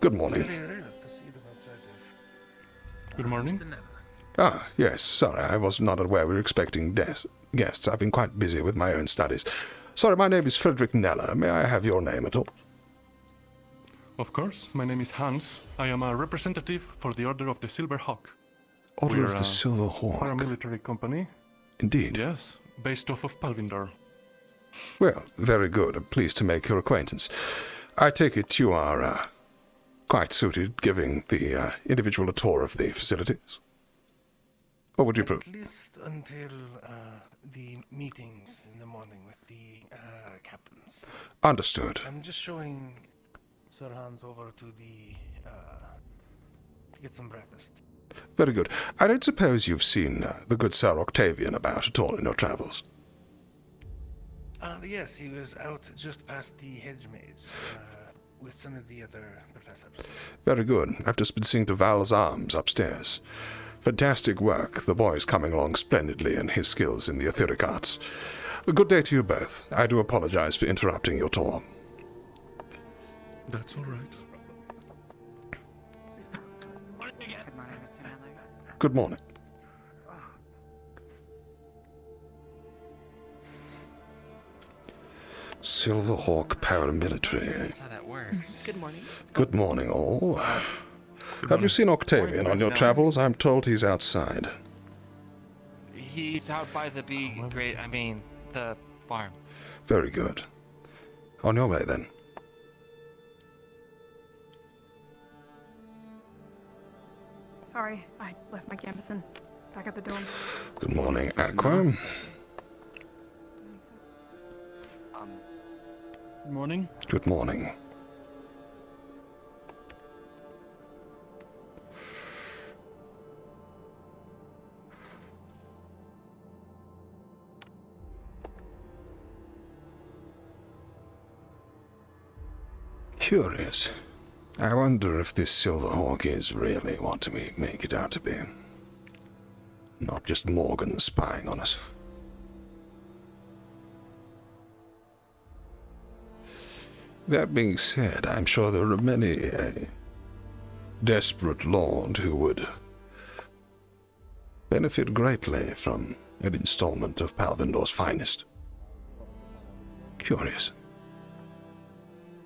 Good morning. Good morning. Ah, yes, sorry, I was not aware we were expecting guests. I've been quite busy with my own studies. Sorry, my name is Frederick Kneller. May I have your name at all? Of course, my name is Hans. I am a representative for the Order of the Silver Hawk. Order We're of the Silver Hawk. Paramilitary company. Indeed. Yes, based off of Palvindor. Well, very good. I'm pleased to make your acquaintance. I take it you are quite suited giving the individual a tour of the facilities? Or would you At least until the meetings in the morning with the captains. Understood. I'm just showing Sir Hans over to the to get some breakfast. Very good. I don't suppose you've seen the good Sir Octavian about at all in your travels? Yes, he was out just past the hedge maze with some of the other professors. Very good. I've just been seeing to Val's arms upstairs. Fantastic work. The boy's coming along splendidly in his skills in the etheric arts. A good day to you both. I do apologize for interrupting your tour. That's all right. Good morning. Silverhawk paramilitary. That's how that works. Good morning. Good morning, all. Have you seen Octavian on your travels? I'm told he's outside. He's out by the the farm. Very good. On your way, then. Sorry, I left my canvas in back at the dorm. Good morning, Aqua. Good morning. Good morning. Curious. I wonder if this Silverhawk is really what we make it out to be. Not just Morgan spying on us. That being said, I'm sure there are many a desperate lord who would benefit greatly from an installment of Palvindor's finest. Curious.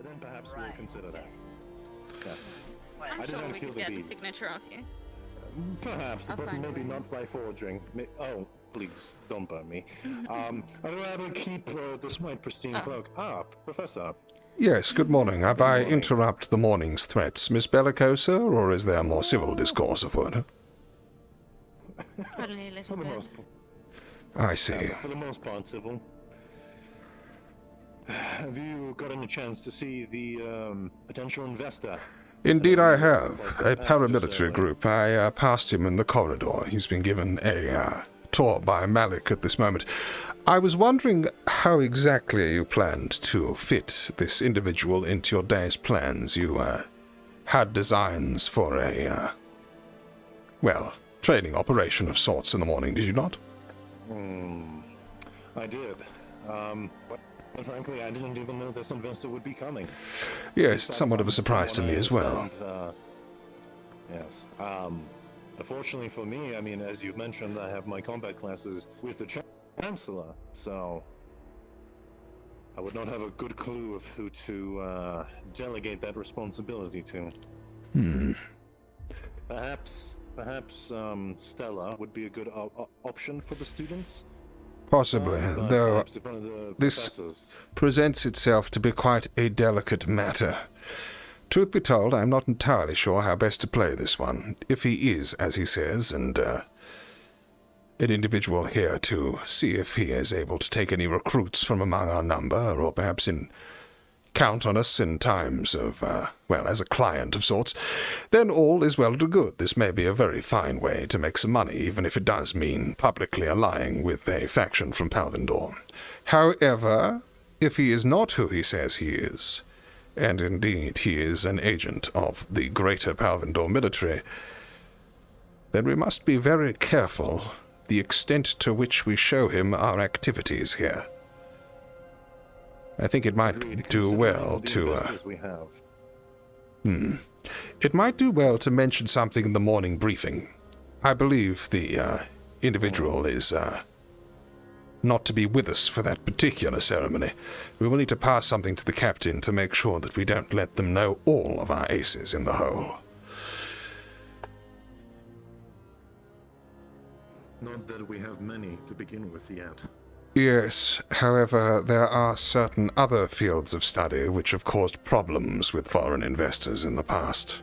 Then perhaps we'll consider that. I'm sure we could get the signature off you. Perhaps, I'll but find a maybe way. not by forging. Oh, please, don't burn me. I'd rather keep this my pristine cloak. Professor. Yes, good morning. Have I interrupted the morning's threats, Miss Bellicosa, or is there more civil discourse afoot? Only a little For the bit. most part. I see. For the most part, civil. Have you gotten a chance to see the potential investor? Indeed I have. A paramilitary group. I passed him in the corridor. He's been given a tour by Malik at this moment. I was wondering how exactly you planned to fit this individual into your day's plans. You had designs for a, training operation of sorts in the morning, did you not? I did. But frankly, I didn't even know this investor would be coming. Yes, it's somewhat of a surprise to me as well. Yes. Unfortunately for me, as you mentioned, I have my combat classes with the Chancellor, so I would not have a good clue of who to delegate that responsibility to. Perhaps Stella would be a good option for the students. Possibly, though Perhaps if one of the this professors. presents itself to be quite a delicate matter. Truth be told, I'm not entirely sure how best to play this one. If he is, as he says, and an individual here to see if he is able to take any recruits from among our number, or perhaps count on us in times of, as a client of sorts, then all is well and good. This may be a very fine way to make some money, even if it does mean publicly allying with a faction from Palvindor. However, if he is not who he says he is, and indeed he is an agent of the greater Palvindor military, then we must be very careful the extent to which we show him our activities here. I think it might do well to, We have. It might do well to mention something in the morning briefing. I believe the individual is not to be with us for that particular ceremony. We will need to pass something to the captain to make sure that we don't let them know all of our aces in the hole. Not that we have many to begin with yet. Yes, however, there are certain other fields of study which have caused problems with foreign investors in the past.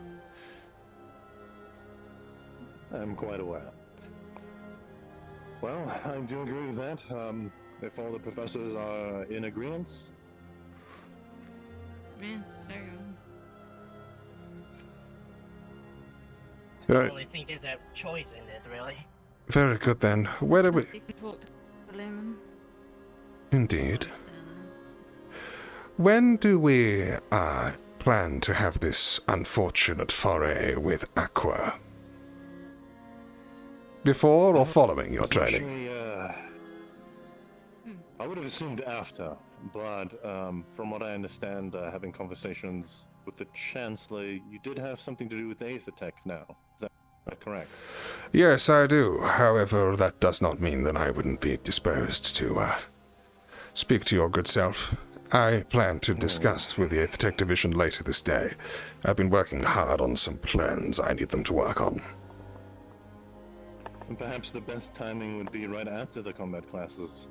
I'm quite aware. Well, I do agree with that. If all the professors are in agreement. Yes, very I don't really think there's a choice in this, really. Very good then. Where do we... You can talk to Lemon. Indeed. When do we plan to have this unfortunate foray with Aqua? Before or following your training? Actually, I would have assumed after, but from what I understand, having conversations with the Chancellor, you did have something to do with Aethertech now. Is that correct? Yes, I do. However, that does not mean that I wouldn't be disposed to speak to your good self. I plan to discuss with the Aethertech Division later this day. I've been working hard on some plans I need them to work on. And perhaps the best timing would be right after the combat classes.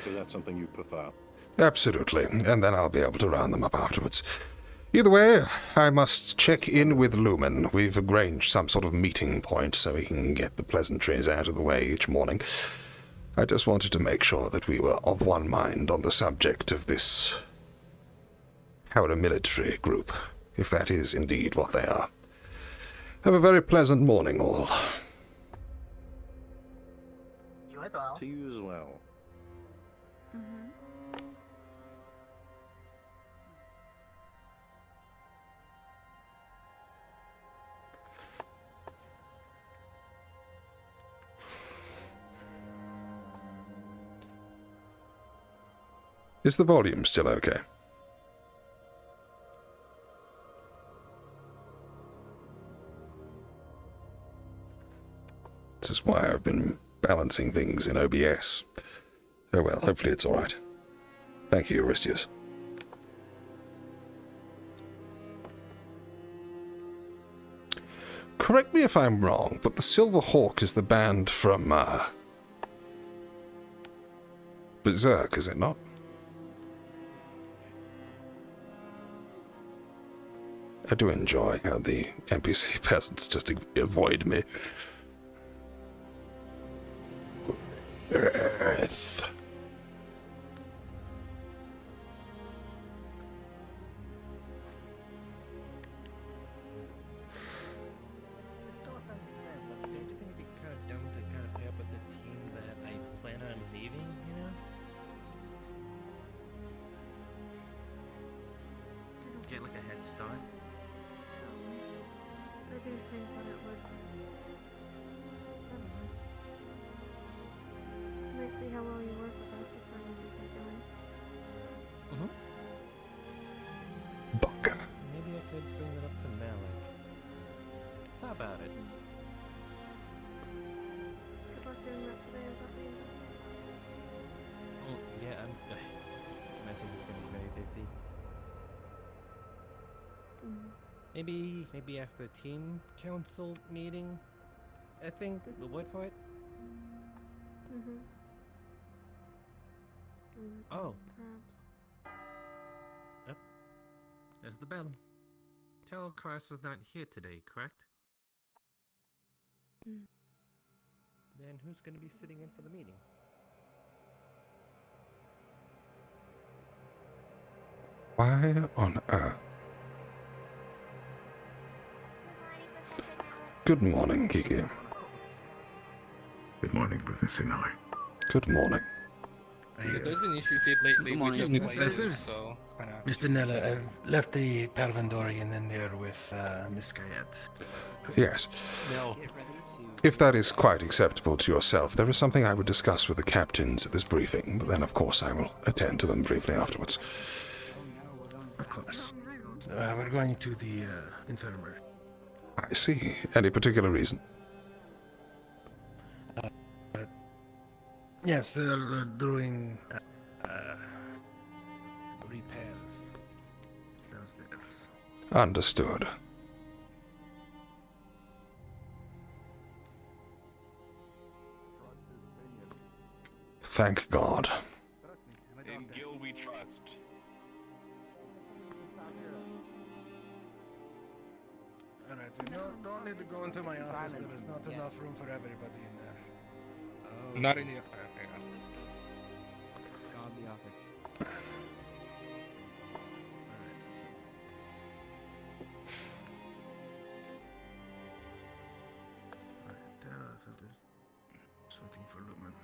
Is that something you prefer? Absolutely, and then I'll be able to round them up afterwards. Either way, I must check in with Lumen. We've arranged some sort of meeting point so we can get the pleasantries out of the way each morning. I just wanted to make sure that we were of one mind on the subject of this paramilitary group, if that is indeed what they are. Have a very pleasant morning, all. You as well. To you as well. Is the volume still okay? This is why I've been balancing things in OBS. Oh well, hopefully it's alright. Thank you, Aristius. Correct me if I'm wrong, but the Silver Hawk is the band from, Berserk, is it not? I do enjoy how the NPC peasants just avoid me. Earth. Get like a head start. I do think that it would. Might see how well you work with us before you leave your doing. Bunker. Maybe I could bring it up to Malik. How about it? Good luck doing that today about the investment. Well, yeah, I think it's gonna be very busy. Maybe after a team council meeting, I think the word for it. Oh, Perhaps. yep. There's the bell. Telcross is not here today, correct? Then who's gonna be sitting in for the meeting? Why on earth? Good morning, Kiki. Good morning, Professor Kneller. Good morning. There's been issues lately with the players, so it's kind of... Mr. Kneller, I've left the Palvindorian in there with Miss Gayette. Yes. No. If that is quite acceptable to yourself, there is something I would discuss with the captains at this briefing, but then of course I will attend to them briefly afterwards. Of course. we're going to the infirmary. I see. Any particular reason? Yes, they're doing repairs downstairs. Understood. Thank God. In Gil we trust. Alright, we don't need to go into my office. There's not enough room for everybody in there. Not in the okay. God, the office. Alright, Terra filters. Just waiting for Lumen.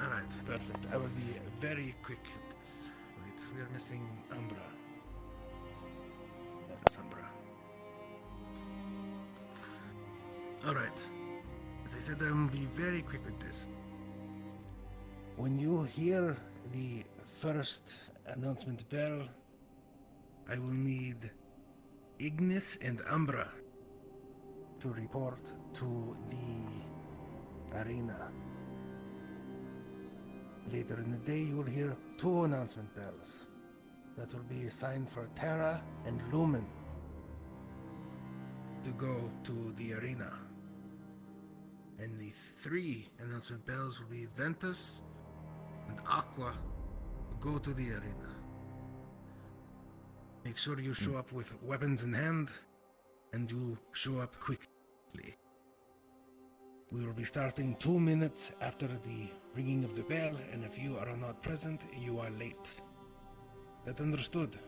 Alright, perfect. I will be very quick with this. Wait, we are missing Umbra. That's Umbra. Alright. As I said, I will be very quick with this. When you hear the first announcement bell, I will need Ignis and Umbra to report to the arena. Later in the day, you will hear 2 announcement bells. That will be assigned for Terra and Lumen to go to the arena. And the 3 announcement bells will be Ventus and Aqua to go to the arena. Make sure you show up with weapons in hand, and you show up quickly. We will be starting 2 minutes after the ringing of the bell, and if you are not present, you are late. That understood?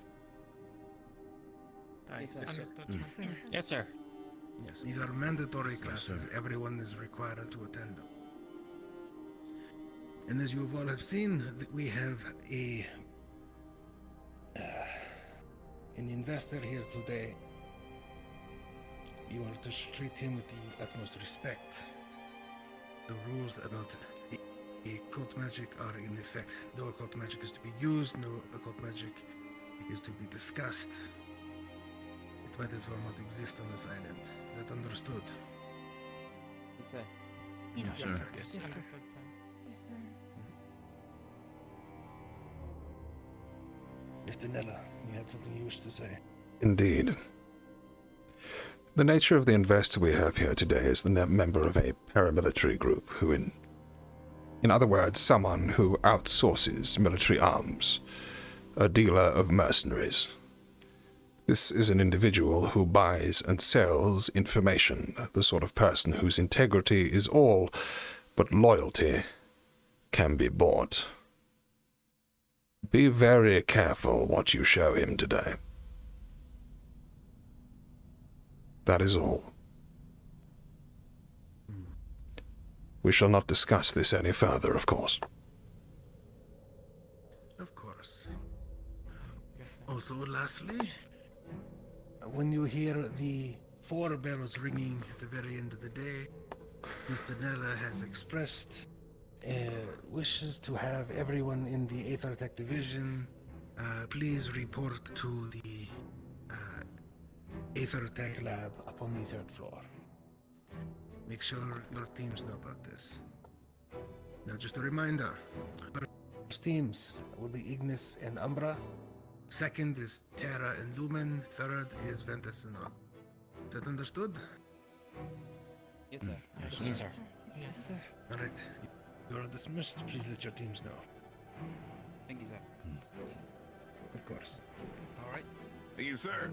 Yes, sir. Yes, these are mandatory classes. Everyone is required to attend them. And as you all have seen, we have an investor here today. You are to treat him with the utmost respect. The rules about the occult magic are in effect. No occult magic is to be used, no occult magic is to be discussed. It might as well not exist on this island. Is that understood? Yes, sir. Yes, sir. Yes, sir. Mr. Kneller, you had something you wished to say? Indeed. The nature of the investor we have here today is the member of a paramilitary group who, in other words, someone who outsources military arms, a dealer of mercenaries. This is an individual who buys and sells information, the sort of person whose integrity is all but loyalty can be bought. Be very careful what you show him today. That is all. We shall not discuss this any further, of course. Of course. Also, lastly, when you hear the 4 bells ringing at the very end of the day, Mr. Kneller has expressed wishes to have everyone in the Aethertech Division please report to the Aethertech lab up on the 3rd floor. Make sure your teams know about this. Now, just a reminder, first teams will be Ignis and Umbra. Second is Terra and Lumen. Third is Ventus and Aqua. Is that understood? Yes, sir. Yes, sir. Yes, sir. All right. You are dismissed. Please let your teams know. Thank you, sir. Of course. All right. Thank you, sir.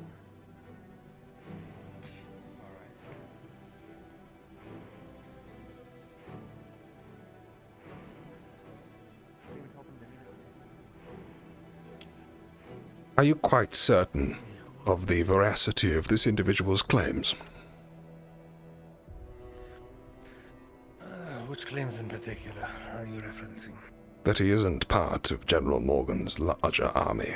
Are you quite certain of the veracity of this individual's claims? Which claims in particular are you referencing? That he isn't part of General Morgan's larger army.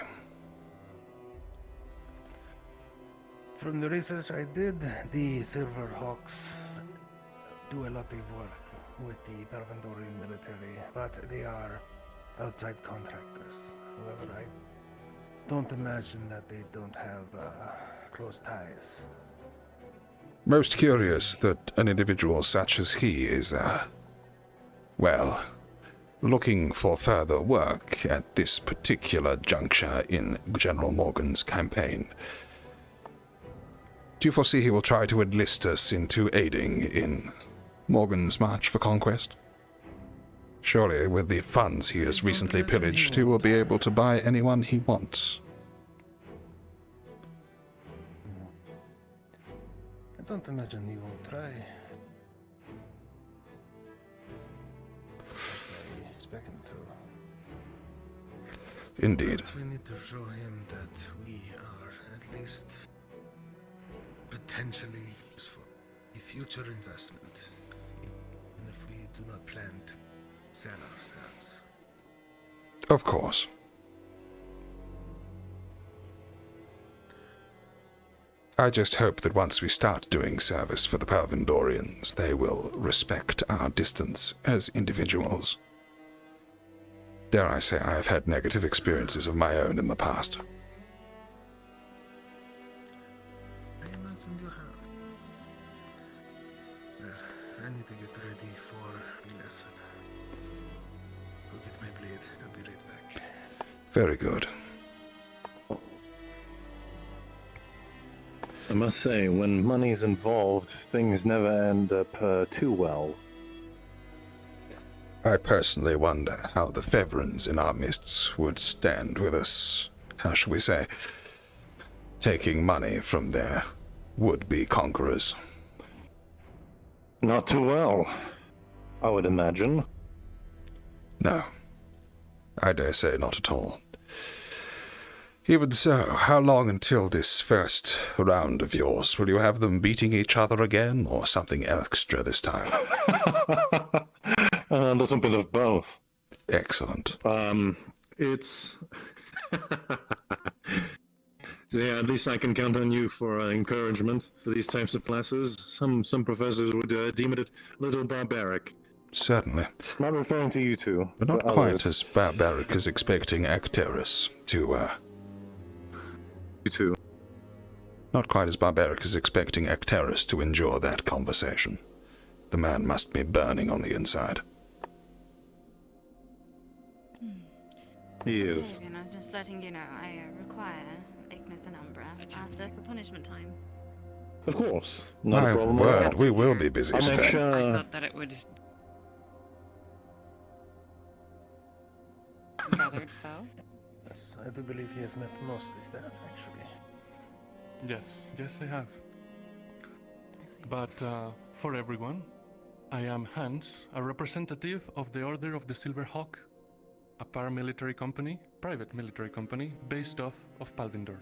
From the research I did, the Silver Hawks do a lot of work with the Palvindorian military, but they are outside contractors. However, I don't imagine that they don't have close ties. Most curious that an individual such as he is, well, looking for further work at this particular juncture in General Morgan's campaign. Do you foresee he will try to enlist us into aiding in Morgan's march for conquest? Surely, with the funds he has recently pillaged, he will be able to buy anyone he wants. I don't imagine he won't try. I expect him to. Indeed. But we need to show him that we are at least potentially useful. A future investment. Even if we do not plan to sell ourselves. Of course. I just hope that once we start doing service for the Palvindorians, they will respect our distance as individuals. Dare I say I have had negative experiences of my own in the past. I imagine you have. Well, I need to get ready for the lesson. Go get my blade. I'll be right back. Very good. I must say, when money's involved, things never end up too well. I personally wonder how the Fevirans in our midst would stand with us, how shall we say, taking money from their would-be conquerors. Not too well, I would imagine. No, I dare say not at all. Even so, how long until this first round of yours? Will you have them beating each other again, or something extra this time? A little bit of both. Excellent. It's... So yeah, at least I can count on you for encouragement for these types of classes. Some professors would deem it a little barbaric. Certainly. Not referring to you two. But not quite as barbaric as expecting Acteris to, You two. Not quite as barbaric as expecting Acteris to endure that conversation. The man must be burning on the inside. He is. Fabian, I was just letting you know, I require Ignis and Umbra after for punishment time. Of course. Not My a problem. word, we will be busy I'll make today. sure... I thought that it would gathered so. Yes, I do believe he has met most of the staff, actually. Yes, I have. But for everyone, I am Hans, a representative of the Order of the Silver Hawk, a paramilitary company, private military company, based off of Palvindor.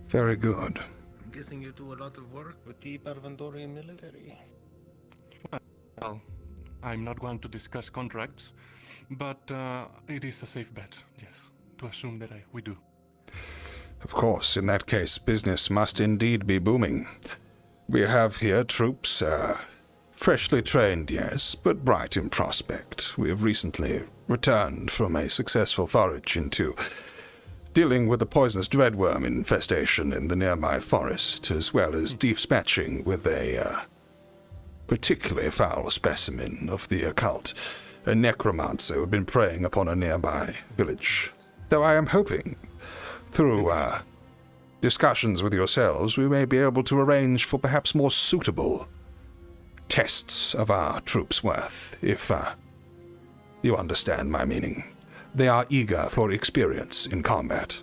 Very good. I'm guessing you do a lot of work with the Palvindorian military. Well, I'm not going to discuss contracts, but it is a safe bet, yes, to assume that we do. Of course, in that case, business must indeed be booming. We have here troops, freshly trained, yes, but bright in prospect. We have recently returned from a successful forage into dealing with the poisonous dreadworm infestation in the nearby forest, as well as dispatching with a particularly foul specimen of the occult, a necromancer who had been preying upon a nearby village. Though I am hoping, through discussions with yourselves, we may be able to arrange for perhaps more suitable tests of our troops' worth, if you understand my meaning. They are eager for experience in combat,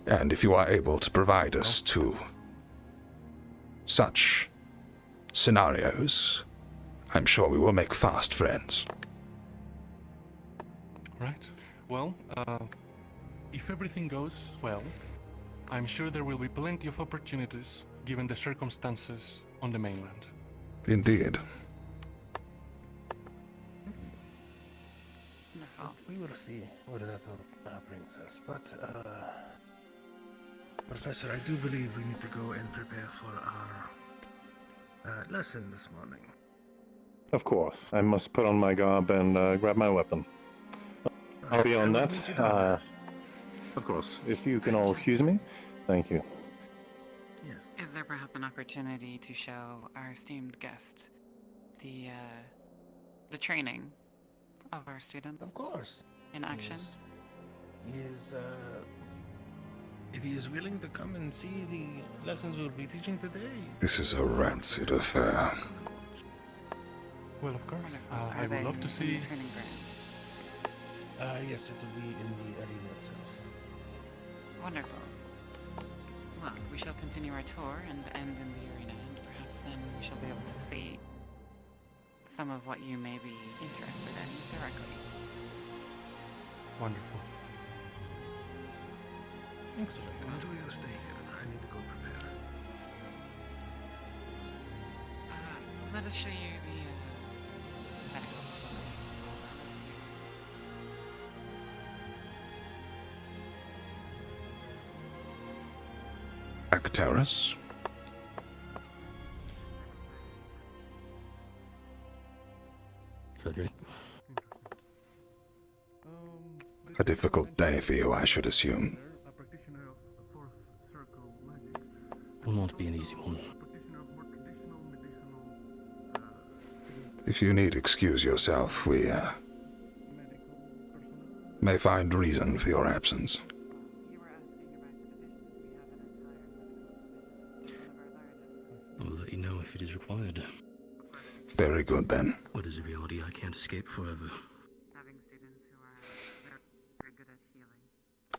and if you are able to provide us to such scenarios, I'm sure we will make fast friends. Right. Well, if everything goes well, I'm sure there will be plenty of opportunities given the circumstances on the mainland. Indeed. We will see where that all brings us. But, Professor, I do believe we need to go and prepare for our lesson this morning. Of course. I must put on my garb and grab my weapon. Beyond that, of course, if you can all excuse me, thank you. Yes. Is there perhaps an opportunity to show our esteemed guest the training of our student? Of course. In action? He is, if he is willing to come and see the lessons we'll be teaching today. This is a rancid affair. Well, of course. Are I would they love to in see. the training ground? Yes, it will be in the arena itself. Wonderful. Well, we shall continue our tour and end in the arena, and perhaps then we shall be able to see some of what you may be interested in directly. Wonderful. Excellent. Enjoy your stay here. I need to go prepare. Let us show you the medical. Actaris? Frederick? A difficult day for you, I should assume. Will not be an easy one. If you need excuse yourself, we, may find reason for your absence. I'll let you know if it is required. Very good, then. What is a reality I can't escape forever?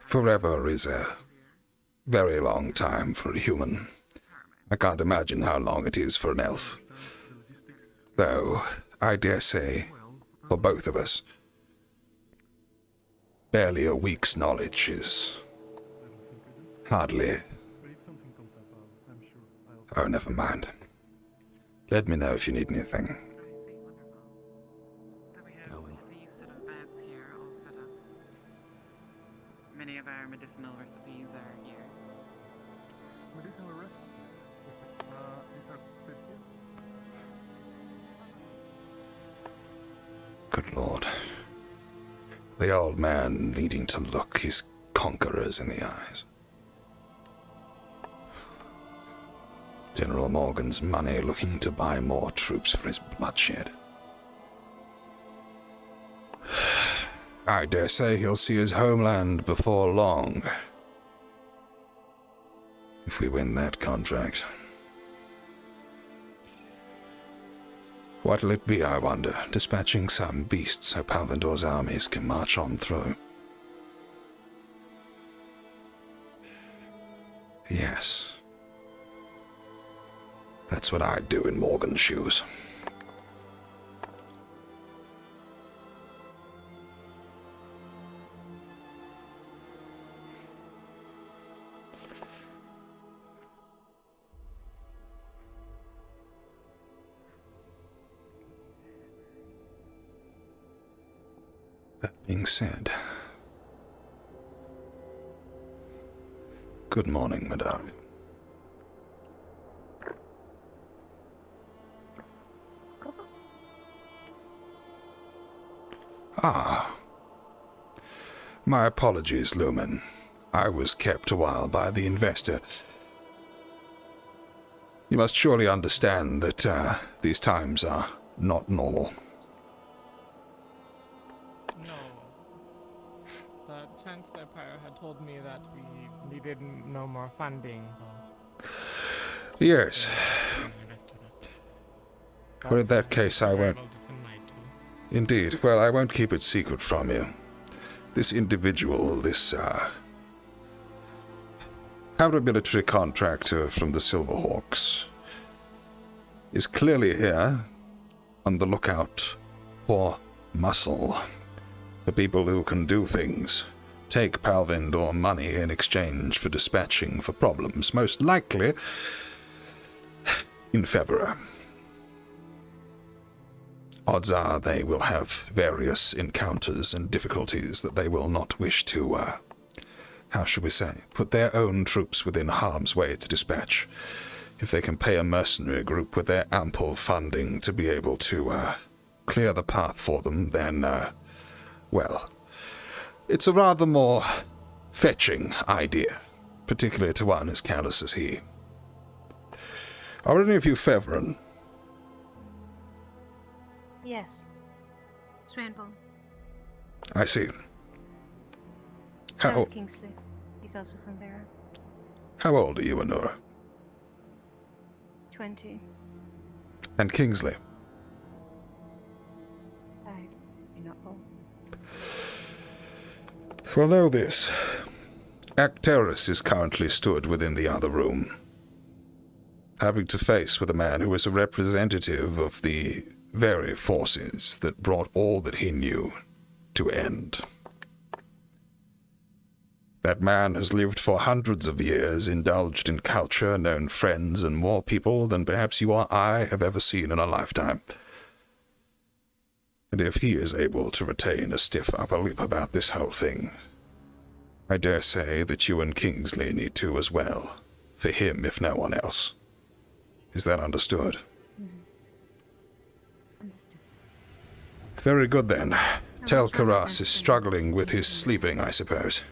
Forever is a very long time for a human. I can't imagine how long it is for an elf. Though, I dare say, for both of us, barely a week's knowledge is hardly... Oh, never mind. Let me know if you need anything. Many of our medicinal recipes are here. Medicinal recipes? Good Lord. The old man needing to look his conquerors in the eyes. General Morgan's money looking to buy more troops for his bloodshed. I dare say he'll see his homeland before long. If we win that contract. What'll it be, I wonder, dispatching some beast so Palvindor's armies can march on through? Yes. That's what I'd do in Morgan's shoes. That being said, good morning, Madari. Ah. My apologies, Lumen. I was kept a while by the investor. You must surely understand that these times are not normal. No. The Chancellor Pyro had told me that we needed no more funding. Yes. Well, in that case, I won't... Indeed. Well, I won't keep it secret from you. This individual, this, counter-military contractor from the Silverhawks, is clearly here on the lookout for muscle. The people who can do things. Take Palvindor money in exchange for dispatching for problems, most likely in Feviran. Odds are they will have various encounters and difficulties that they will not wish to, how shall we say, put their own troops within harm's way to dispatch. If they can pay a mercenary group with their ample funding to be able to clear the path for them, then, well, it's a rather more fetching idea, particularly to one as callous as he. Are any of you Feviran? Yes. Swanbone. I see. So How, is Kingsley. He's also from Vera. how old are you, Honora? 20. And Kingsley? You're not old. Well, know this. Acteris is currently stood within the other room, having to face with a man who is a representative of the very forces that brought all that he knew to end. That man has lived for hundreds of years, indulged in culture, known friends, and more people than perhaps you or I have ever seen in a lifetime. And if he is able to retain a stiff upper lip about this whole thing, I dare say that you and Kingsley need to as well, for him if no one else. Is that understood? Understood, sir. Very good then. Tel Karas is struggling with his sleeping, I suppose.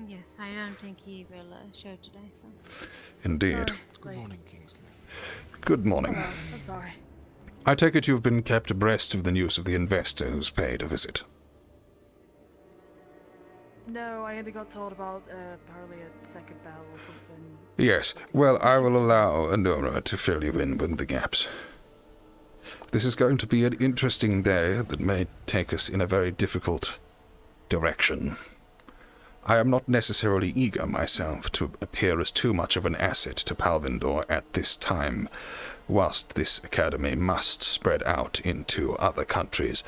Yes, I don't think he will show today, so. Indeed. Good morning, Kingsley. Good morning. I'm sorry. I take it you've been kept abreast of the news of the investor who's paid a visit. No, I only got told about apparently a second bell or something. Yes, well, I will allow Honora to fill you in with the gaps. This is going to be an interesting day that may take us in a very difficult direction. I am not necessarily eager myself to appear as too much of an asset to Palvindor at this time, whilst this academy must spread out into other countries.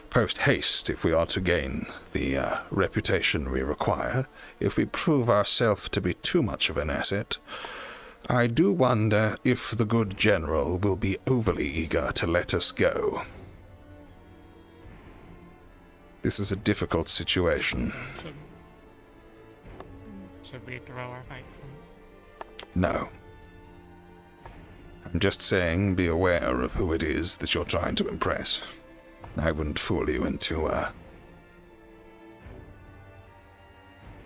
Post-haste, if we are to gain the reputation we require. If we prove ourselves to be too much of an asset, I do wonder if the good general will be overly eager to let us go. This is a difficult situation. Should we throw our fights in? No. I'm just saying, be aware of who it is that you're trying to impress. I wouldn't fool you into,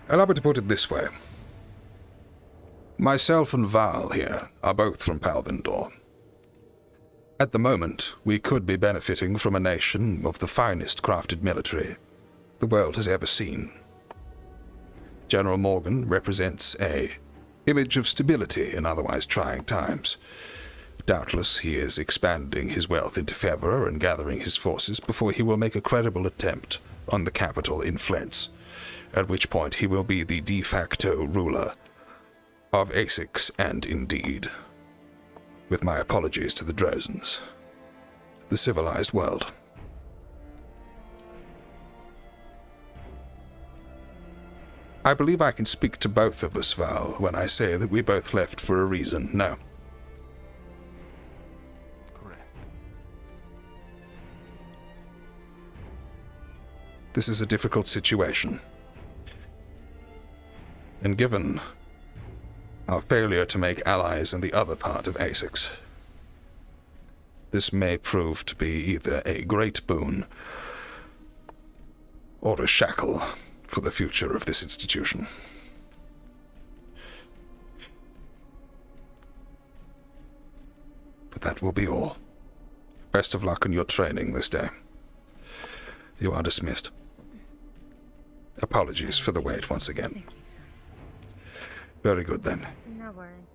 Allow me to put it this way. Myself and Val here are both from Palvindor. At the moment, we could be benefiting from a nation of the finest crafted military the world has ever seen. General Morgan represents a image of stability in otherwise trying times. Doubtless he is expanding his wealth into Feviran and gathering his forces before he will make a credible attempt on the capital in Flens, at which point he will be the de facto ruler of Essex and indeed, with my apologies to the Drozens, the civilized world. I believe I can speak to both of us, Val, when I say that we both left for a reason, no? Correct. This is a difficult situation. And given our failure to make allies in the other part of Essex, this may prove to be either a great boon or a shackle for the future of this institution. But that will be all. Best of luck in your training this day. You are dismissed. Apologies for the wait once again. Very good then. No worries.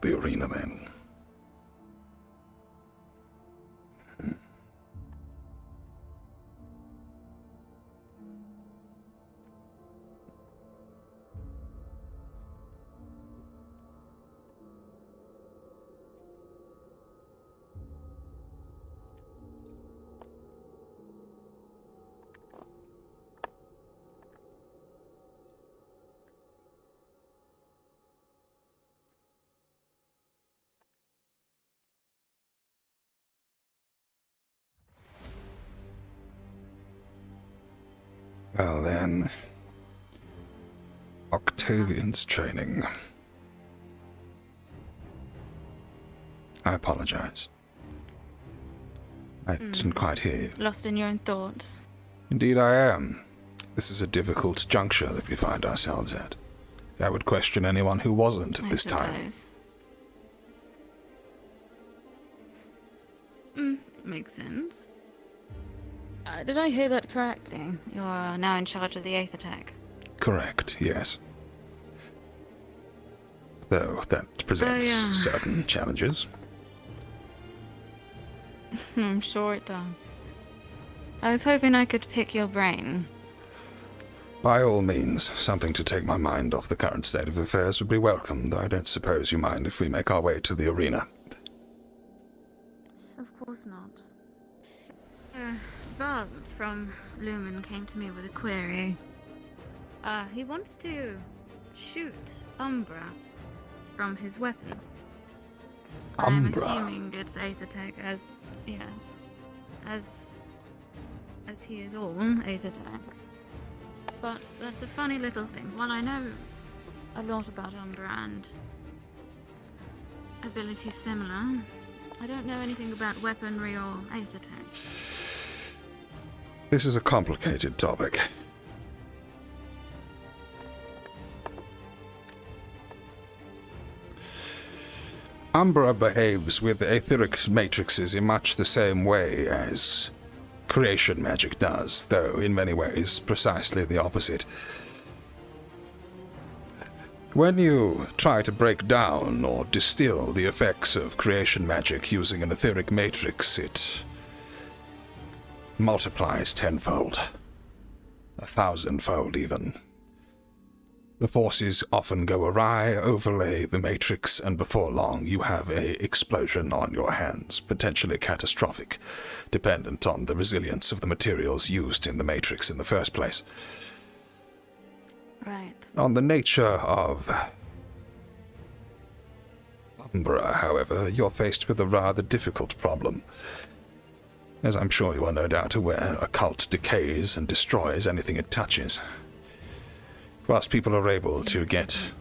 the arena then. Well then, Octavian's training. I apologize. I didn't quite hear you. Lost in your own thoughts. Indeed I am. This is a difficult juncture that we find ourselves at. I would question anyone who wasn't at this time. Makes sense. Did I hear that correctly? You're now in charge of the Aethertech. Correct, yes. Though that presents certain challenges. I'm sure it does. I was hoping I could pick your brain. By all means, something to take my mind off the current state of affairs would be welcome, though I don't suppose you mind if we make our way to the arena. Of course not. Bob from Lumen came to me with a query. He wants to shoot Umbra from his weapon. I'm assuming it's Aethertech as he is all Aethertech. But that's a funny little thing. While I know a lot about Umbra and abilities similar, I don't know anything about weaponry or Aethertech. This is a complicated topic. Umbra behaves with etheric matrices in much the same way as creation magic does, though in many ways precisely the opposite. When you try to break down or distill the effects of creation magic using an etheric matrix, it multiplies tenfold, 1,000-fold even. The forces often go awry, overlay the matrix, and before long you have an explosion on your hands, potentially catastrophic, dependent on the resilience of the materials used in the matrix in the first place. Right. On the nature of Umbra, however, you're faced with a rather difficult problem. As I'm sure you are no doubt aware, a cult decays and destroys anything it touches. Whilst people are able to get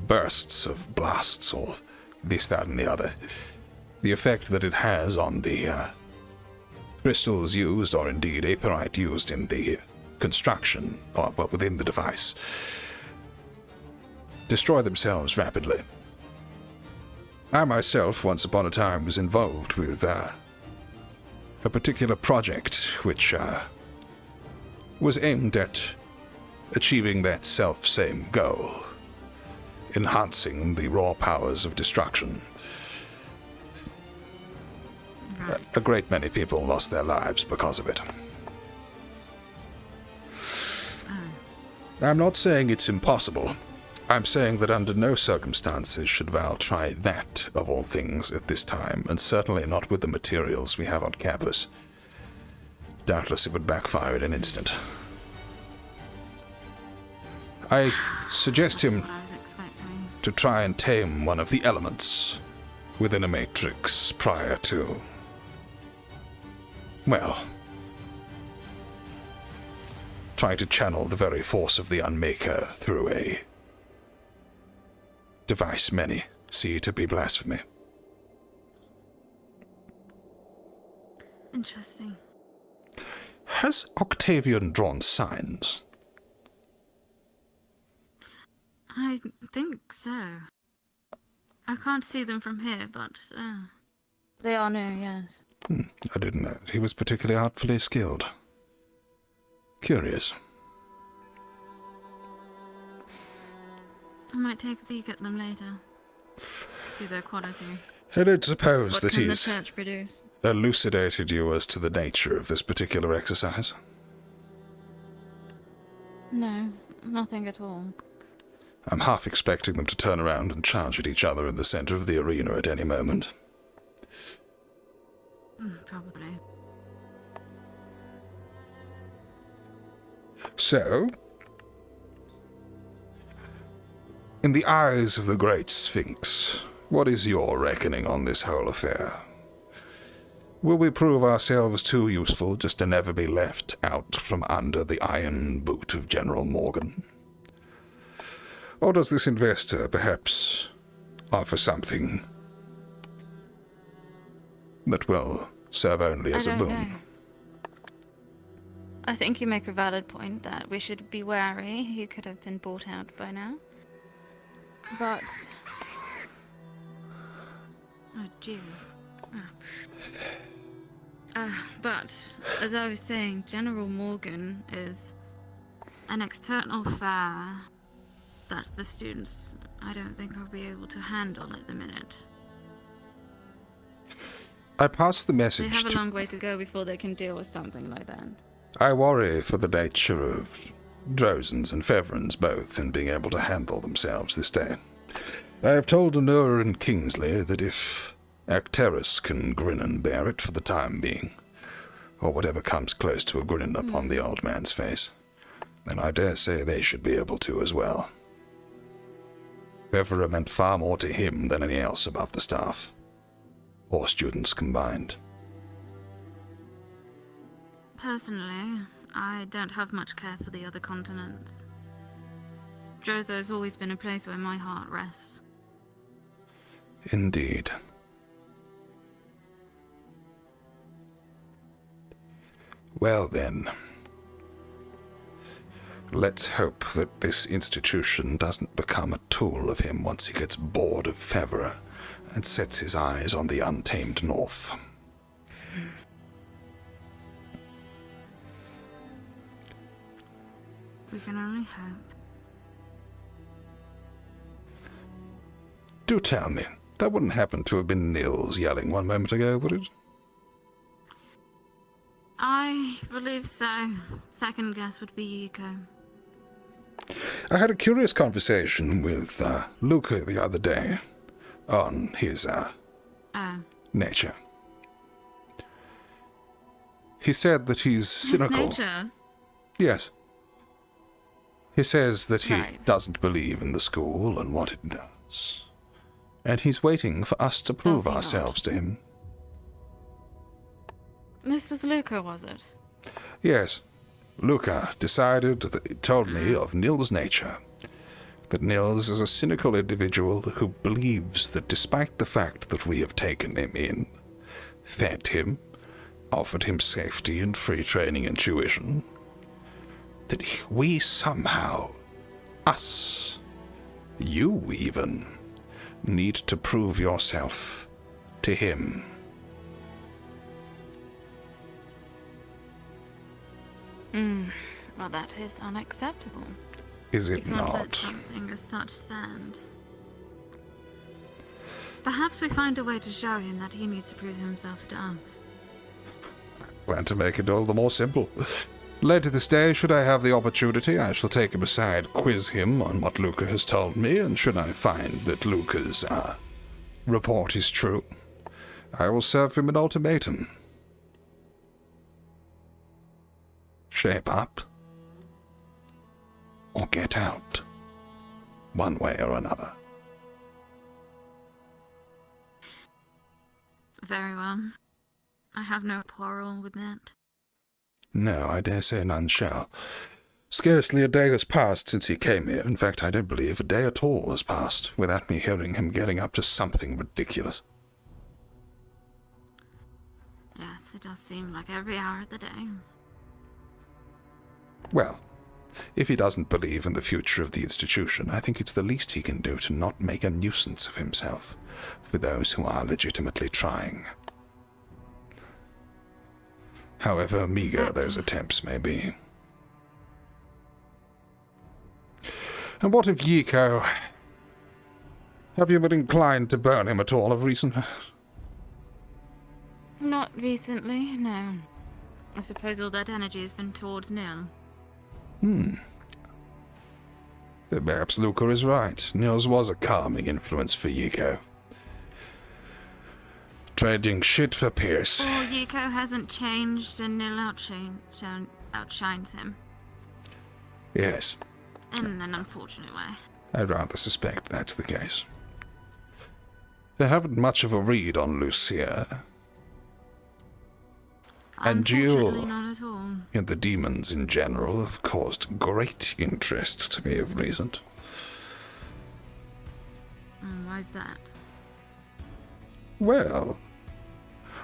bursts of blasts or this, that, and the other, the effect that it has on the crystals used, or indeed aetherite used in the construction, or well, within the device, destroy themselves rapidly. I myself, once upon a time, was involved with a particular project which was aimed at achieving that self-same goal, enhancing the raw powers of destruction. Right. A great many people lost their lives because of it. I'm not saying it's impossible. I'm saying that under no circumstances should Val try that, of all things, at this time, and certainly not with the materials we have on campus. Doubtless it would backfire in an instant. I suggest him to try and tame one of the elements within a matrix prior to, well, try to channel the very force of the Unmaker through a device many see to be blasphemy. Interesting. Has Octavian drawn signs? I think so. I can't see them from here, but they are new, yes. I didn't know that he was particularly artfully skilled. Curious. I might take a peek at them later. to their quality. I don't suppose What that can the he's church produce? elucidated you as to the nature of this particular exercise. No, nothing at all. I'm half expecting them to turn around and charge at each other in the center of the arena at any moment. Probably. So, in the eyes of the Great Sphinx, what is your reckoning on this whole affair? Will we prove ourselves too useful just to never be left out from under the iron boot of General Morgan? Or does this investor perhaps offer something that will serve only as a boon? Know. I think you make a valid point that we should be wary. He could have been bought out by now. But... Oh, Jesus. But, as I was saying, General Morgan is an external affair that the students, I don't think, will be able to handle at the minute. I pass the message They have a long way to go before they can deal with something like that. I worry for the nature of Drozens and Fevirans both in being able to handle themselves this day. I have told Kneller and Kingsley that if Acteris can grin and bear it for the time being, or whatever comes close to a grin upon the old man's face, then I dare say they should be able to as well. Feviran meant far more to him than any else above the staff, or students combined. Personally, I don't have much care for the other continents. Drozo has always been a place where my heart rests. Indeed. Well then, let's hope that this institution doesn't become a tool of him once he gets bored of Feviran and sets his eyes on the untamed north. We can only hope. Do tell me, that wouldn't happen to have been Nils yelling one moment ago, would it? I believe so. Second guess would be Yuko. I had a curious conversation with Luca the other day on his nature. He said that he's cynical. His nature? Yes. He says that he doesn't believe in the school and what it does. And he's waiting for us to prove ourselves to him. This was Luca, was it? Yes. Luca told me of Nils' nature. That Nils is a cynical individual who believes that despite the fact that we have taken him in, fed him, offered him safety and free training and tuition, that we somehow, us, you even, need to prove yourself to him. Well, that is unacceptable. Is it you can't not? Let something as such stand. Perhaps we find a way to show him that he needs to prove himself to us. Plan to make it all the more simple. Later this day, should I have the opportunity, I shall take him aside, quiz him on what Luca has told me, and should I find that Luca's report is true, I will serve him an ultimatum. Shape up, or get out, one way or another. Very well. I have no quarrel with that. No, I dare say none shall. Scarcely a day has passed since he came here. In fact, I don't believe a day at all has passed without me hearing him getting up to something ridiculous. Yes, it does seem like every hour of the day. Well, if he doesn't believe in the future of the institution, I think it's the least he can do to not make a nuisance of himself for those who are legitimately trying. However meager those attempts may be. And what of Yiko? Have you been inclined to burn him at all of recent? Not recently, no. I suppose all that energy has been towards Nil. Perhaps Luca is right. Nils was a calming influence for Yiko. Trading shit for Pierce. Or Yiko hasn't changed and Nil outshines him. Yes. In an unfortunate way. I'd rather suspect that's the case. They haven't much of a read on Lucia. And you, not at all. and the demons in general, have caused great interest to me of recent. Why's that? Well,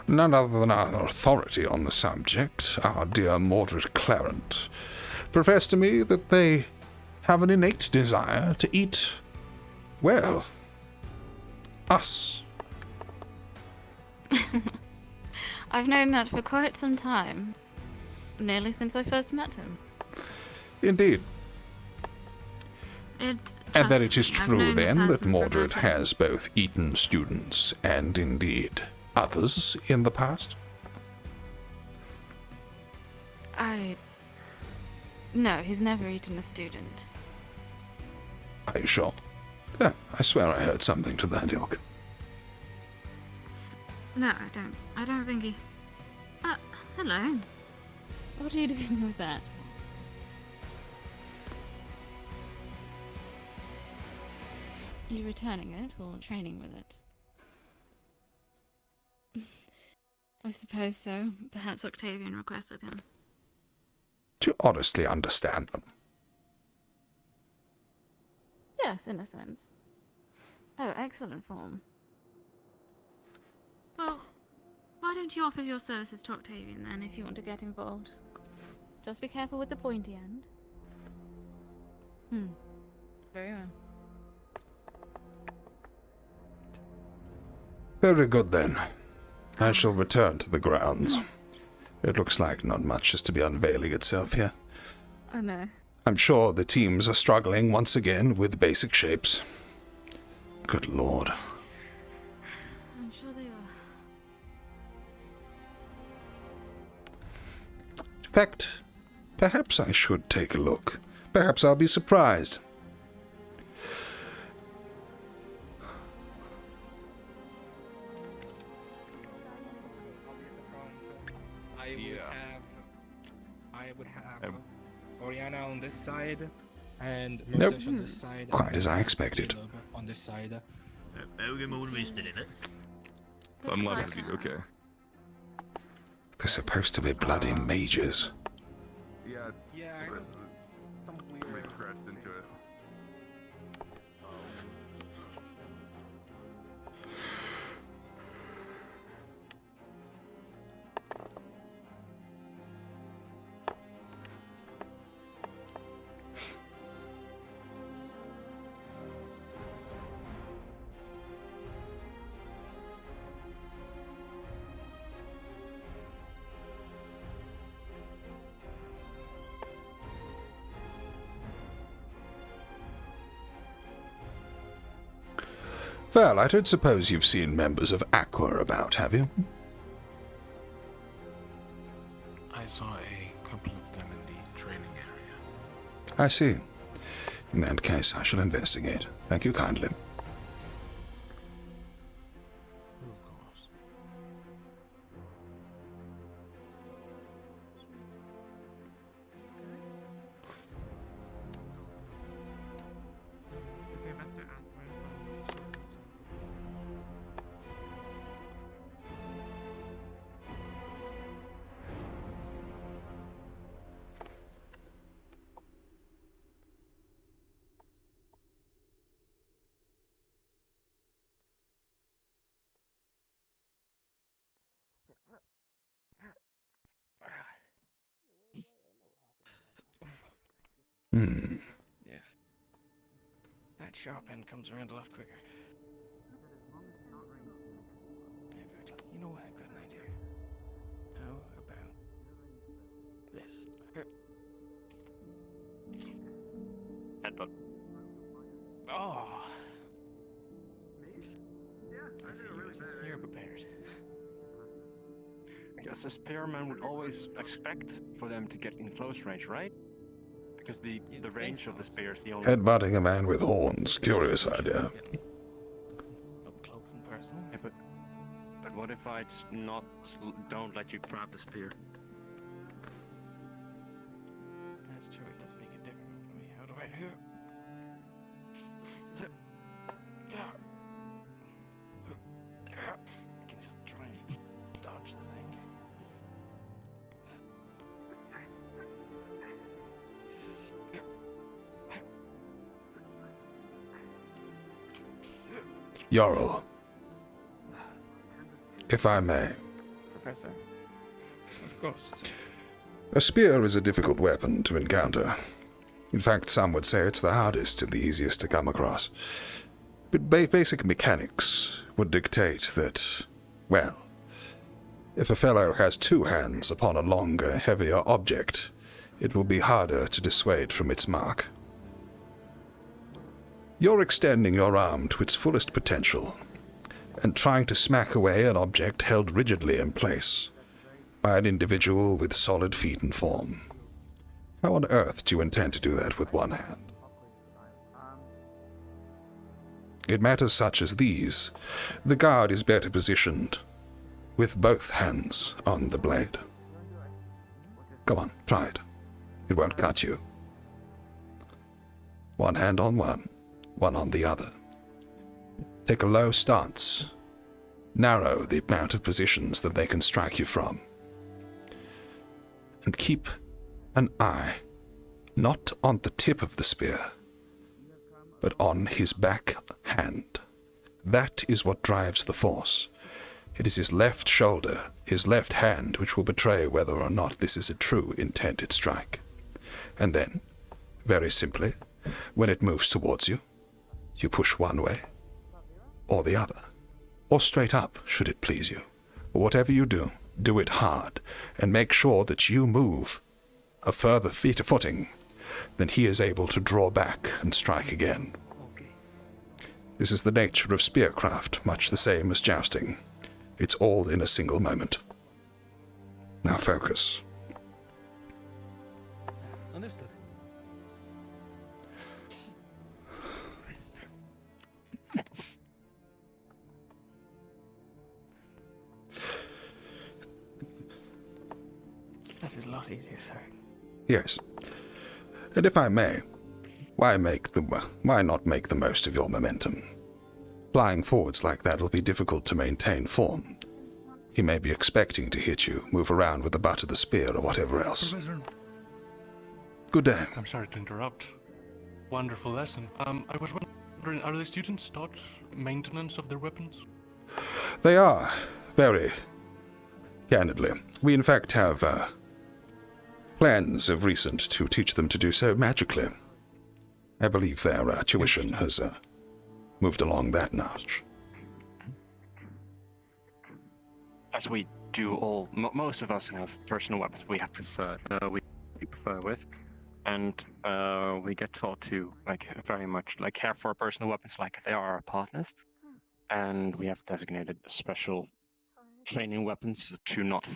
none other than our authority on the subject, our dear Mordred Clarent, professed to me that they have an innate desire to eat, well, us. I've known that for quite some time. Nearly since I first met him. Indeed. And that it is true, then, that Mordred has both eaten students and, indeed, others in the past? No, he's never eaten a student. Are you sure? Yeah, I swear I heard something to that ilk. No, I don't think he... hello. What are you doing with that? You returning it or training with it? I suppose so. Perhaps Octavian requested him. Do you honestly understand them? Yes, in a sense. Oh, excellent form. Well, why don't you offer your services to Octavian then, if you want to get involved? Just be careful with the pointy end. Very well. Very good, then. I shall return to the grounds. It looks like not much is to be unveiling itself here. Oh no. I'm sure the teams are struggling once again with basic shapes. Good lord. I'm sure they are. In fact, perhaps I should take a look. Perhaps I'll be surprised. I would have Oriana on this side and Nope. Murdesh on this side. Quite as I expected. On this side. So I'm lucky to be okay. They're supposed to be bloody mages. Yeah, it's some weird crashed into it. Well, I don't suppose you've seen members of Aqua about, have you? I saw a couple of them in the training area. I see. In that case, I shall investigate. Thank you kindly. Of course. Did the investor ask for info? Yeah. That sharp end comes around a lot quicker. Exactly. You know what? I've got an idea. How about this? Headbutt. Oh. You're prepared. I guess the spearman would always expect for them to get in close range, right? Because the range of the spear is the only... Headbutting a man with horns. Curious idea. Up close and personal. Yeah, but what if I just don't let you grab the spear? That's true, it does make it difficult for me. How do I do? I can just try and dodge the thing. Jarl, if I may. Professor? Of course. A spear is a difficult weapon to encounter. In fact, some would say it's the hardest and the easiest to come across. But basic mechanics would dictate that, well, if a fellow has two hands upon a longer, heavier object, it will be harder to dissuade from its mark. You're extending your arm to its fullest potential and trying to smack away an object held rigidly in place by an individual with solid feet and form. How on earth do you intend to do that with one hand? In matters such as these, the guard is better positioned with both hands on the blade. Go on, try it. It won't cut you. One hand on one on the other. Take a low stance. Narrow the amount of positions that they can strike you from. And keep an eye not on the tip of the spear, but on his back hand. That is what drives the force. It is his left shoulder, his left hand, which will betray whether or not this is a true intended strike. And then, very simply, when it moves towards you, you push one way or the other, or straight up, should it please you. But whatever you do, do it hard, and make sure that you move a further footing than he is able to draw back and strike again. This is the nature of spearcraft, much the same as jousting. It's all in a single moment. Now focus. Understood. That is a lot easier, sir. Yes. And if I may, why not make the most of your momentum? Flying forwards like that will be difficult to maintain form. He may be expecting to hit you, move around with the butt of the spear or whatever else. Professor. Good day. I'm sorry to interrupt. Wonderful lesson. I was wondering, are the students taught maintenance of their weapons? They are, very candidly. We in fact have plans of recent to teach them to do so magically. I believe their tuition has moved along that notch. As we do all, most of us have personal weapons we prefer with, and we get taught to very much care for our personal weapons like they are our partners, and we have designated special training weapons to not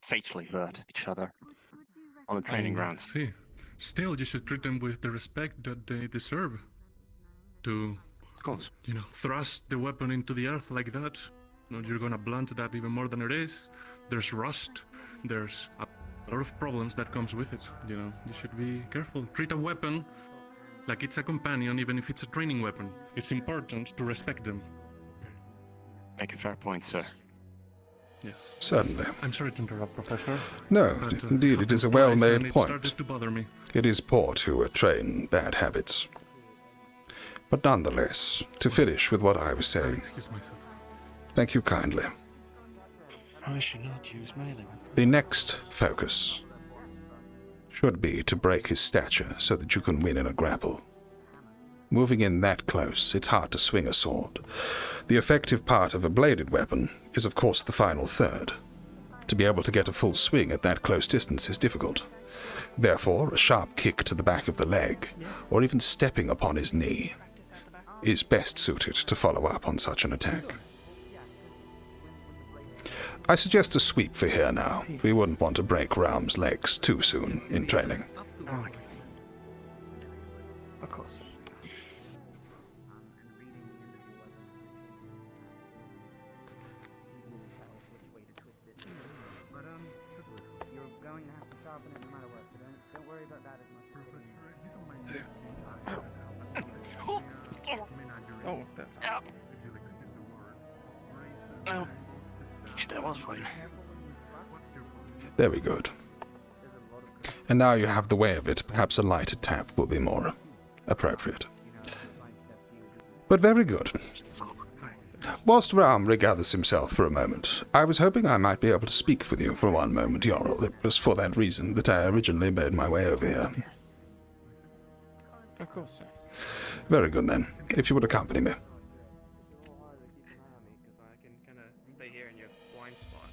fatally hurt each other on the training grounds. See, still you should treat them with the respect that they deserve. To, of course, thrust the weapon into the earth like that. You're gonna blunt that even more than it is. There's rust. There's a lot of problems that comes with it. You should be careful. Treat a weapon like it's a companion, even if it's a training weapon. It's important to respect them. Make a fair point, sir. Yes. Certainly. I'm sorry to interrupt, Professor. No, but, indeed, it is a well-made point. It started to bother me. It is poor to train bad habits. But nonetheless, to finish with what I was saying. Excuse myself. Thank you kindly. I should not use melee weapons. The next focus should be to break his stature so that you can win in a grapple. Moving in that close, it's hard to swing a sword. The effective part of a bladed weapon is, of course, the final third. To be able to get a full swing at that close distance is difficult. Therefore, a sharp kick to the back of the leg, or even stepping upon his knee, is best suited to follow up on such an attack. I suggest a sweep for here now. We wouldn't want to break Raum's legs too soon in training. Oh, of course. You're going to have to sharpen it no matter what, so don't worry about that as much. Oh, that's No. That was fine. Very good. And now you have the way of it, perhaps a lighted tap will be more appropriate. But very good. Whilst Raum regathers himself for a moment, I was hoping I might be able to speak with you for one moment, Jarl. It was for that reason that I originally made my way over here. Of course, sir. Very good then, if you would accompany me. I can kind of stay here in your blind spot.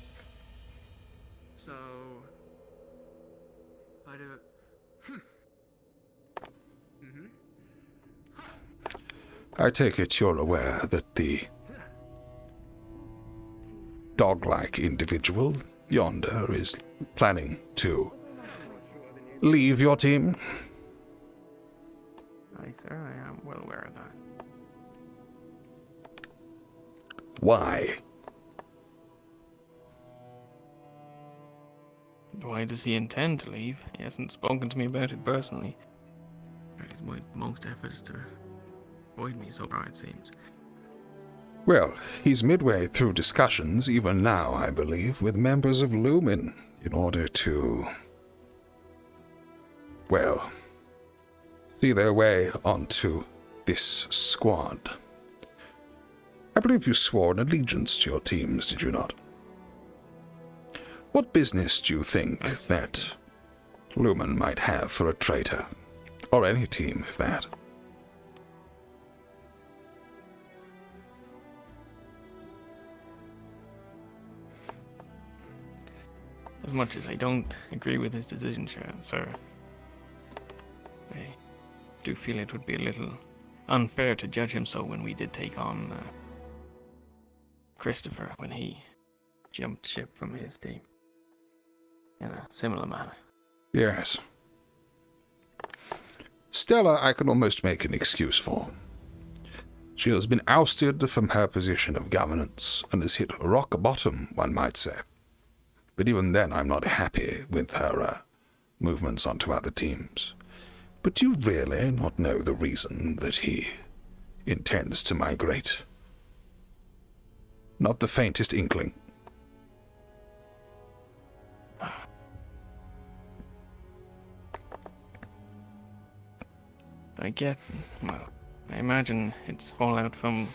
So, I do. I take it you're aware that the dog-like individual yonder is planning to leave your team? Aye, sir, I am well aware of that. Why? Why does he intend to leave? He hasn't spoken to me about it personally. He's made most efforts to avoid me so far, it seems. Well, he's midway through discussions, even now, I believe, with members of Lumen, in order to, well, see their way onto this squad. I believe you swore an allegiance to your teams, did you not? What business do you think that Lumen might have for a traitor? Or any team, if that? As much as I don't agree with his decision, sir, I do feel it would be a little unfair to judge him so when we did take on Christopher when he jumped ship from his team in a similar manner. Yes. Stella I can almost make an excuse for. She has been ousted from her position of governance and has hit rock bottom, one might say. But even then I'm not happy with her movements onto other teams. But do you really not know the reason that he intends to migrate? Not the faintest inkling. I imagine it's fallout from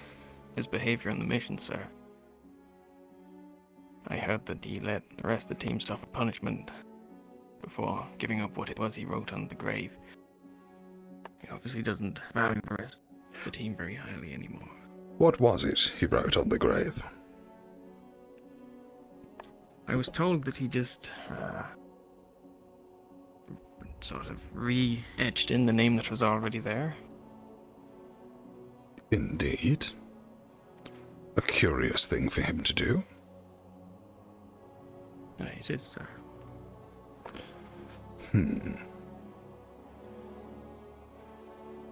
his behaviour on the mission, sir. I heard that he let the rest of the team suffer punishment before giving up what it was he wrote on the grave. He obviously doesn't value the rest of the team very highly anymore. What was it he wrote on the grave? I was told that he just sort of re-etched in the name that was already there. Indeed. A curious thing for him to do. It is, sir.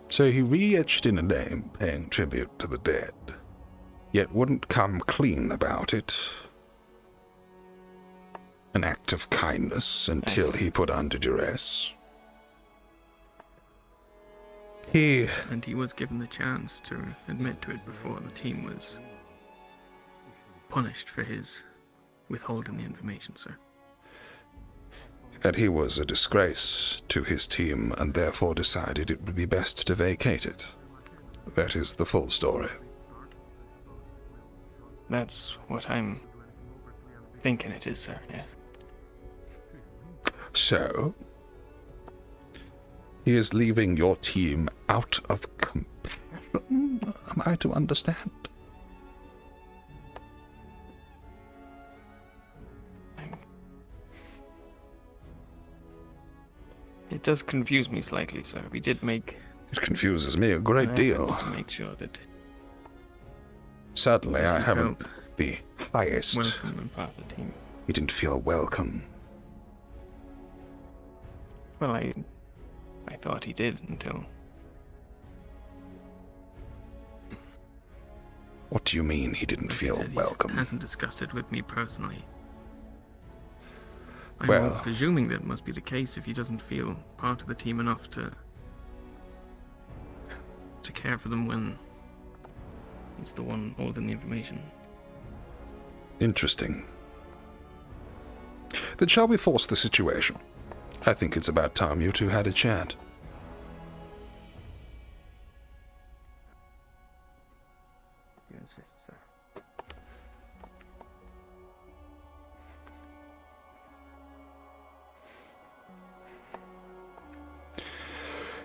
So he re-etched in a name paying tribute to the dead, yet wouldn't come clean about it. An act of kindness until he put under duress. And he was given the chance to admit to it before the team was punished for his withholding the information, sir. And he was a disgrace to his team and therefore decided it would be best to vacate it. That is the full story. That's what I'm thinking it is, sir, yes. So, he is leaving your team out of compassion, am I to understand? It does confuse me slightly, sir. We did make... It confuses me a great deal. To make sure that... Certainly I haven't the highest. welcome and part of the team. He didn't feel welcome. Well, I thought he did until... What do you mean he didn't feel welcome? He hasn't discussed it with me personally. I'm Well, presuming that must be the case if he doesn't feel part of the team enough to care for them when he's the one holding the information. interesting. Then shall we force the situation? I think it's about time you two had a chat. Yes, sir.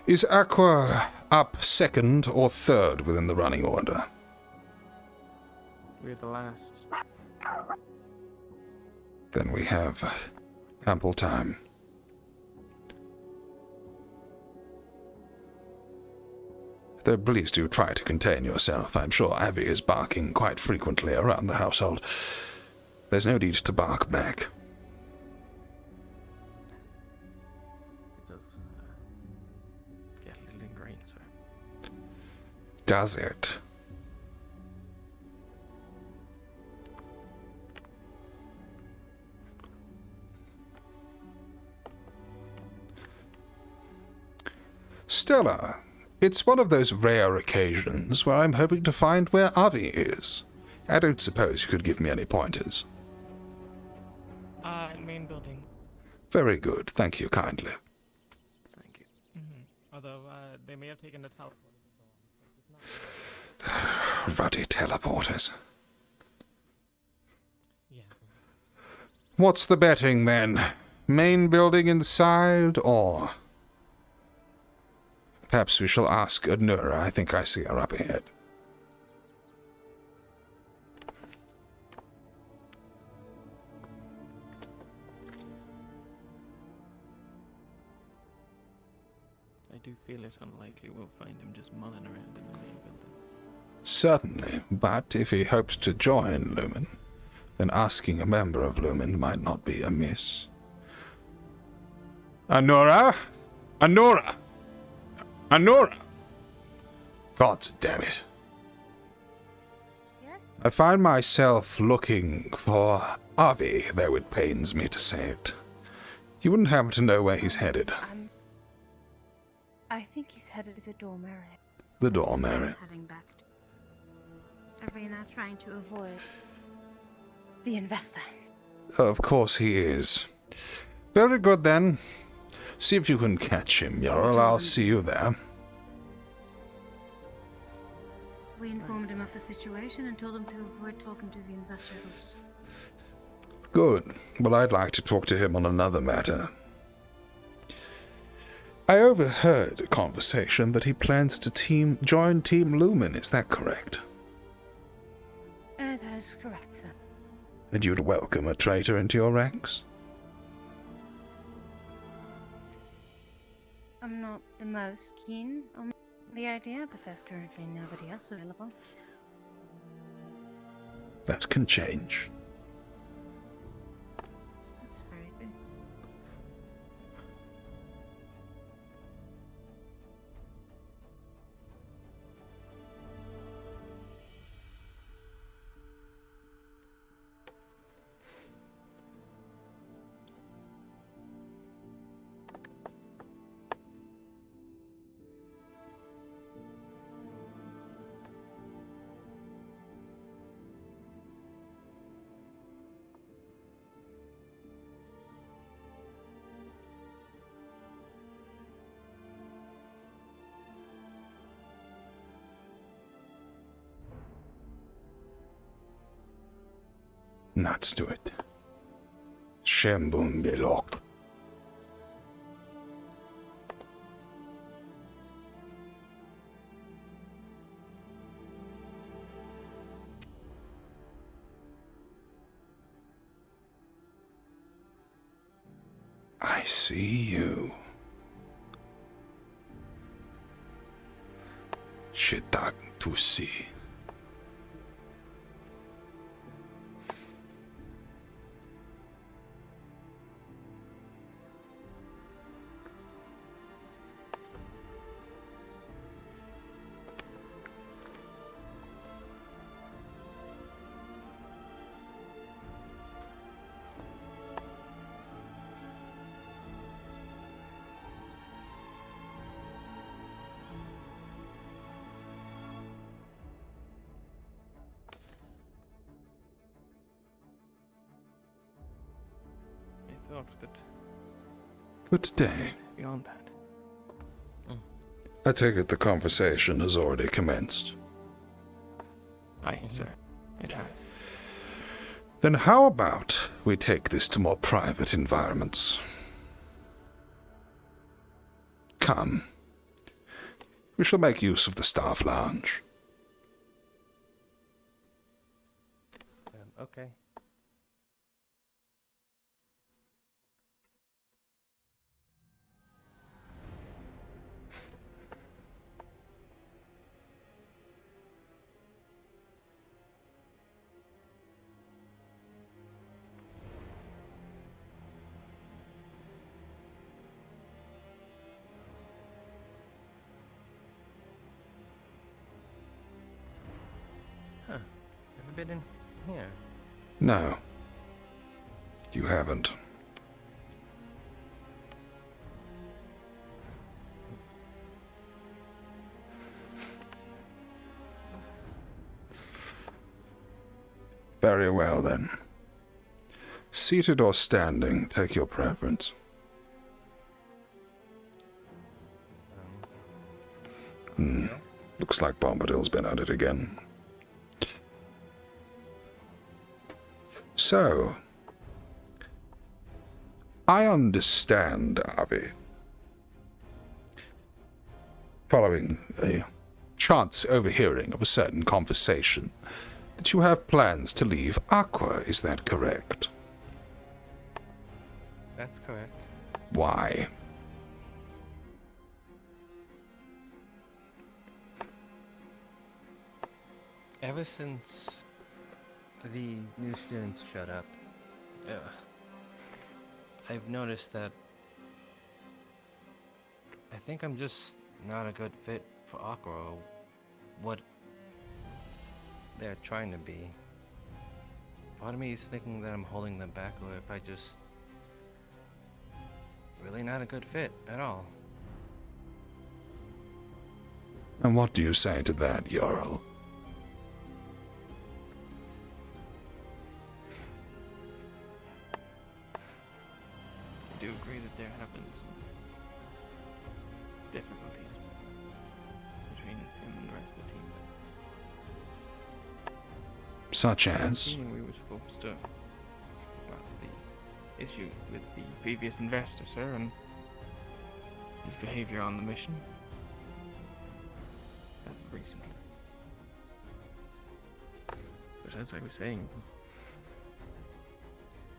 Is Aqua up second or third within the running order? We're the last. Then we have ample time. Though please do try to contain yourself. I'm sure Avi is barking quite frequently around the household. There's no need to bark back. It does get a little ingrained, sir. Does it? Stella, it's one of those rare occasions where I'm hoping to find where Avi is. I don't suppose you could give me any pointers. Main building. Very good, thank you kindly. Thank you. Although, they may have taken the teleport. Ruddy teleporters. Yeah. What's the betting then? Main building inside, or... Perhaps we shall ask Anura. I think I see her up ahead. I do feel it unlikely we'll find him just mulling around in the main building. Certainly, but if he hopes to join Lumen, then asking a member of Lumen might not be amiss. Anura? Anura! Anura! God damn it. Yeah? I find myself looking for Avi, though it pains me to say it. You wouldn't happen to know where he's headed? I think he's headed to the dorm area. The dorm area. Heading back to Arena, trying to avoid the investor. Of course he is. Very good then. See if you can catch him, Jarl. I'll see you there. We informed him of the situation and told him to avoid talking to the investors. Good. Well, I'd like to talk to him on another matter. I overheard a conversation that he plans to join Team Lumen. Is that correct? That is correct, sir. And you'd welcome a traitor into your ranks? I'm not the most keen on the idea, but there's currently nobody else available. That can change. That's very good. Nuts to it. Shembun Belok. I see you. Shitak to see. thought that Good day. beyond that. I take it the conversation has already commenced. Aye, sir. It has. Then how about we take this to more private environments? Come. We shall make use of the staff lounge. Okay. Huh. Ever been in here? No. You haven't. Very well, then. Seated or standing, take your preference. Looks like Bombadil's been at it again. So, I understand, Avi, following a chance overhearing of a certain conversation, that you have plans to leave Aqua, is that correct? That's correct. Why? Ever since the new students showed up, I've noticed that I think I'm just not a good fit for Aqua, or what they're trying to be. Part of me is thinking that I'm holding them back, or if I just really not a good fit at all. And what do you say to that, Jarl? I do agree that there have been some difficulties between him and the rest of the team. Such as? We were supposed to... Well, the issue with the previous investor, sir, and his behaviour on the mission. As of recently. But as I was saying,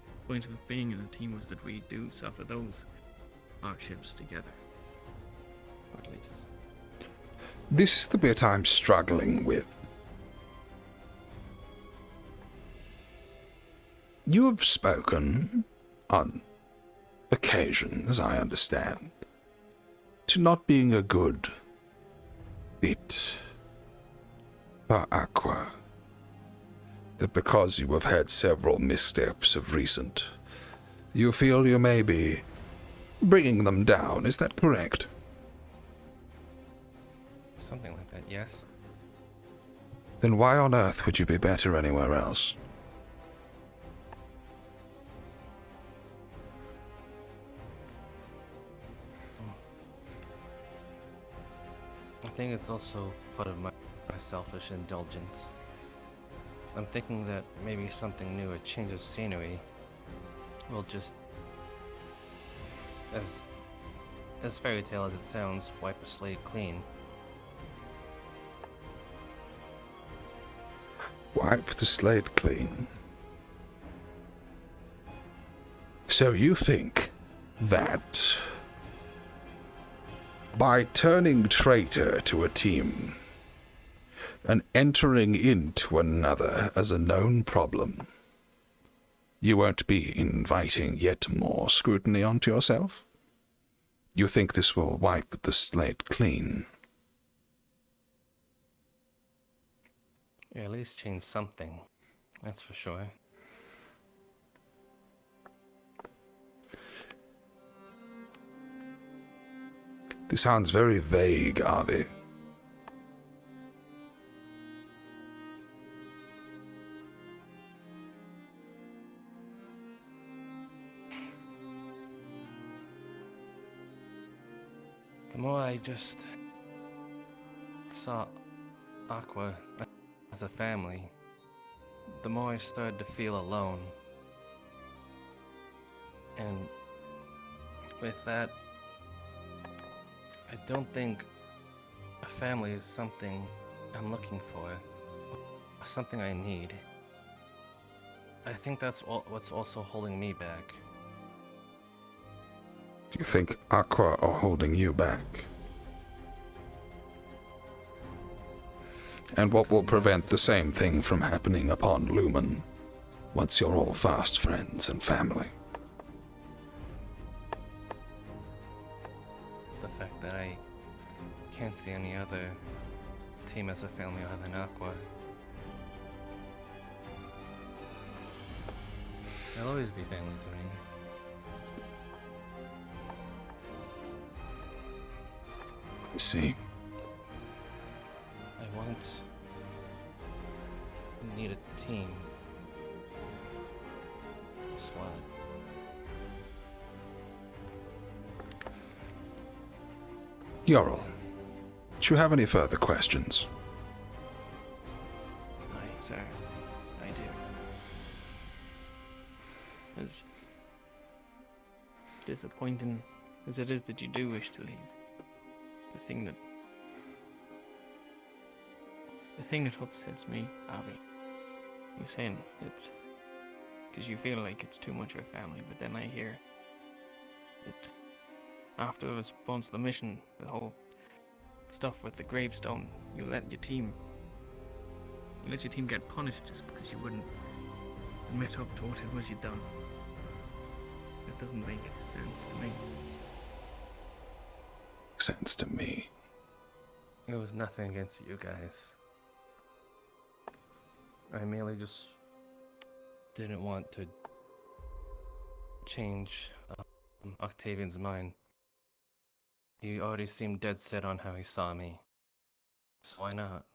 the point of being in a team was that we do suffer those hardships together. Or at least. This is the bit I'm struggling with. You have spoken, on occasion, as I understand, to not being a good fit for Aqua. That because you have had several missteps of recent, you feel you may be bringing them down. Is that correct? Something like that, yes. Then why on earth would you be better anywhere else? I think it's also part of my selfish indulgence. I'm thinking that maybe something new, a change of scenery, will just, as fairy tale as it sounds, wipe a slate clean. Wipe the slate clean. So you think that by turning traitor to a team and entering into another as a known problem, you won't be inviting yet more scrutiny onto yourself? You think this will wipe the slate clean? Yeah, at least change something, that's for sure. This sounds very vague, Avi. more I just saw Aqua as a family, the more I started to feel alone. And with that, I don't think a family is something I'm looking for, or something I need. I think that's what's also holding me back. Do you think Aqua are holding you back? And what will prevent the same thing from happening upon Lumen, once you're all fast friends and family? The fact that I can't see any other team as a family other than Aqua. They'll always be family to me. I see. I need a team. Squad. Yorl, do you have any further questions? Aye, sir. I do. As disappointing as it is that you do wish to leave, the thing that upsets me, Avi, you're saying it's because you feel like it's too much of a family, but then I hear that after the response to the mission, the whole stuff with the gravestone, you let your team get punished just because you wouldn't admit up to what it was you'd done. That doesn't make sense to me. Sense to me. It was nothing against you guys. I merely just didn't want to change Octavian's mind. He already seemed dead set on how he saw me. So why not?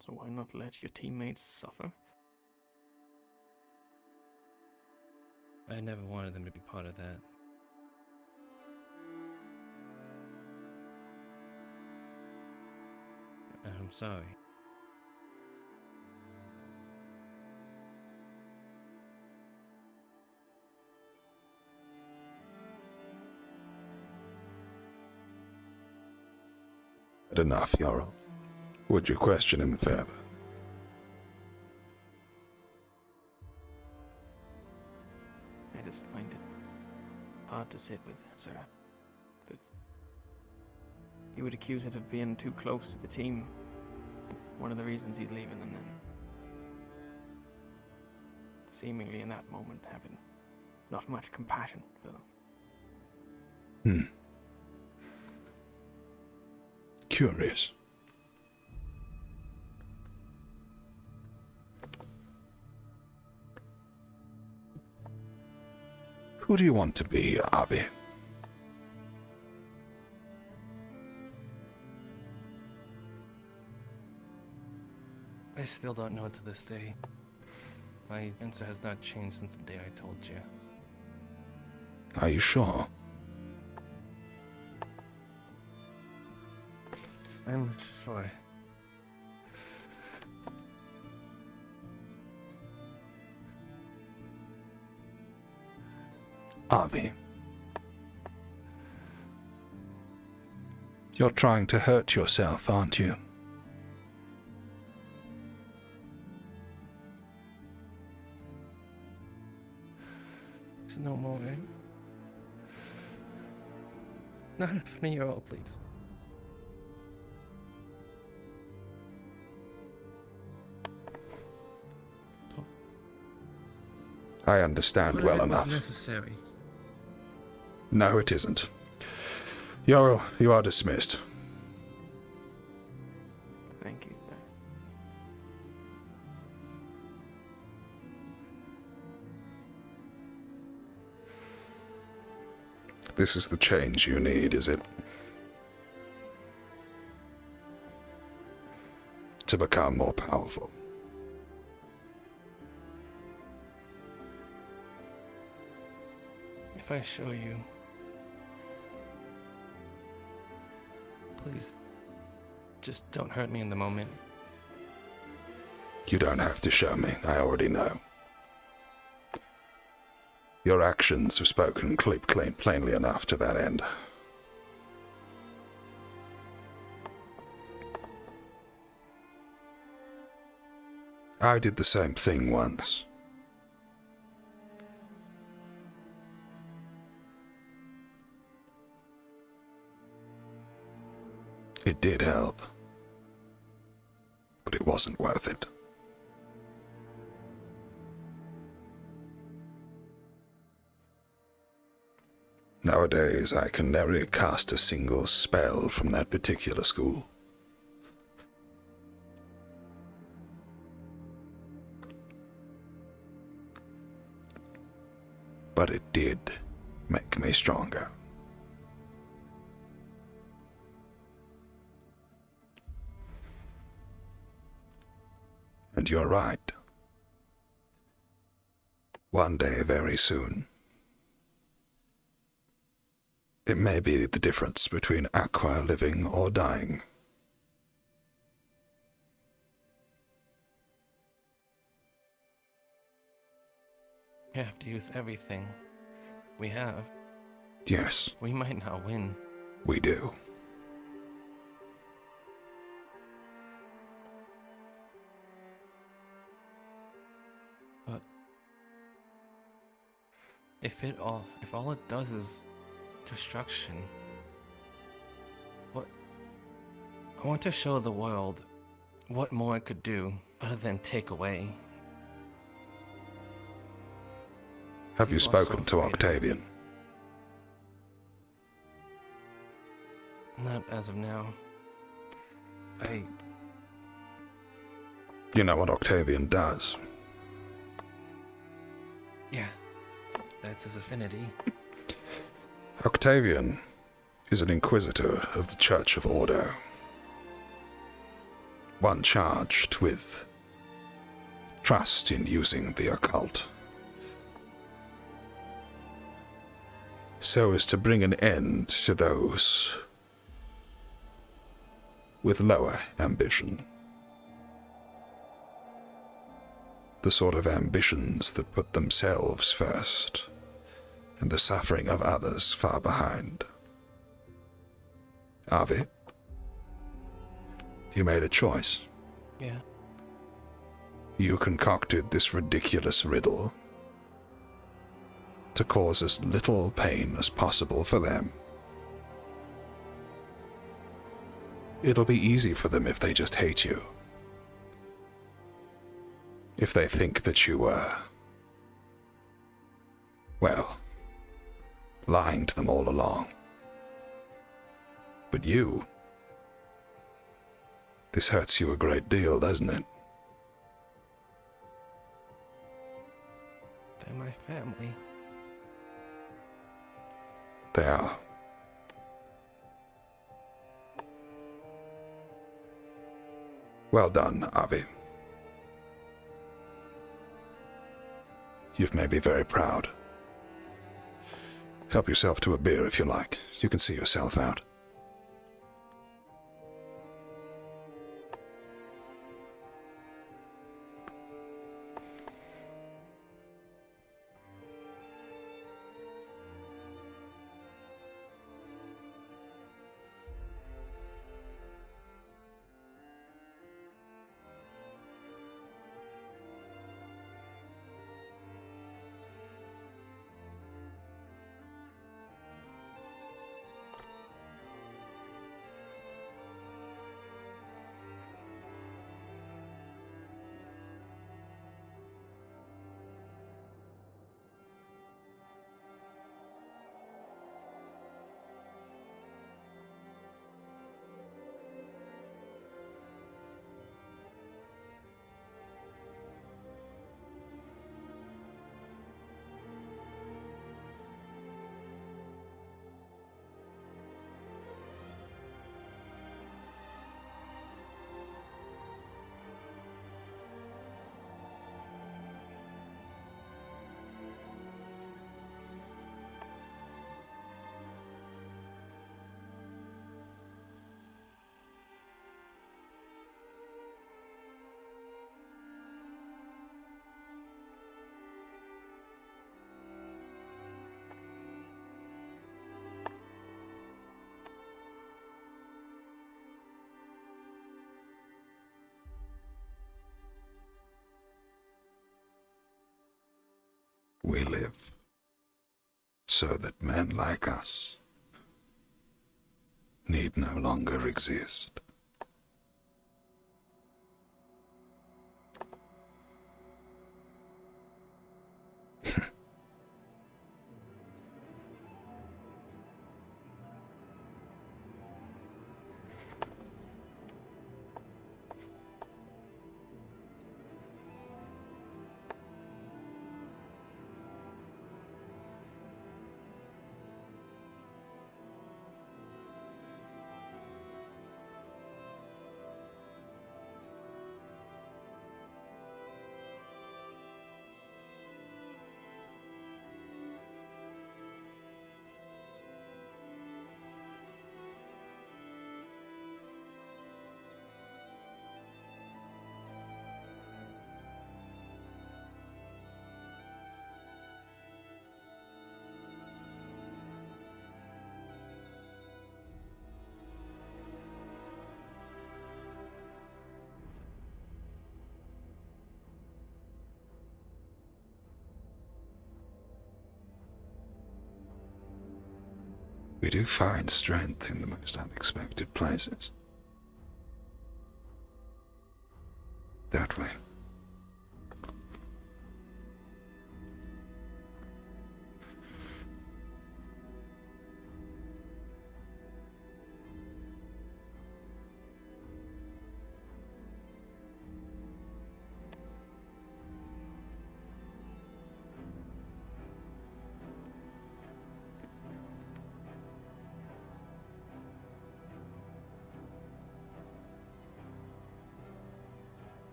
So why not let your teammates suffer? I never wanted them to be part of that. I'm sorry. Enough, Yorl. Would you question him further? I just find it hard to sit with, sir. But you would accuse it of being too close to the team. One of the reasons he's leaving, and then seemingly in that moment having not much compassion for them. Curious. Who do you want to be, Avi? I still don't know to this day. My answer has not changed since the day I told you. Are you sure? I'm sure. Avi. You're trying to hurt yourself, aren't you? There's no more, right? Not in front of you all, please. I understand well enough. Necessary. No, it isn't. Yorl, you are dismissed. Thank you, sir. This is the change you need, is it? To become more powerful. If I show you, please, just don't hurt me in the moment. You don't have to show me, I already know. Your actions have spoken plainly enough to that end. I did the same thing once. It did help, but it wasn't worth it. Nowadays, I can never cast a single spell from that particular school. But it did make me stronger. And you're right. One day, very soon, it may be the difference between Aqua living or dying. We have to use everything we have. Yes. We might not win. We do. But if all it does is destruction, I want to show the world what more it could do other than take away. Have you spoken to Octavian? Not as of now. You know what Octavian does? Yeah, that's his affinity. Octavian is an inquisitor of the Church of Ordo. One charged with trust in using the occult, so as to bring an end to those with lower ambition. The sort of ambitions that put themselves first and the suffering of others far behind. Avi, you made a choice. Yeah. You concocted this ridiculous riddle to cause as little pain as possible for them. It'll be easy for them if they just hate you. If they think that you were, well, lying to them all along. But you, this hurts you a great deal, doesn't it? They're my family. They are. Well done, Avi. You've made me very proud. Help yourself to a beer if you like. You can see yourself out. we live, so that men like us need no longer exist. We do find strength in the most unexpected places. That way.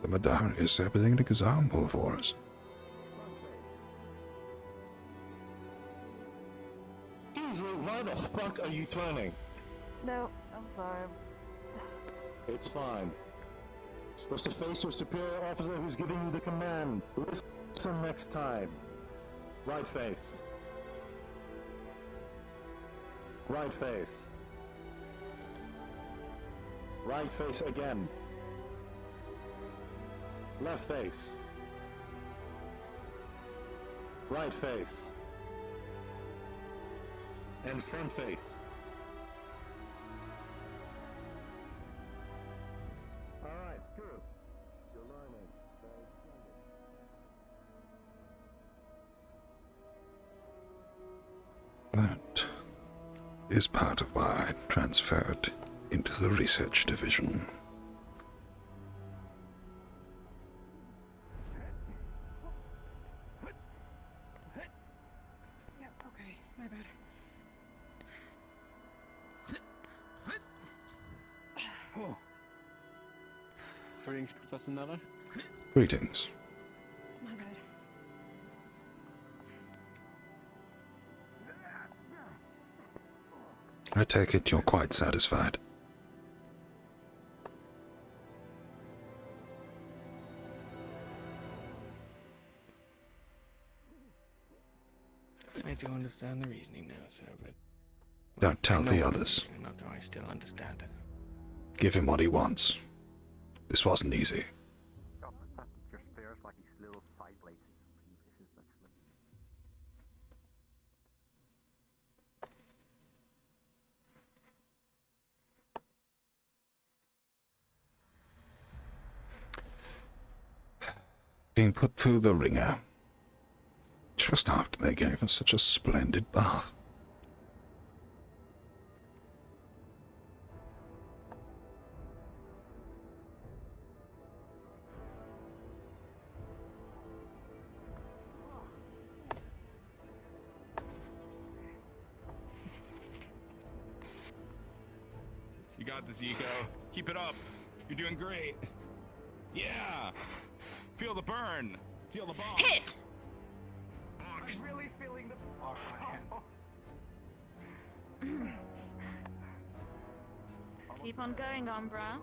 The Madara is setting an example for us. Kingsley, why the fuck are you turning? No, I'm sorry. It's fine. You're supposed to face your superior officer who's giving you the command. Listen next time. Right face. Right face. Right face again. Left face. Right face. And front face. Alright, good. You're learning. Very splendid. That is part of why I transferred into the research division. My bad. Oh. Greetings, Professor Kneller. Greetings. My bad. I take it you're quite satisfied. I do understand the reasoning now, sir, but... Don't tell the others. Not do I still understand it. Give him what he wants. This wasn't easy. Just stares like his little side blades. Being put through the ringer. Just after they gave us such a splendid bath. You got this, Eco. Keep it up. You're doing great. Yeah! Feel the burn. Feel the bomb. Hit! I'm really feeling the... Keep on going, Umbra.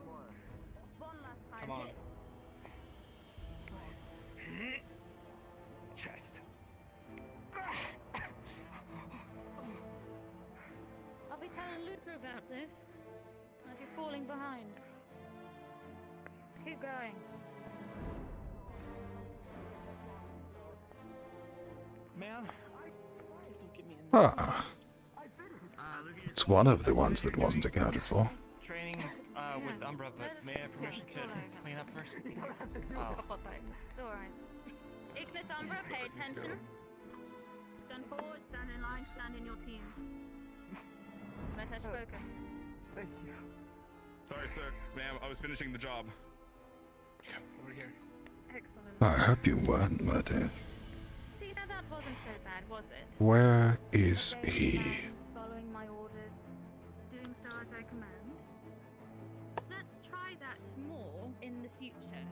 Come on. Chest. about this. Like you're falling behind. Keep going. Ma'am, please don't get me in Ah. It's one of the ones that wasn't accounted for. training with Umbra, but may I have permission to clean up first? Oh. It's alright. Ignis Umbra, pay attention. Stand forward, stand in line, stand in your team. Let her focus. Thank you. Sorry, sir. Ma'am, I was finishing the job. Over here. Excellent. I hope you weren't murdered. See, now that wasn't so bad, was it? Where is he? Following my orders, doing so as I command. Let's try that more in the future,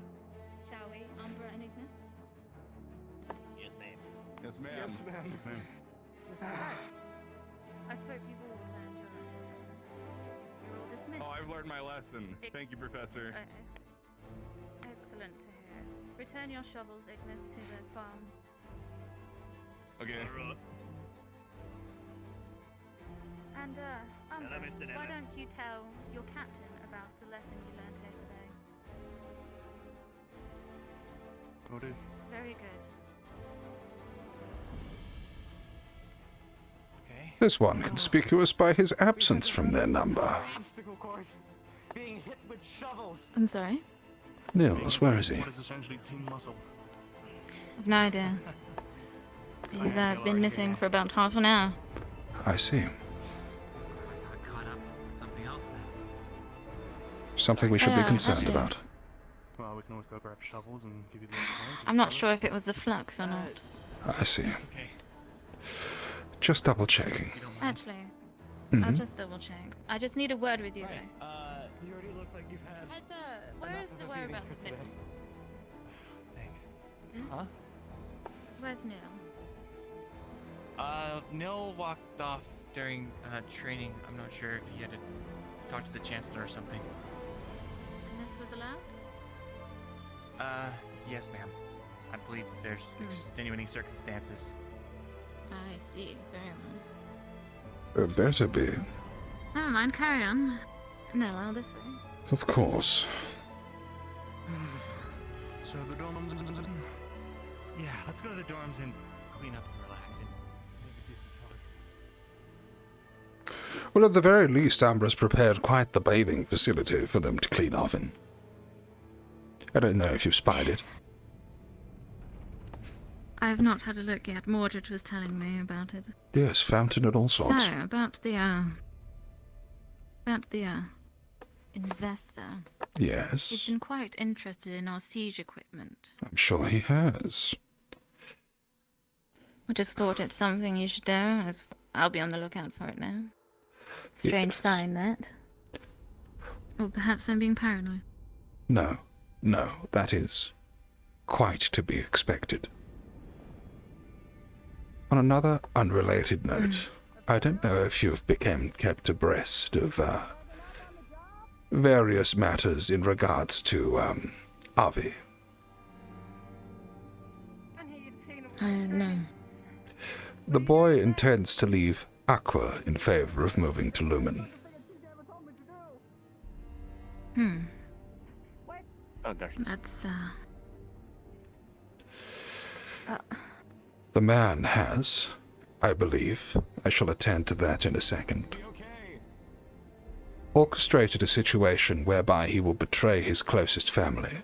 shall we, Umbra and Ignis? Yes, ma'am. Yes, ma'am. Yes, ma'am. Yes, ma'am. I hope you've all learned your lesson. You're all dismissed. Oh, I've learned my lesson. Thank you, Professor. Excellent to hear. Return your shovels, Ignis, to the farm. Okay. And, Umbra, Mr. why Kneller. don't you tell your captain about the lesson you learned here today? Noted. Very good. Okay. This one conspicuous by his absence from their number. Obstacle course. Being hit with shovels. I'm sorry? Nils, where is he? What is essentially team muscle. I've no idea. He's been missing for about half an hour. I see. Caught up with something else then. Something we should be concerned actually. about. Well, we can always go grab shovels and give you the extra. I'm not sure if it was the flux or not. I see. Okay. Just double checking. Actually, Mm-hmm. I'll just double check. I just need a word with you, though. You already look like you've had. Where's the whereabouts of Neil? Thanks. Hmm? Huh? Where's Neil? Nil walked off during training. I'm not sure if he had to talk to the Chancellor or something. And this was allowed? Yes, ma'am. I believe there's extenuating circumstances. I see. Very well. Better be. Never mind, carry on. No, well, this way. Of course. So the dorms. Yeah, let's go to the dorms and clean up and relax. Well, at the very least, Ambra's prepared quite the bathing facility for them to clean off in. I don't know if you've spied it. I have not had a look yet. Mordred was telling me about it. Yes, fountain and all sorts. So, about the investor. Yes. He's been quite interested in our siege equipment. I'm sure he has. I just thought it's something you should know, as I'll be on the lookout for it now. Strange Yes. sign, that. Or perhaps I'm being paranoid. No, that is quite to be expected. On another unrelated note, I don't know if you've become kept abreast of various matters in regards to Avi. No. The boy intends to leave Aqua in favor of moving to Lumen. Oh, there she is. That's, The man has, I believe, I shall attend to that in a second, orchestrated a situation whereby he will betray his closest family,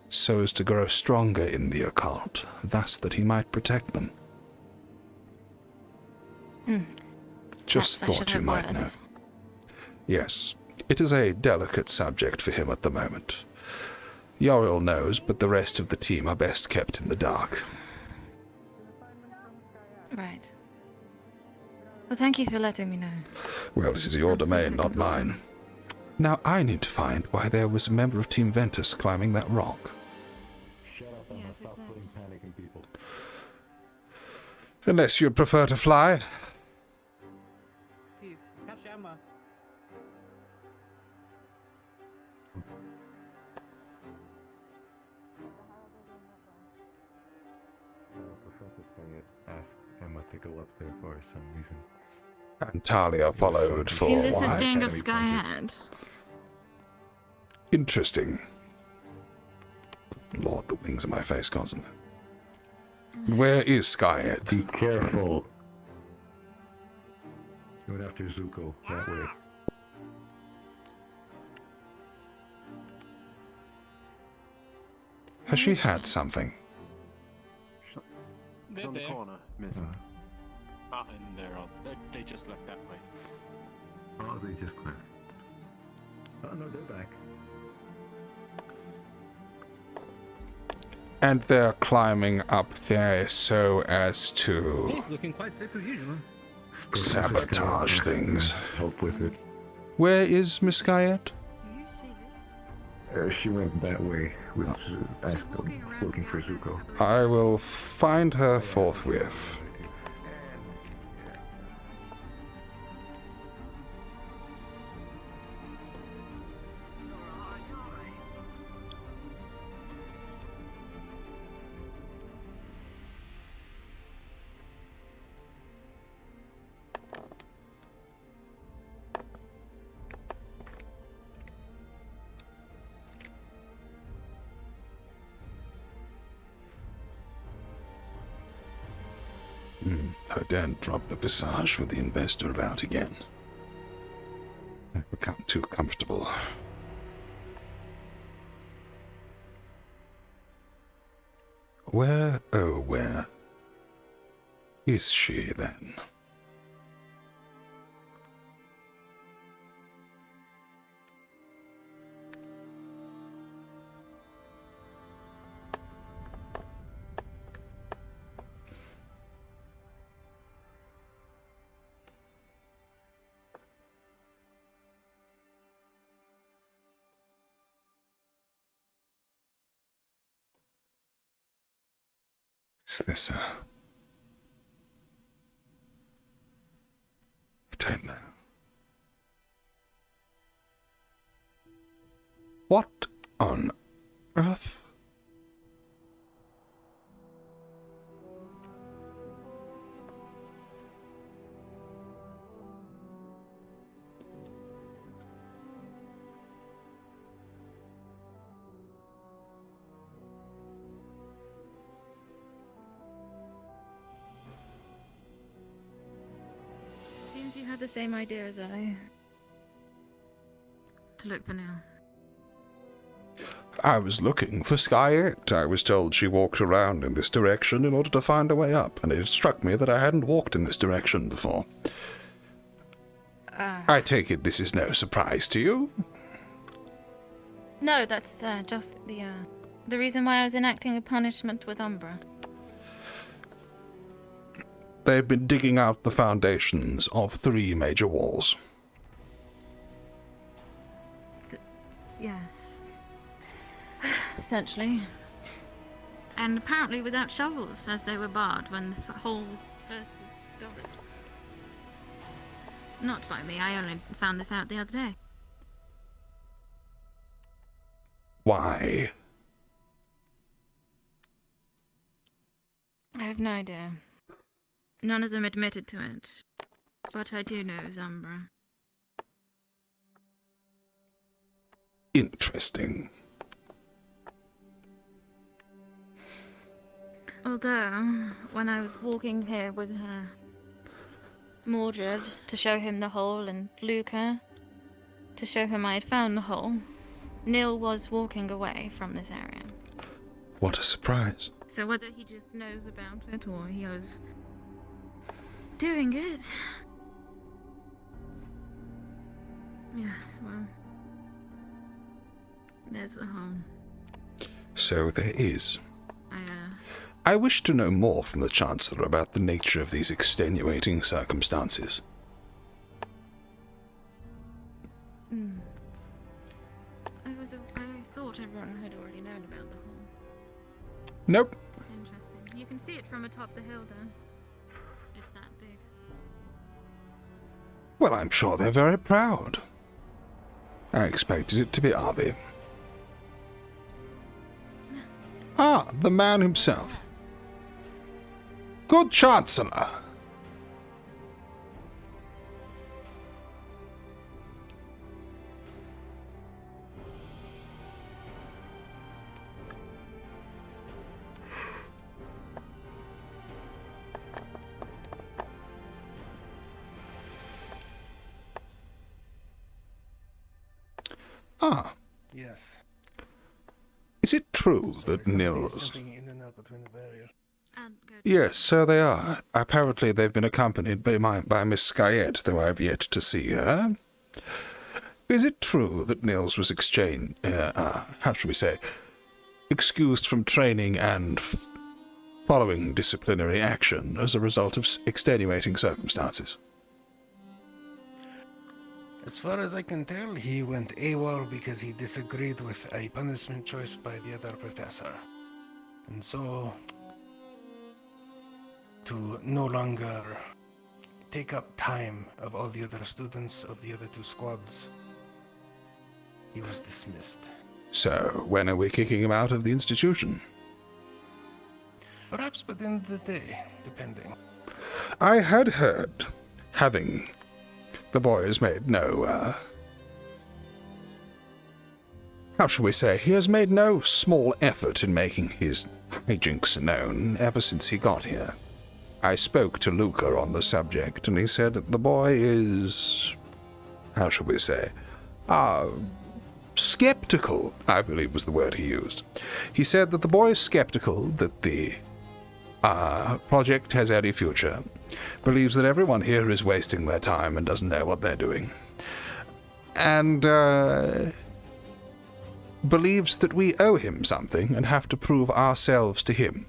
so as to grow stronger in the occult, thus that he might protect them. Just Perhaps I thought should you have might know. words. Yes, it is a delicate subject for him at the moment. Yoriel knows, but the rest of the team are best kept in the dark. right. Well, thank you for letting me know. Well, it is your domain, not mine. Now I need to find why there was a member of Team Ventus climbing that rock. Shut up and stop putting panic in people. Unless you'd prefer to fly. Please, catch Emma. Professor Sayed asked Emma to go up there for some reason. And Talia followed for Seems this is why? doing of Skyhead. Interesting. Lord, the wings of my face constantly. Where is Skyhead? Be careful. You went after Zuko that way. Has she had something? It's on the corner, miss. And they just left that way. Oh, they just left. Oh, no, they're back. And they're climbing up there so as to He's looking quite fit as usual. sabotage things. Help with it. Where is Miss Skyette? She went that way with looking for Zuko. I will find her forthwith. I daren't drop the visage with the investor about again. I've become too comfortable. Where, oh where, is she then? Is this I don't know. What on earth? Seems you had the same idea as I. To look for now. I was looking for Skyette. I was told she walked around in this direction in order to find a way up, and it struck me that I hadn't walked in this direction before. I take it this is no surprise to you? No, that's just the reason why I was enacting a punishment with Umbra. They've been digging out the foundations of 3 major walls. Yes. Essentially. And apparently without shovels, as they were barred when the hole was first discovered. Not by me, I only found this out the other day. Why? I have no idea. None of them admitted to it. But I do know Umbra. Interesting. Although, when I was walking here with Mordred to show him the hole and Luca to show him I had found the hole, Neil was walking away from this area. What a surprise. So whether he just knows about it or he was doing it. Yes, well, there's the hole. So there is. I wish to know more from the Chancellor about the nature of these extenuating circumstances. I thought everyone had already known about the hole. Nope. Interesting. You can see it from atop the hill, though. It's that big. Well, I'm sure they're very proud. I expected it to be Arby. Ah, the man himself. Good Chancellor. Ah. Yes. Is it true that Nils... Jumping in and out between the barrier. Yes, so they are. Apparently they've been accompanied by Miss Skyette, though I've yet to see her. Is it true that Nils was how shall we say, excused from training and following disciplinary action as a result of extenuating circumstances? As far as I can tell, he went AWOL because he disagreed with a punishment choice by the other professor. And so, to no longer take up time of all the other students of the other two squads, he was dismissed. So, when are we kicking him out of the institution? Perhaps by the end of the day, depending. I had heard, having the boys made no, how shall we say, he has made no small effort in making his hijinks known ever since he got here. I spoke to Luca on the subject, and he said that the boy is, how shall we say, skeptical, I believe was the word he used. He said that the boy is skeptical that the project has any future, believes that everyone here is wasting their time and doesn't know what they're doing, and believes that we owe him something and have to prove ourselves to him.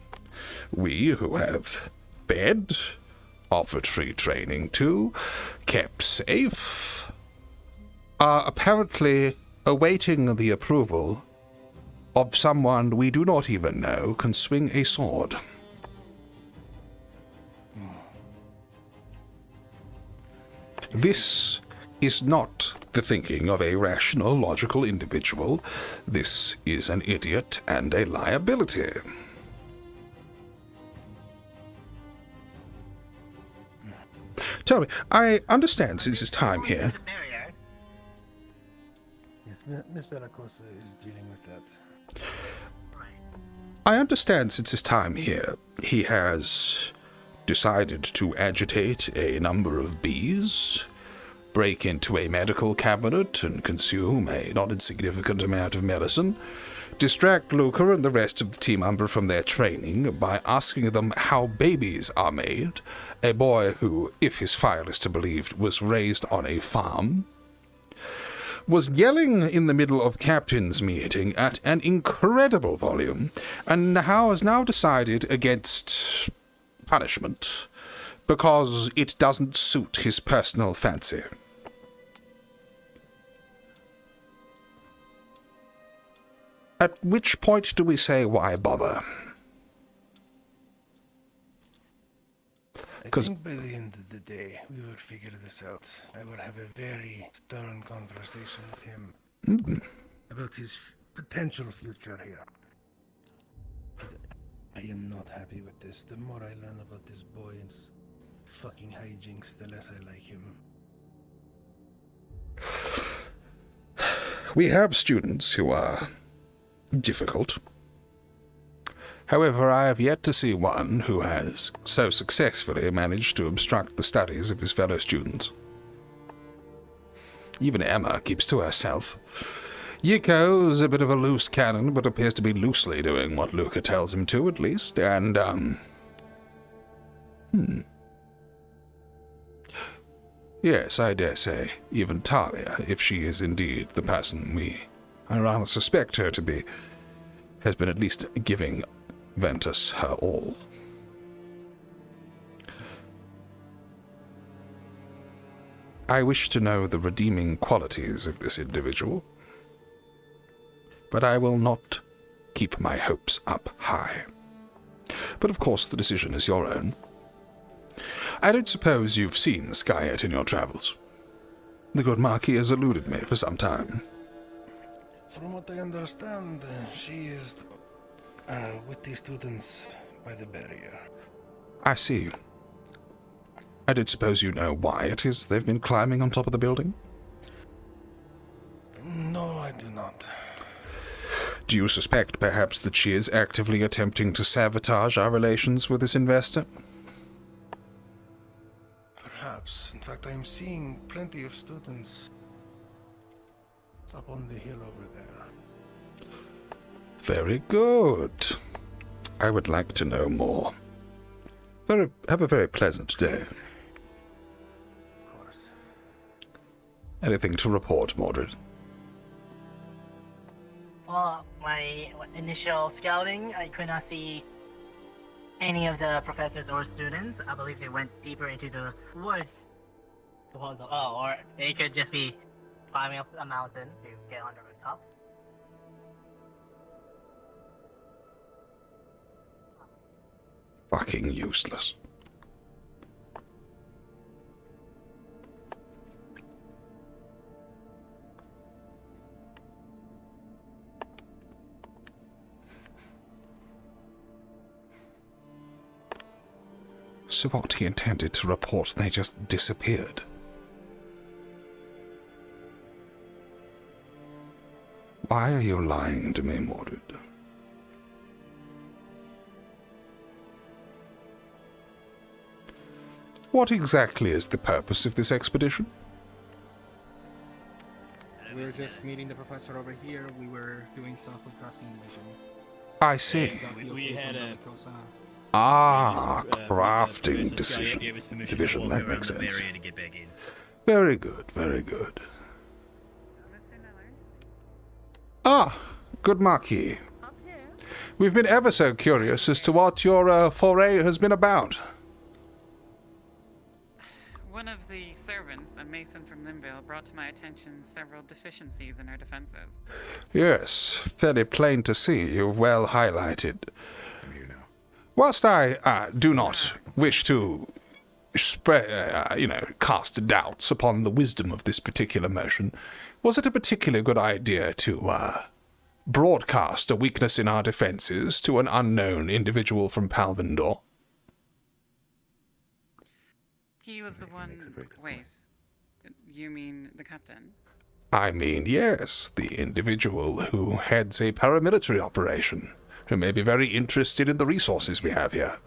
We who have fed, offered free training to, kept safe, are apparently awaiting the approval of someone we do not even know can swing a sword. This is not the thinking of a rational, logical individual. This is an idiot and a liability. Tell me, I understand since his time here. Yes, Miss Bellacosa is dealing with that. I understand since his time here, he has decided to agitate a number of bees, break into a medical cabinet and consume a not insignificant amount of medicine, distract Luca and the rest of the Team Umbra from their training by asking them how babies are made, a boy who, if his file is to be believed, was raised on a farm, was yelling in the middle of captain's meeting at an incredible volume, and has now decided against punishment because it doesn't suit his personal fancy. At which point do we say, why bother? I think by the end of the day, we will figure this out. I will have a very stern conversation with him about his potential future here. 'Cause I am not happy with this. The more I learn about this boy and fucking hijinks, the less I like him. We have students who are difficult. However, I have yet to see one who has so successfully managed to obstruct the studies of his fellow students. Even Emma keeps to herself. Yiko's a bit of a loose cannon, but appears to be loosely doing what Luca tells him to, at least, and, Yes, I dare say, even Talia, if she is indeed the person I rather suspect her to be, has been at least giving Ventus her all. I wish to know the redeeming qualities of this individual, but I will not keep my hopes up high. But of course the decision is your own. I don't suppose you've seen Skyette in your travels. The good Marquis has eluded me for some time. From what I understand, she is with the students by the barrier. I see. I don't suppose you know why it is they've been climbing on top of the building? No, I do not. Do you suspect, perhaps, that she is actively attempting to sabotage our relations with this investor? Perhaps. In fact, I'm seeing plenty of students up on the hill over there. Very good. I would like to know more. Have a very pleasant day. Of course. Anything to report, Mordred? Well, my initial scouting, I could not see any of the professors or students. I believe they went deeper into the woods. Or they could just be climbing up a mountain to get on the rooftops. Fucking useless. So what he intended to report, they just disappeared. Why are you lying to me, Mordred? What exactly is the purpose of this expedition? We were just meeting the professor over here. We were doing stuff with Crafting Division. I see. We had a... Crafting division. That makes sense. Very good, very good. Good Marquis. We've been ever so curious as to what your foray has been about. One of the servants, a mason from Limvale, brought to my attention several deficiencies in our defenses. Yes, very plain to see. You've well highlighted. Whilst I do not wish to cast doubts upon the wisdom of this particular motion, was it a particularly good idea to broadcast a weakness in our defences to an unknown individual from Palvindor? He was the one... Wait. You mean the captain? I mean, yes, the individual who heads a paramilitary operation, who may be very interested in the resources we have here.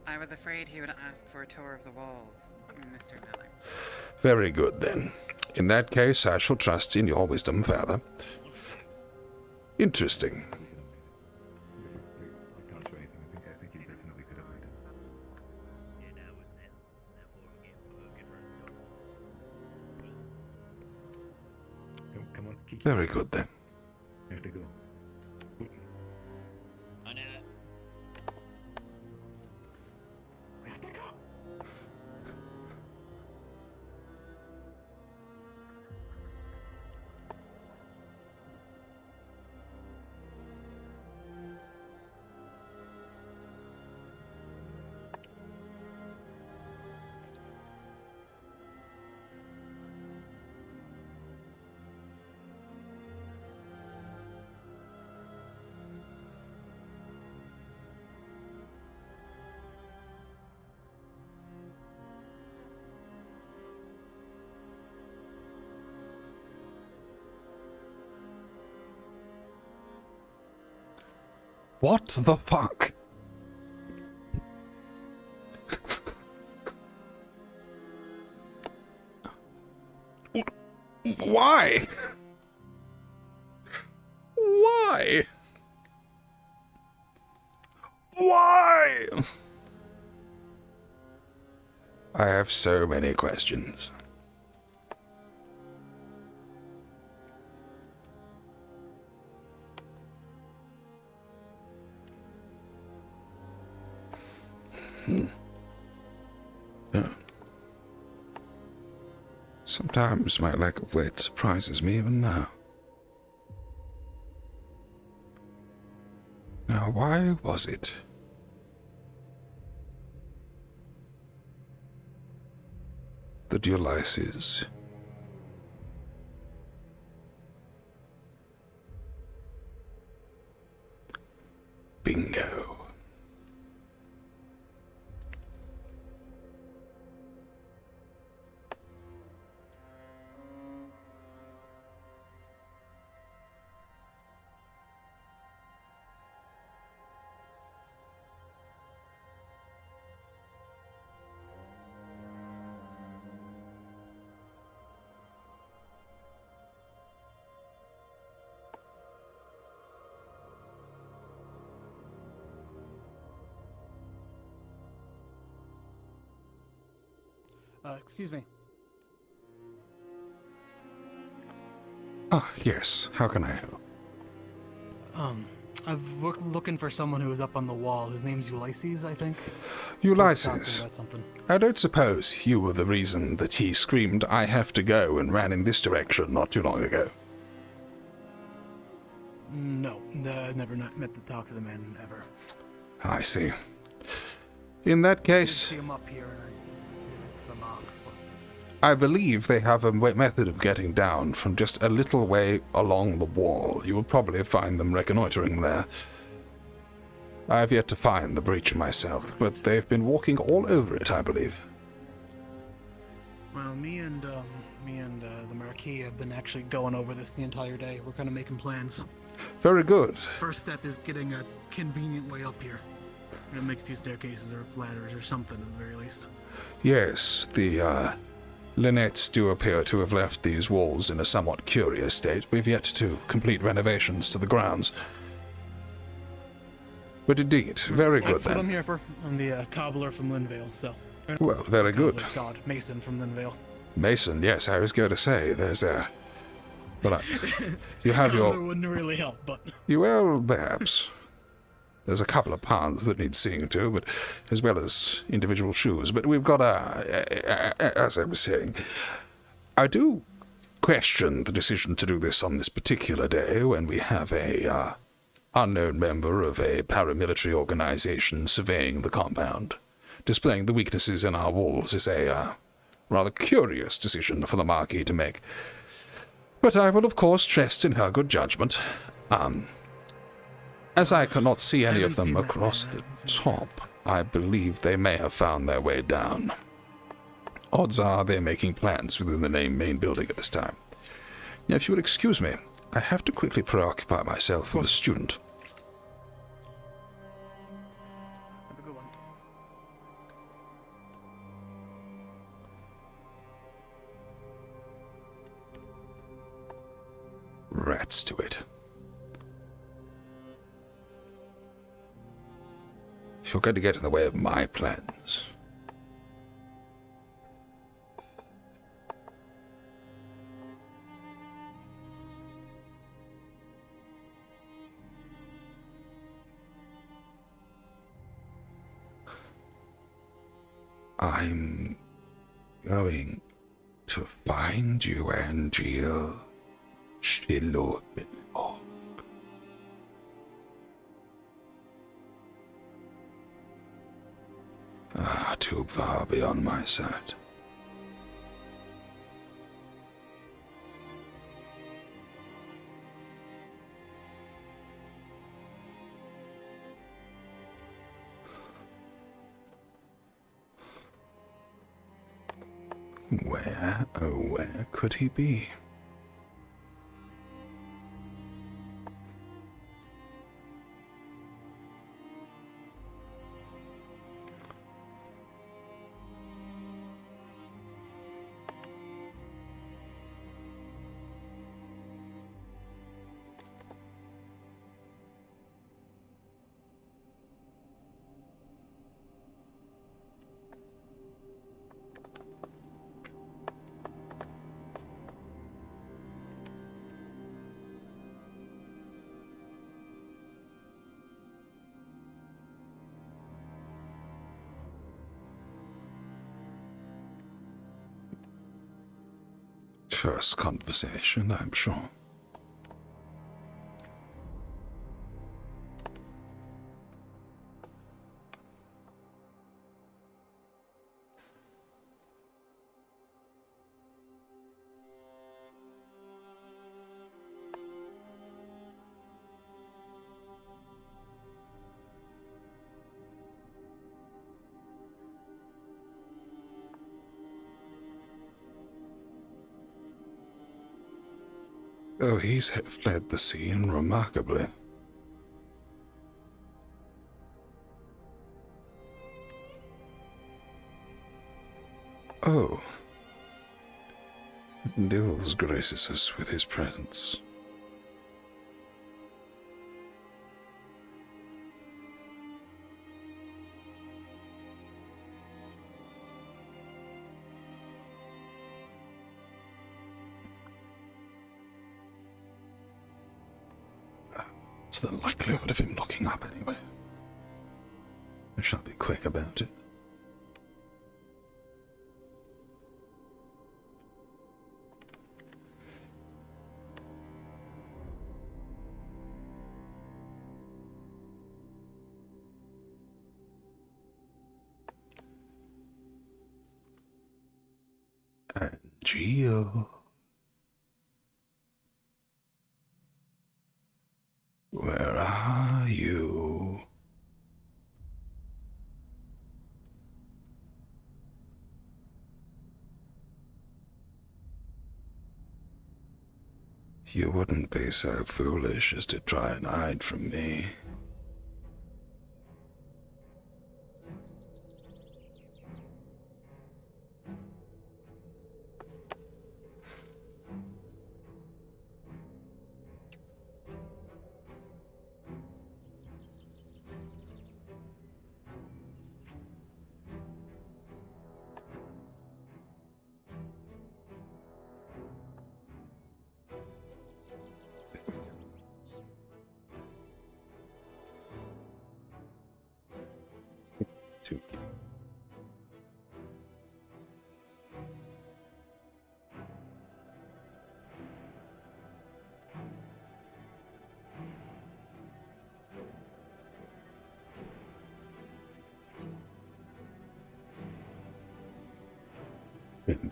I was afraid he would ask for a tour of the walls, Mr. Kneller. Very good, then. In that case, I shall trust in your wisdom further. Interesting. Very good, then. You have to go. What the fuck? Why? Why? Why? I have so many questions. Sometimes my lack of wit surprises me even now. Now, why was it? The Ulysses. Bingo. Excuse me. Ah, yes. How can I help? I've looking for someone who was up on the wall. His name's Ulysses, I think. Ulysses. About something. I don't suppose you were the reason that he screamed, "I have to go," and ran in this direction not too long ago. No, never met to talk to the man ever. I see. In that case, See him up here, and I put him off. I believe they have a method of getting down from just a little way along the wall. You will probably find them reconnoitering there. I have yet to find the breach myself, but they've been walking all over it, I believe. Well, me and the Marquis have been actually going over this the entire day. We're kind of making plans. Very good. First step is getting a convenient way up here. We're gonna make a few staircases or ladders or something at the very least. Yes, the Linnettes do appear to have left these walls in a somewhat curious state. We've yet to complete renovations to the grounds. But indeed, very good That's what I'm then. here for. I'm the cobbler from Linvale, so. Well, very good. God, Mason from Linvale. Mason, yes, I was going to say, there's a... Well, you have Cobbler your... wouldn't really help, but... Well, perhaps. There's a couple of ponds that need seeing to, but as well as individual shoes. But we've got as I was saying, I do question the decision to do this on this particular day when we have a unknown member of a paramilitary organization surveying the compound. Displaying the weaknesses in our walls is a rather curious decision for the Marquis to make. But I will, of course, trust in her good judgment. As I cannot see any of them across the top, I believe they may have found their way down. Odds are they're making plans within the main building at this time. Now, if you will excuse me, I have to quickly preoccupy myself with a student. Have a good one. Rats to it. If you're going to get in the way of my plans... I'm going to find you, Angie. Shilo belong. Too far beyond my sight. Where, oh where could he be? First conversation, I'm sure. Oh, he's fled the scene remarkably. Oh. Dills graces us with his presence. What's the likelihood of him looking up anyway? I shall be quick about it. And Geo. Where are you? You wouldn't be so foolish as to try and hide from me.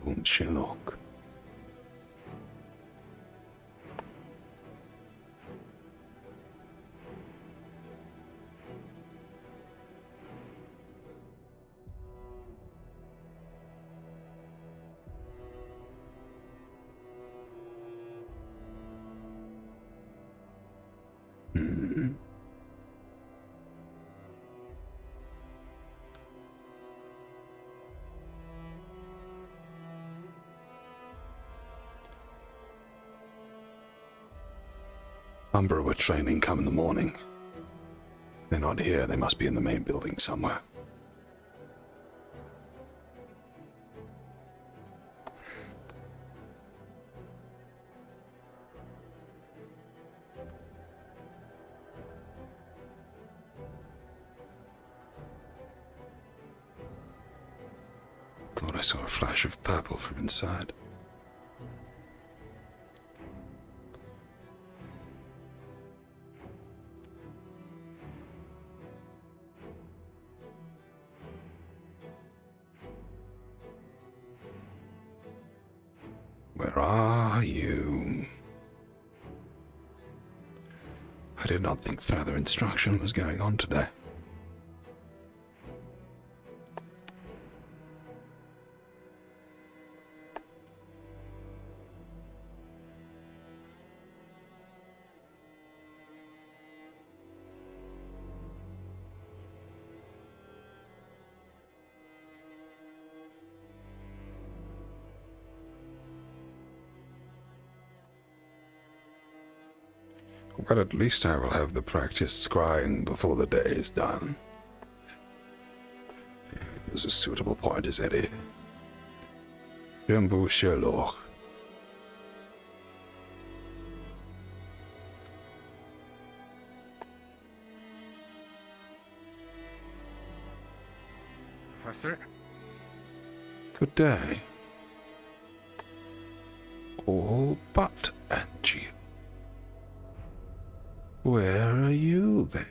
Boom Sherlock. Umbra were training come in the morning. They're not here. They must be in the main building somewhere. Thought I saw a flash of purple from inside. Where are you? I did not think further instruction was going on today. Well, at least I will have the practice scrying before the day is done. It's a suitable point as any. Jumbo Sherlock. Professor? Good day. All but Angie. Where are you, then?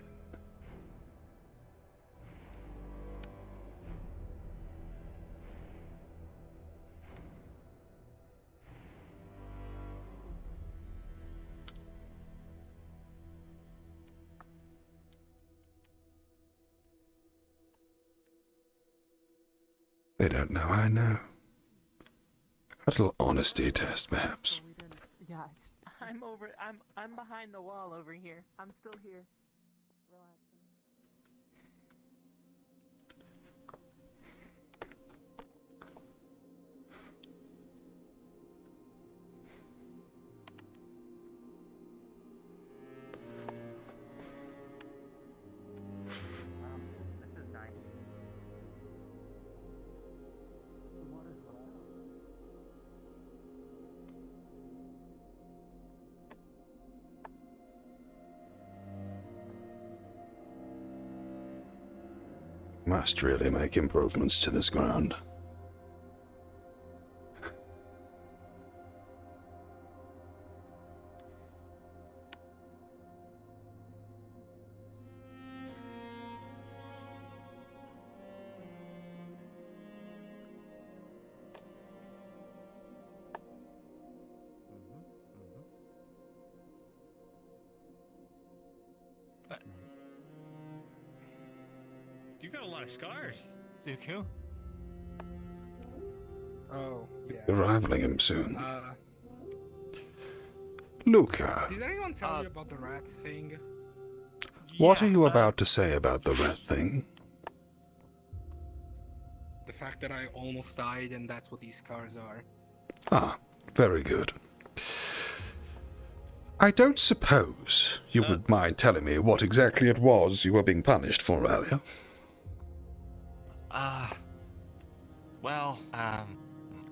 They don't know I know. A little honesty test, perhaps. Yeah, I'm behind the wall over here. I'm still here. Relaxing. This is nice. Must really make improvements to this ground. You got a lot of scars, Zuko. Oh, yeah. You're rivaling him soon. Uh, Luca, did anyone tell you about the rat thing? what are you about to say about the rat thing? The fact that I almost died and that's what these scars are. Ah, very good. I don't suppose you would mind telling me what exactly it was you were being punished for earlier?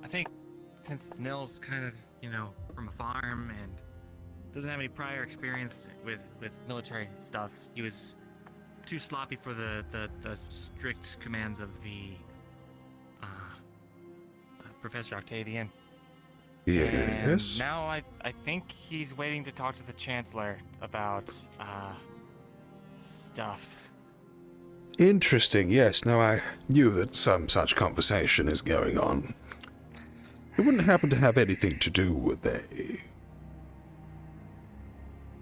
I think since Nils kind of, from a farm and doesn't have any prior experience with military stuff, he was too sloppy for the strict commands of the Professor Octavian. Yes. And now I think he's waiting to talk to the Chancellor about stuff. Interesting, yes. Now I knew that some such conversation is going on. It wouldn't happen to have anything to do with a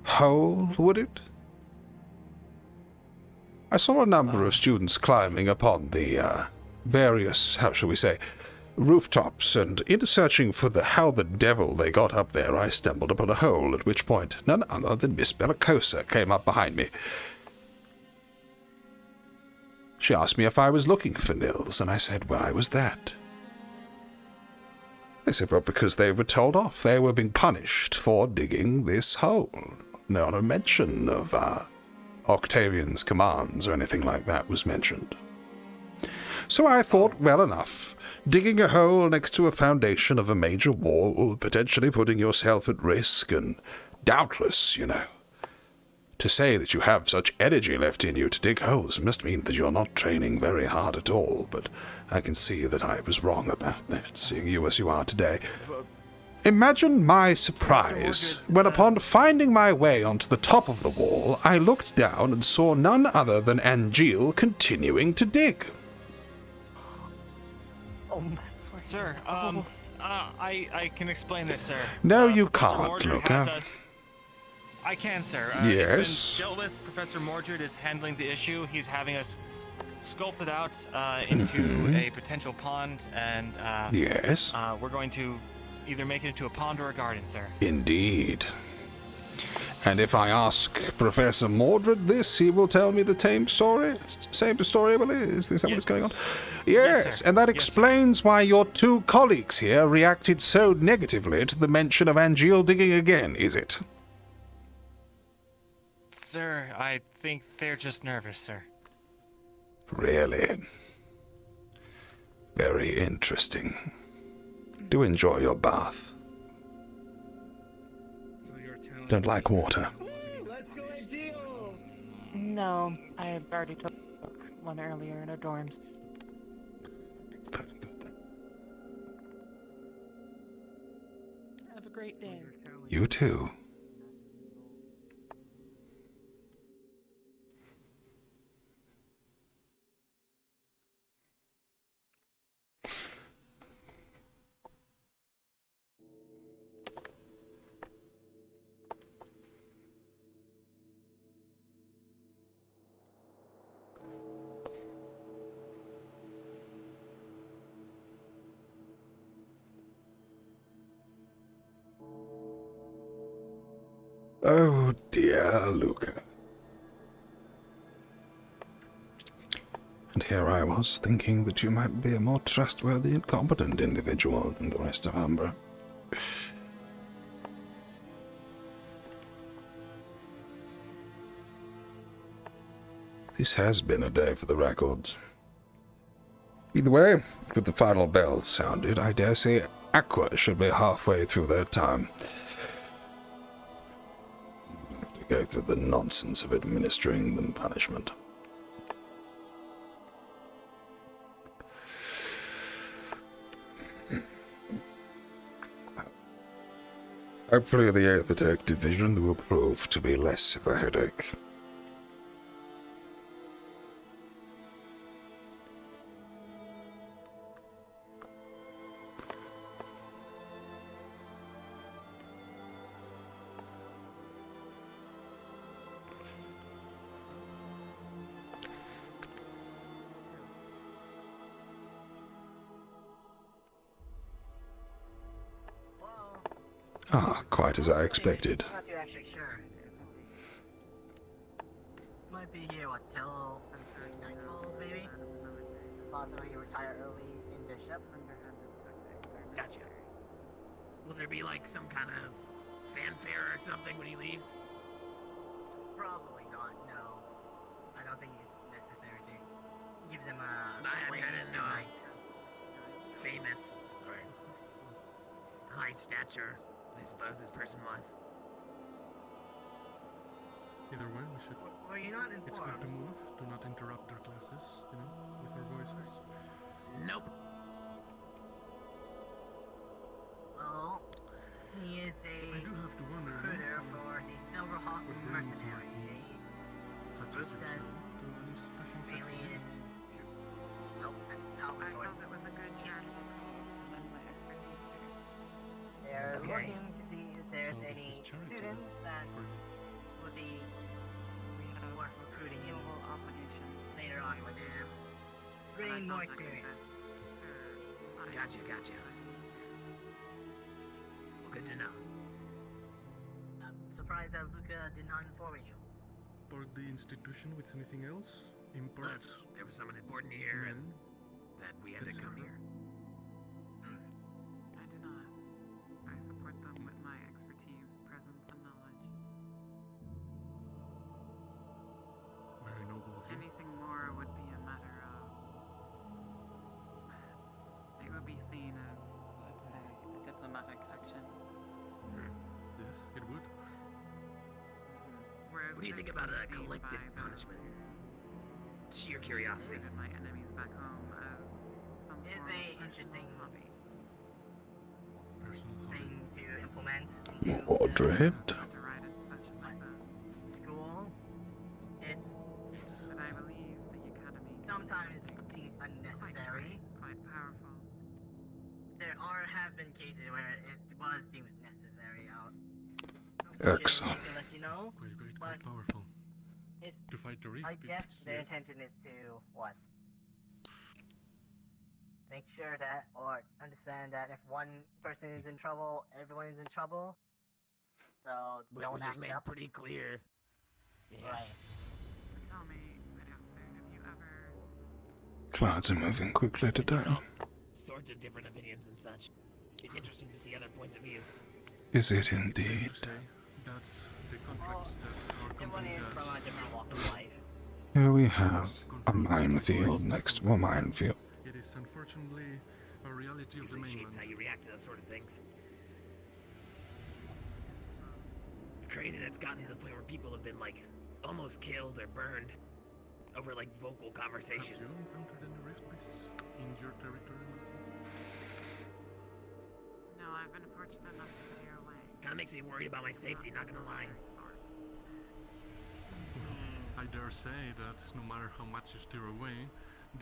hole, would it? I saw a number of students climbing upon the various, how shall we say, rooftops, and in searching for how the devil they got up there, I stumbled upon a hole, at which point none other than Miss Bellicosa came up behind me. She asked me if I was looking for Nils, and I said, why was that? They said, well, because they were told off. They were being punished for digging this hole. Not a mention of Octavian's commands or anything like that was mentioned. So I thought, well enough, digging a hole next to a foundation of a major wall, potentially putting yourself at risk, and doubtless, to say that you have such energy left in you to dig holes must mean that you're not training very hard at all, but I can see that I was wrong about that, seeing you as you are today. Imagine my surprise when, upon finding my way onto the top of the wall, I looked down and saw none other than Angel continuing to dig. Sir, I can explain this, sir. No, you Professor can't, Mordred Luca. has us- I can, sir. Yes. It's been dealt with. Professor Mordred is handling the issue. He's having us sculpt it out into a potential pond, and Yes. we're going to either make it into a pond or a garden, sir. Indeed. And if I ask Professor Mordred this, he will tell me the same story? Same story, I believe? Is that what's going on? Yes, and that explains why your two colleagues here reacted so negatively to the mention of Angel digging again, is it? Sir, I think they're just nervous, sir. Really? Very interesting. Do enjoy your bath. Don't like water. No, I already took one earlier in our dorms. Have a great day. You too. Oh dear, Luca. And here I was, thinking that you might be a more trustworthy and competent individual than the rest of Umbra. This has been a day for the records. Either way, with the final bell sounded, I dare say Aqua should be halfway through their time. Have to go through the nonsense of administering them punishment. Hopefully the Aethertech Division will prove to be less of a headache. Ah, quite as I expected. Not too actually sure. Might be here, what, till night falls, maybe? Possibly retire early in the ship. Gotcha. Will there be like some kind of fanfare or something when he leaves? Probably not, no. I don't think it's necessary to give them a I wait didn't know. night. Famous or high stature, I suppose this person was. Either way, we should. Were you not It's informed? good to move. Do not interrupt their classes, you know, with our voices. Nope. Well, he is a recruiter for the Silverhawk Mercenary, a group that alien. Nope, I felt it was a good chance to lend my expertise here. They're Okay. looking to see if there's any students that would be worth recruiting in later on when they're bringing more experience. Gotcha. Well, good to know. I'm surprised that Luca did not inform you. Support the institution with anything else? Import? Unless there was someone important here and that we had to come here. I do not. I support them with my expertise, presence, and knowledge. Very noble of you. Anything more would be a matter of... It would be seen as, let's say, a diplomatic action. Yes, it would. Whereas What do you think about a collective punishment? Sheer curiosity. treated my enemies back home as some It is form a of interesting hobby. thing to implement Mordred. school. It's But I believe the academy sometimes seems unnecessary. quite powerful. There have been cases where it was deemed necessary. Excellent. To let you know, Quite powerful. it's, To fight the reef I guess beasts, their yes. intention is to what? Make sure that, or understand that if one person is in trouble, everyone is in trouble. So don't Which is act made up. pretty clear. Right. Tell me, Madrasu, have you ever... Clouds are moving quickly today. Sorts of different opinions and such. It's interesting to see other points of view. Is it indeed? That's the contracts that our Everyone company is has. from a different walk of life. Here we have a minefield next to a minefield. It is unfortunately a reality of the Usually mainland. shapes how you react to those sort of things. It's crazy that it's gotten to the point where people have been like almost killed or burned over like vocal Have you conversations. encountered any rift beasts in your territory? No, I've been fortunate enough to steer away. Kind of makes me worried about my safety, not gonna lie. I dare say that no matter how much you steer away,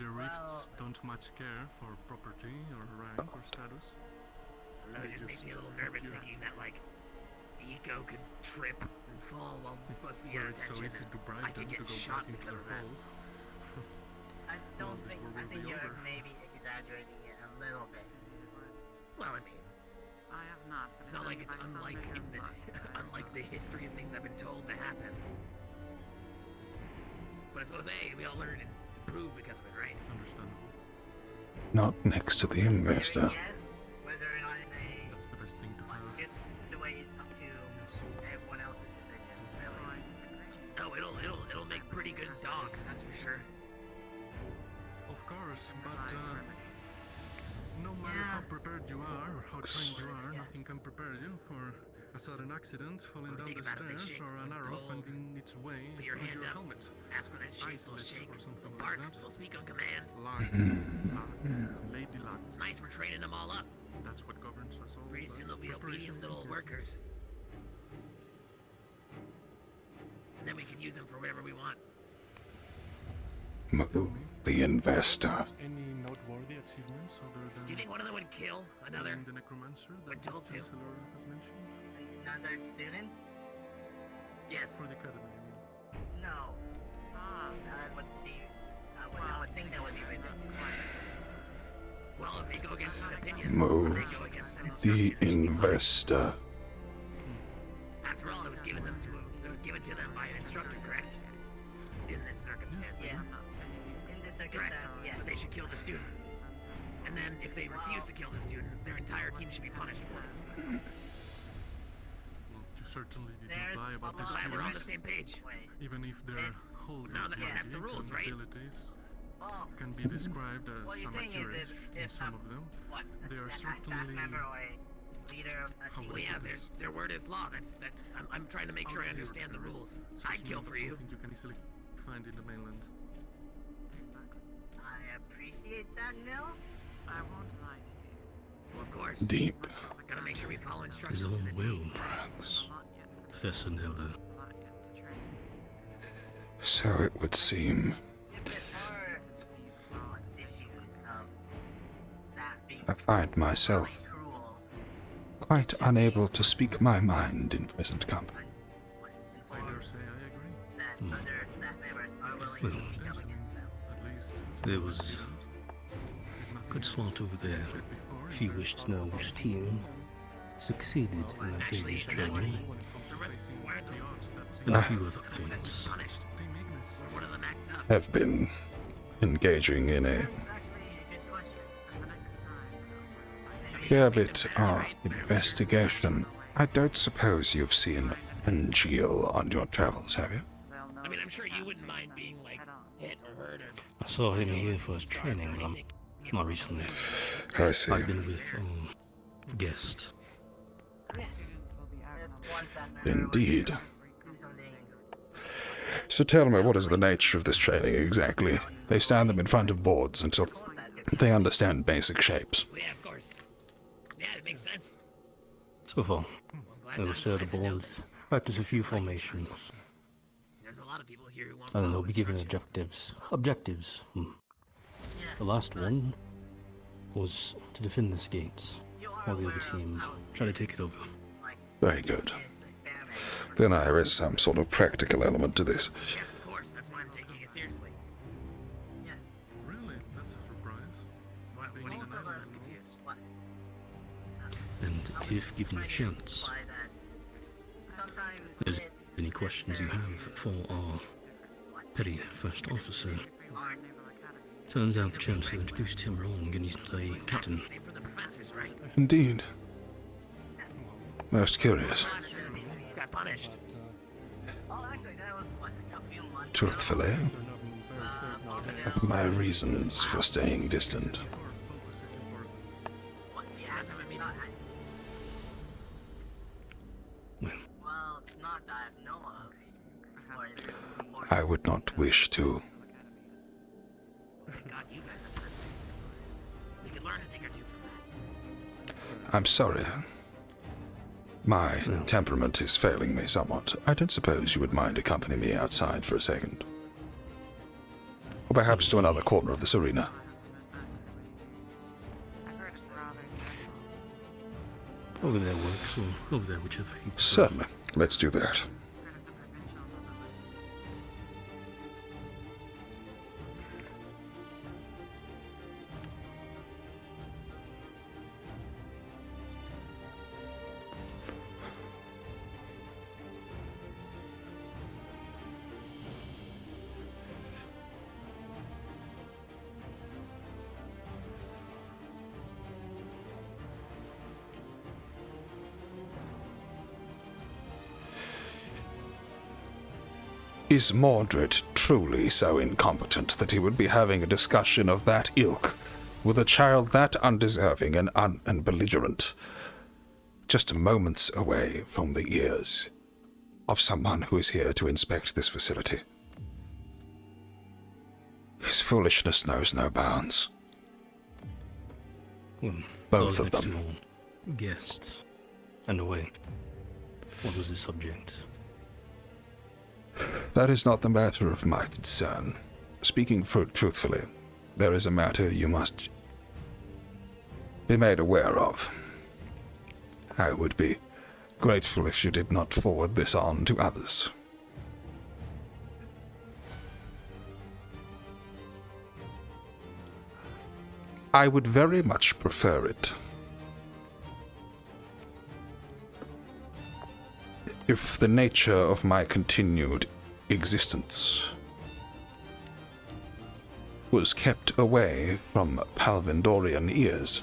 the rifts don't much care for property or rank or status. I don't know, it just makes me a little nervous thinking that like the eco could trip and fall while it's supposed to be Where at it's so attention, easy to and bribe I could them to get go shot back into because their of that. holes. I don't think. War I will think be you're over. maybe exaggerating it a little bit. Well, I mean, I have not. but it's it not like sounds it's unlike something in I've this, thought. unlike the history of things I've been told to happen. But I suppose, hey, we all learn and improve because of it, right? Understandable. Not next to the investor. Yes, whether or not it may That's the best thing to have. get the way is up to everyone else's decision. Really. Oh, it'll make pretty good dogs, that's for sure. Of course, but no matter how prepared you are or how trained you are, nothing can prepare you for a sudden accident, falling down think the about it, they stairs, shake or an when arrow told. finding its way Put your through hand your up. helmet. Ask when that shape will Iceless shake. or something They'll like bark. that. They'll speak on command. Luck, lady luck. It's nice we're training them all up. That's what governs us all. Pretty soon they'll be Preparation obedient is little important. workers. and then we could use them for whatever we want. Move the investor. Any noteworthy achievements other than Do you think one of them would kill another? the necromancer When that told the to? Chancellor has mentioned? Another student? Yes. For the academy, I mean. No. That would be. I would think that would be ridiculous. Well, if they go against an opinion, Move they go against an the instruction. investor. After all, it was given to them by an instructor, correct? In this circumstance. Yes. In this Correct. circumstance, yes. So they should kill the student. And then, if they refuse to kill the student, their entire team should be punished for it. Well, you certainly did not lie about this. Glad we're on the student. same page. Even if their whole No, that's the rules, right? abilities can be described as What you're saying is amateurish in if some of them, they are a staff certainly member or a leader of a team. Well, yeah, their word is law. I'm trying to make sure I understand the rules. I'd kill for you. something you can easily find in the mainland. I appreciate that, Nil. I won't lie to you. Well, of course. Deep. Gotta make sure we follow There's a instructions to long the way T. on breaths. Professor Kneller. So it would seem. I find myself quite unable to speak my mind in present company. Well, there was a good slot over there. If you wish to know which team succeeded in that previous training, and a few other points. Have been engaging in a fair bit of investigation. I don't suppose you've seen Angel on your travels, have you? I mean, I'm sure you wouldn't mind being, like, hit or hurt or... I saw him here for his training, but not recently. I see. I've been with guest. Indeed. So tell me, what is the nature of this training exactly? They stand them in front of boards until they understand basic shapes. Yeah, of course. Yeah, it makes sense. So far, they will stare the boards, practice a few formations, There's a lot of people here who want and then they'll be given objectives. The last one was to defend this gate, while the other team try to take it over. Very good. Then there is some sort of practical element to this. Yes, of course. That's why I'm taking it seriously. Yes. Really? That's a surprise. What do you mean? I'm confused. And if given a chance, if there's any questions you have for our petty first officer, turns out the Chancellor introduced him wrong and he's not a captain. Same for the professors, right? Indeed. Most curious. He's got punished. Truthfully, my reasons for staying distant. I would not wish to. Thank God you guys are perfect. We could learn a thing or two from that. I'm sorry. My temperament is failing me somewhat. I don't suppose you would mind accompanying me outside for a second. Or perhaps to another corner of this arena. Over there works, or over there, whichever you prefer. Certainly. Let's do that. Is Mordred truly so incompetent that he would be having a discussion of that ilk with a child that undeserving and belligerent, just moments away from the ears of someone who is here to inspect this facility? His foolishness knows no bounds. Well, Both of them. Guest. And away. What was the subject? That is not the matter of my concern. Speaking truthfully, there is a matter you must be made aware of. I would be grateful if you did not forward this on to others. I would very much prefer it if the nature of my continued existence was kept away from Palvindorian ears,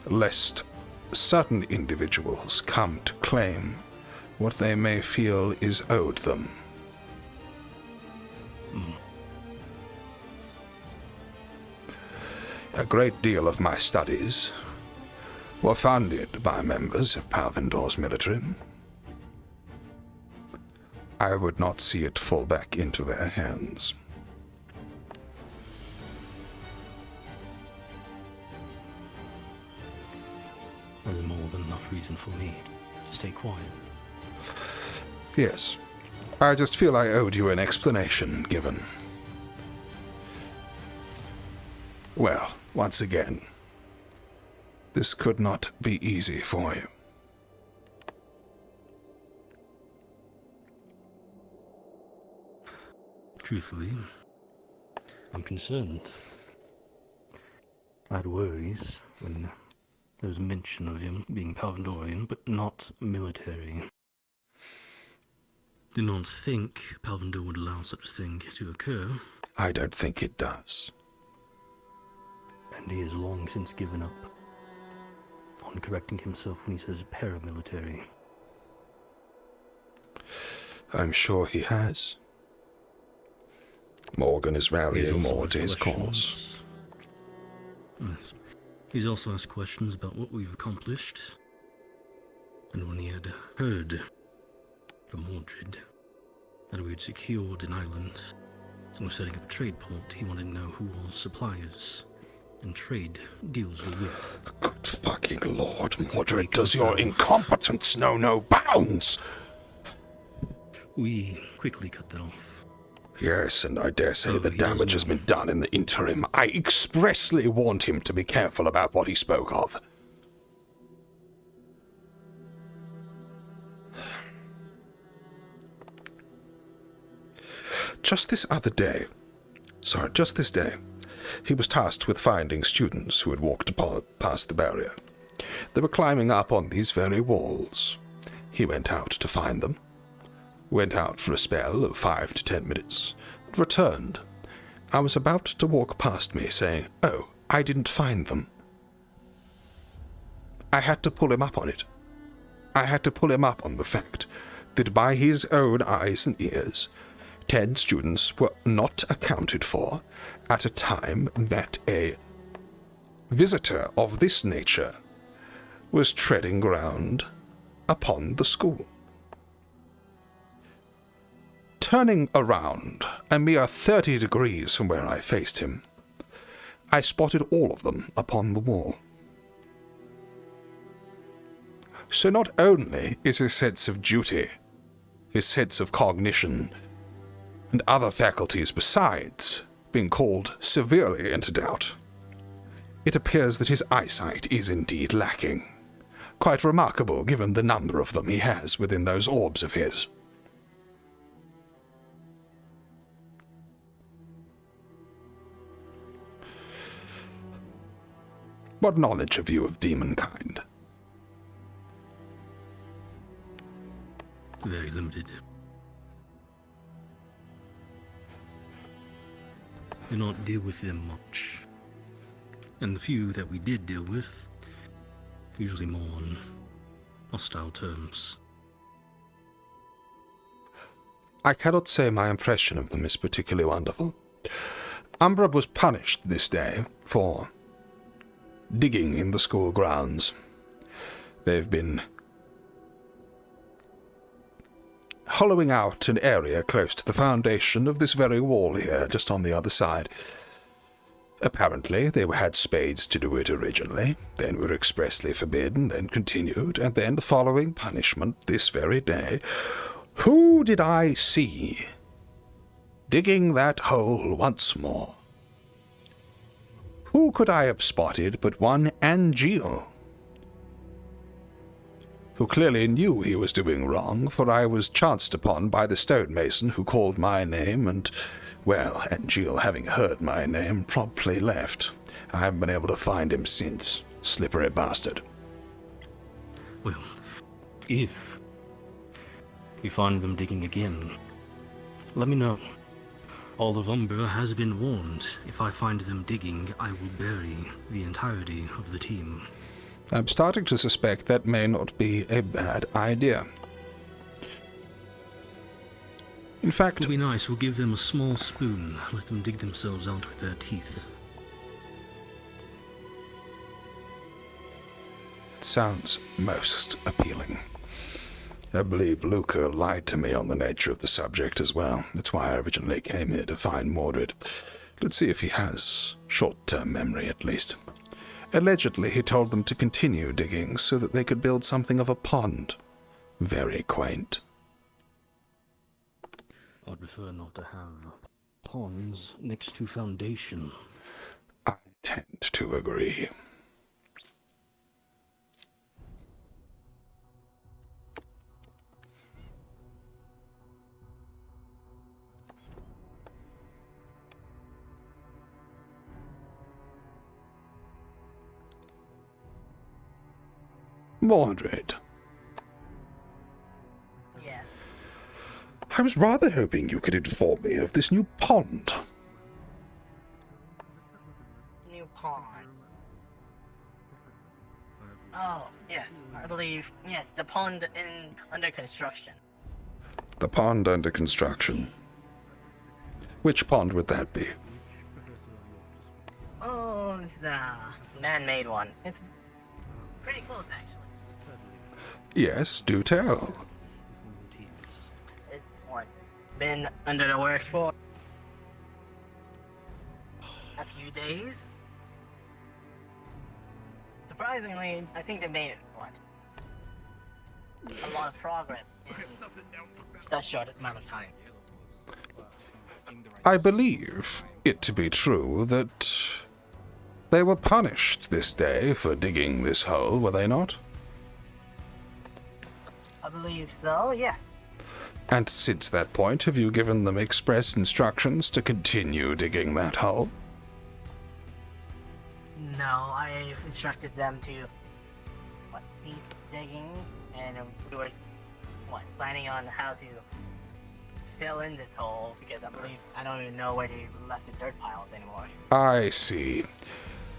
lest certain individuals come to claim what they may feel is owed them. A great deal of my studies were funded by members of Palvindor's military. I would not see it fall back into their hands. There's more than enough reason for me to stay quiet. Yes. I just feel I owed you an explanation, given. Well, once again, this could not be easy for you. Truthfully, I'm concerned. I had worries when there was mention of him being Palvindorian, but not military. Did not think Palvindor would allow such a thing to occur. I don't think it does. And he has long since given up on correcting himself when he says paramilitary. I'm sure he has. Morgan is rallying more to his cause. Yes. He's also asked questions about what we've accomplished. And when he had heard from Mordred that we had secured an island and were setting up a trade port, he wanted to know who all suppliers and trade deals were with. Good fucking Lord, Mordred, does your incompetence know no bounds? We quickly cut that off. Yes, and I dare say the damage has been done in the interim. I expressly warned him to be careful about what he spoke of. Just this day, he was tasked with finding students who had walked past the barrier. They were climbing up on these very walls. He went out to find them, went out for a spell of 5 to 10 minutes, and returned. I was about to walk past me, saying, "Oh, I didn't find them." I had to pull him up on it. I had to pull him up on the fact that by his own eyes and ears, 10 students were not accounted for at a time that a visitor of this nature was treading ground upon the school. Turning around, a mere 30 degrees from where I faced him, I spotted all of them upon the wall. So not only is his sense of duty, his sense of cognition, and other faculties besides being called severely into doubt, it appears that his eyesight is indeed lacking. Quite remarkable, given the number of them he has within those orbs of his. What knowledge have you of demonkind? Very limited. Do not deal with them much. And the few that we did deal with, usually more on hostile terms. I cannot say my impression of them is particularly wonderful. Umbra was punished this day for digging in the school grounds. They've been hollowing out an area close to the foundation of this very wall here, just on the other side. Apparently, they had spades to do it originally, then were expressly forbidden, then continued, and then, following punishment this very day, who did I see digging that hole once more? Who could I have spotted but one Angeal, who clearly knew he was doing wrong, for I was chanced upon by the stonemason who called my name, and, well, Angeal, having heard my name, promptly left. I haven't been able to find him since. Slippery bastard. Well, if we find them digging again, let me know. All of Umbra has been warned. If I find them digging, I will bury the entirety of the team. I'm starting to suspect that may not be a bad idea. In fact, it'll be nice. We'll give them a small spoon. Let them dig themselves out with their teeth. It sounds most appealing. I believe Luca lied to me on the nature of the subject as well. That's why I originally came here to find Mordred. Let's see if he has short-term memory, at least. Allegedly, he told them to continue digging so that they could build something of a pond. Very quaint. I'd prefer not to have ponds next to foundation. I tend to agree. Mordred. Yes. I was rather hoping you could inform me of this new pond. New pond. Oh, yes, I believe, yes, the pond under construction. The pond under construction. Which pond would that be? Oh, it's a man-made one. It's pretty close, actually. Yes, do tell. It's what, been under the works for a few days. Surprisingly, I think they made a lot of progress in that short amount of time. I believe it to be true that they were punished this day for digging this hole, were they not? I believe so, yes. And since that point, have you given them express instructions to continue digging that hole? No, I've instructed them to cease digging, and we were planning on how to fill in this hole, because I don't even know where they left the dirt piles anymore. I see.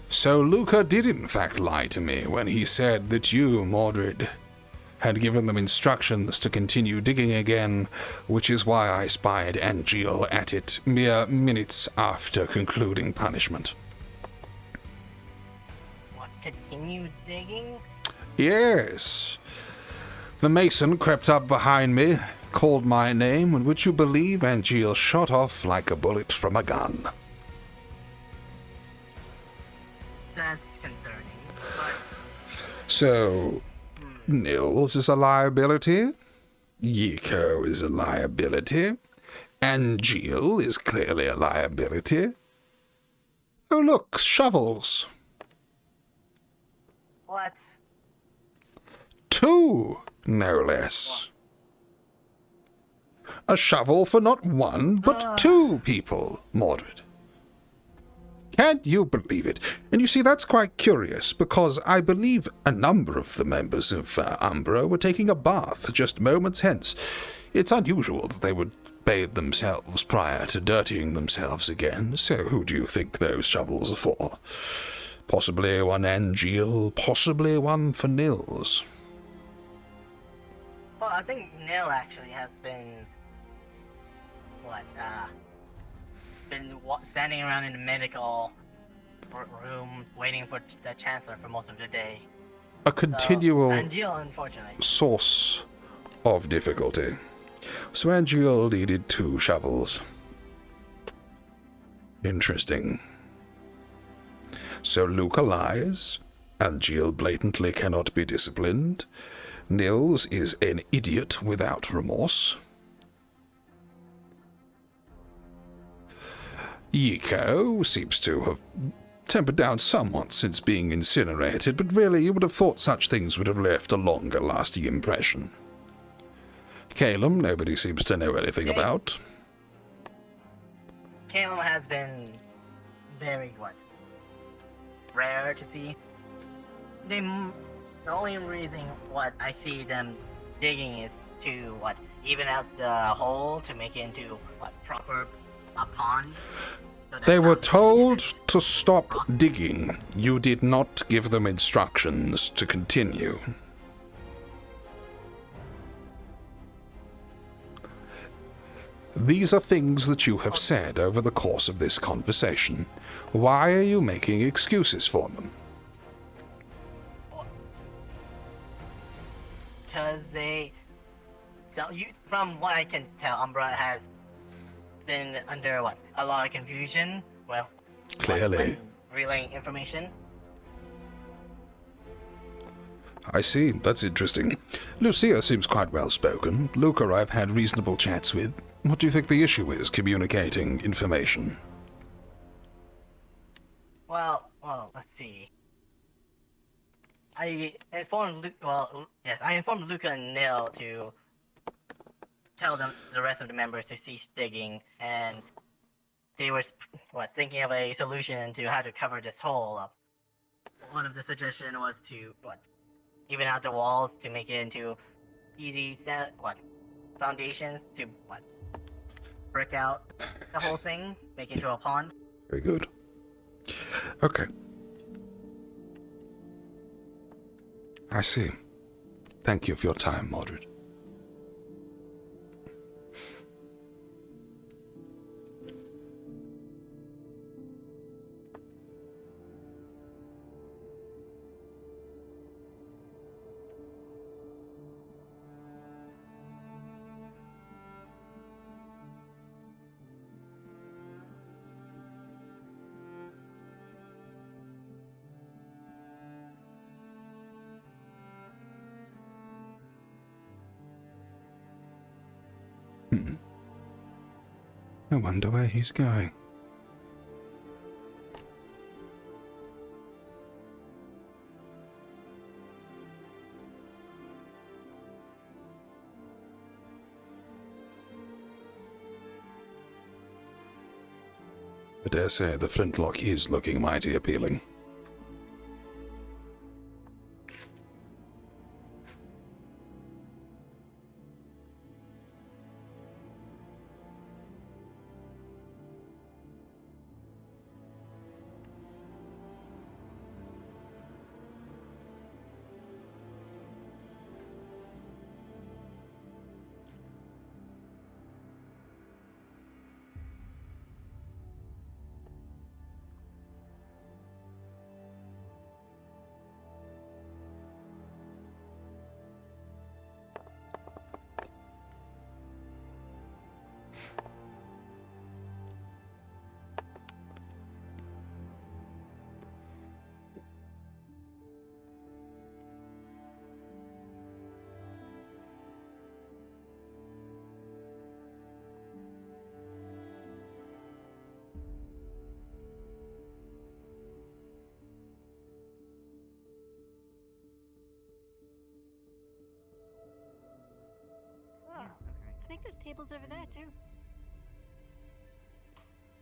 So Luca did in fact lie to me when he said that you, Mordred, had given them instructions to continue digging again, which is why I spied Angeal at it mere minutes after concluding punishment. What, continue digging? Yes. The mason crept up behind me, called my name, and would you believe Angeal shot off like a bullet from a gun. That's concerning, but... So, Nils is a liability, Yiko is a liability, Angeal is clearly a liability. Oh look, shovels. What? 2, no less. A shovel for not 1, but 2 people, Mordred. Can't you believe it? And you see, that's quite curious, because I believe a number of the members of Umbra were taking a bath just moments hence. It's unusual that they would bathe themselves prior to dirtying themselves again, so who do you think those shovels are for? Possibly one Angeal, possibly one for Nils. Well, I think Nil actually has been standing around in the medical room waiting for the Chancellor for most of the day. A continual Angeal, unfortunately, source of difficulty. So Angeal needed 2 shovels. Interesting. So Luca lies, Angeal blatantly cannot be disciplined, Nils is an idiot without remorse, Yiko seems to have tempered down somewhat since being incinerated, but really you would have thought such things would have left a longer lasting impression. Calum, nobody seems to know anything about. Calum has been very, rare to see. The only reason I see them digging is to even out the hole to make it into proper a pond. So They were told to stop digging. You did not give them instructions to continue. These are things that you have said over the course of this conversation. Why are you making excuses for them? Because from what I can tell, Umbra has been under a lot of confusion. Well, clearly relaying information. I see. That's interesting. Lucia seems quite well spoken. Luca I've had reasonable chats with. What do you think the issue is communicating information? Well, let's see. I informed Luca and Nil to tell them the rest of the members to cease digging, and they were thinking of a solution to how to cover this hole up. One of the suggestions was to even out the walls to make it into easy foundations to brick out the whole thing, make it into a pond. Very good. Okay. I see. Thank you for your time, Mordred. I wonder where he's going. I dare say the flintlock is looking mighty appealing. I think there's tables over there too.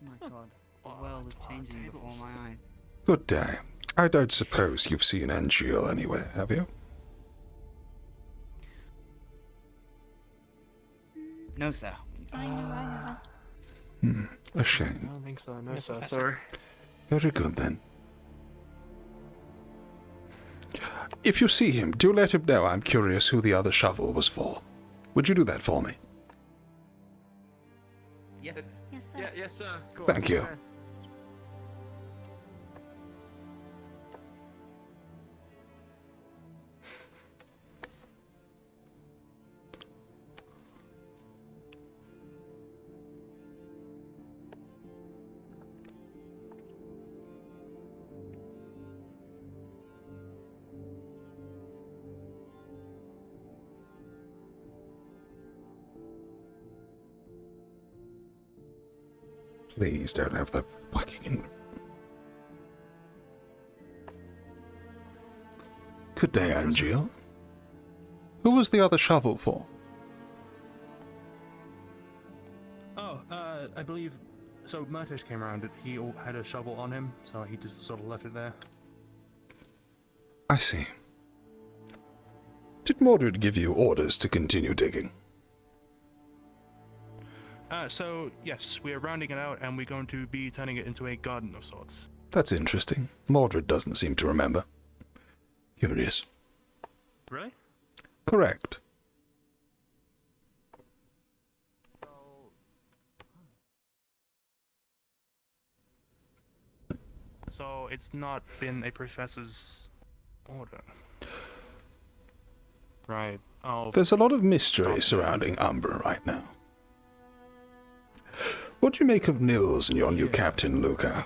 My god, the world is changing before my eyes. Good day. I don't suppose you've seen Angeal anywhere, have you? No, sir. I know. A shame. I don't think so. No, sir. Sorry. Very good, then. If you see him, do let him know I'm curious who the other shovel was for. Would you do that for me? Yes. Yes, sir. Yeah, yes, sir. Cool. Thank you. Please don't have the fucking... Good day, Angeal. Who was the other shovel for? Oh, I believe... So Murtish came around, he had a shovel on him, so he just sort of left it there. I see. Did Mordred give you orders to continue digging? So, yes, we are rounding it out, and we're going to be turning it into a garden of sorts. That's interesting. Mordred doesn't seem to remember. Curious. Really? Correct. So, it's not been a professor's order. Right. Oh. There's a lot of mystery surrounding Umbra right now. What do you make of Nils and your new captain, Luca?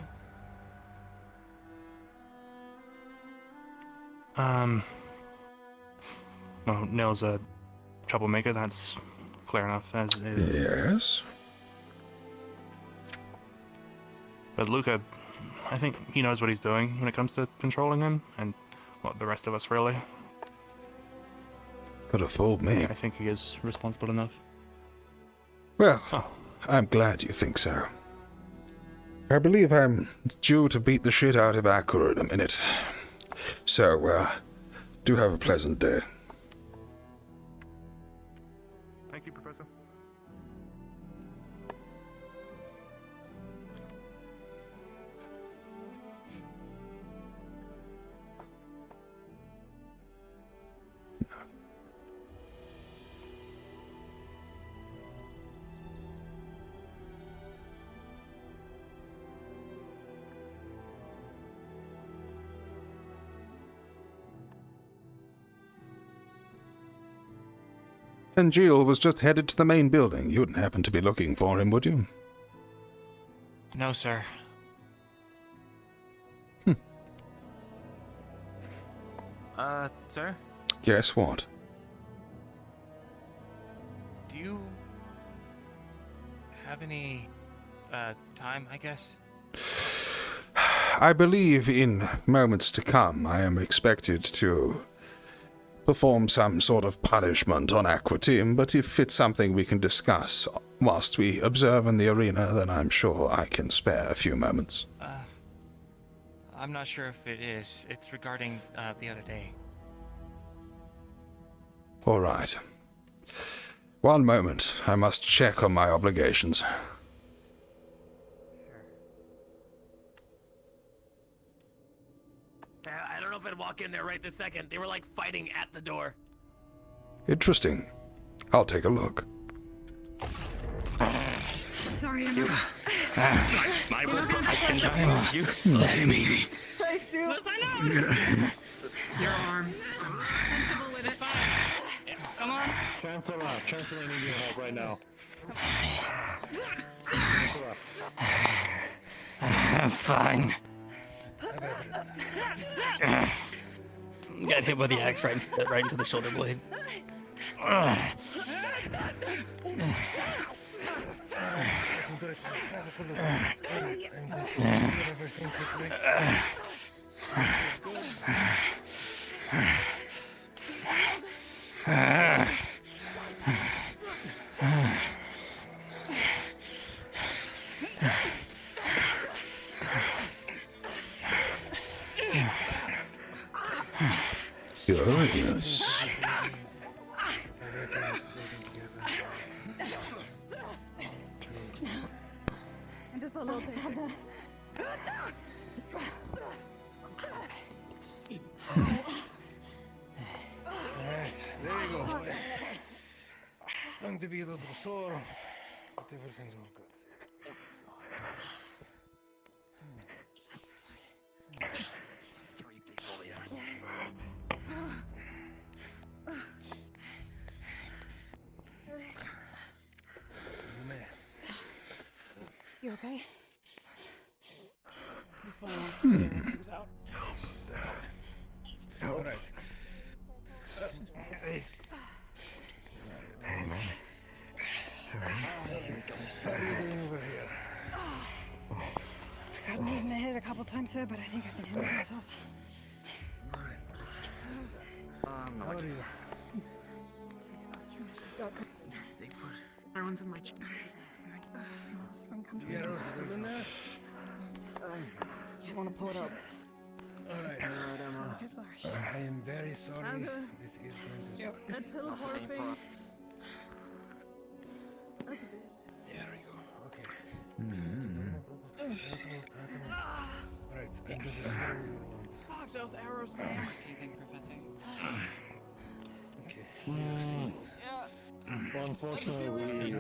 Well, Nils a troublemaker, that's clear enough as it is. Yes? But Luca, I think he knows what he's doing when it comes to controlling him, and, well, the rest of us, really. Could have fooled me. I think he is responsible enough. Well, I'm glad you think so. I believe I'm due to beat the shit out of Akura in a minute. So, do have a pleasant day. Thank you, Professor. And Jill was just headed to the main building. You wouldn't happen to be looking for him, would you? No, sir. Sir? Guess what? Do you have any, time, I guess? I believe in moments to come I am expected to perform some sort of punishment on Aqua Team, but if it's something we can discuss whilst we observe in the arena, then I'm sure I can spare a few moments. I'm not sure if it is. It's regarding, the other day. All right. One moment. I must check on my obligations. I don't know if I'd walk in there right this second. They were like fighting at the door. Interesting. I'll take a look. Sorry, I'm Let me. Try still. Your arms. Sensible with it. Come on. Chancellor needs your help right now. I'm fine. Got hit with the axe right into the shoulder blade. Goodness. And just a little bit. Alright, there you go. Going to be a little sore, but everything's all good. You okay? All right. How are you doing over here? a couple times, sir, but I think I can handle myself. How are you? Stay put. Everyone's in my chair. The arrow's still in there? You want to pull it up? Alright. I am very sorry. This is going to suck. That teleporting. There we go. Okay. Alright, I'm going to see what you want. Fuck those arrows, man. What do you think, Professor? Okay. Well, unfortunately, we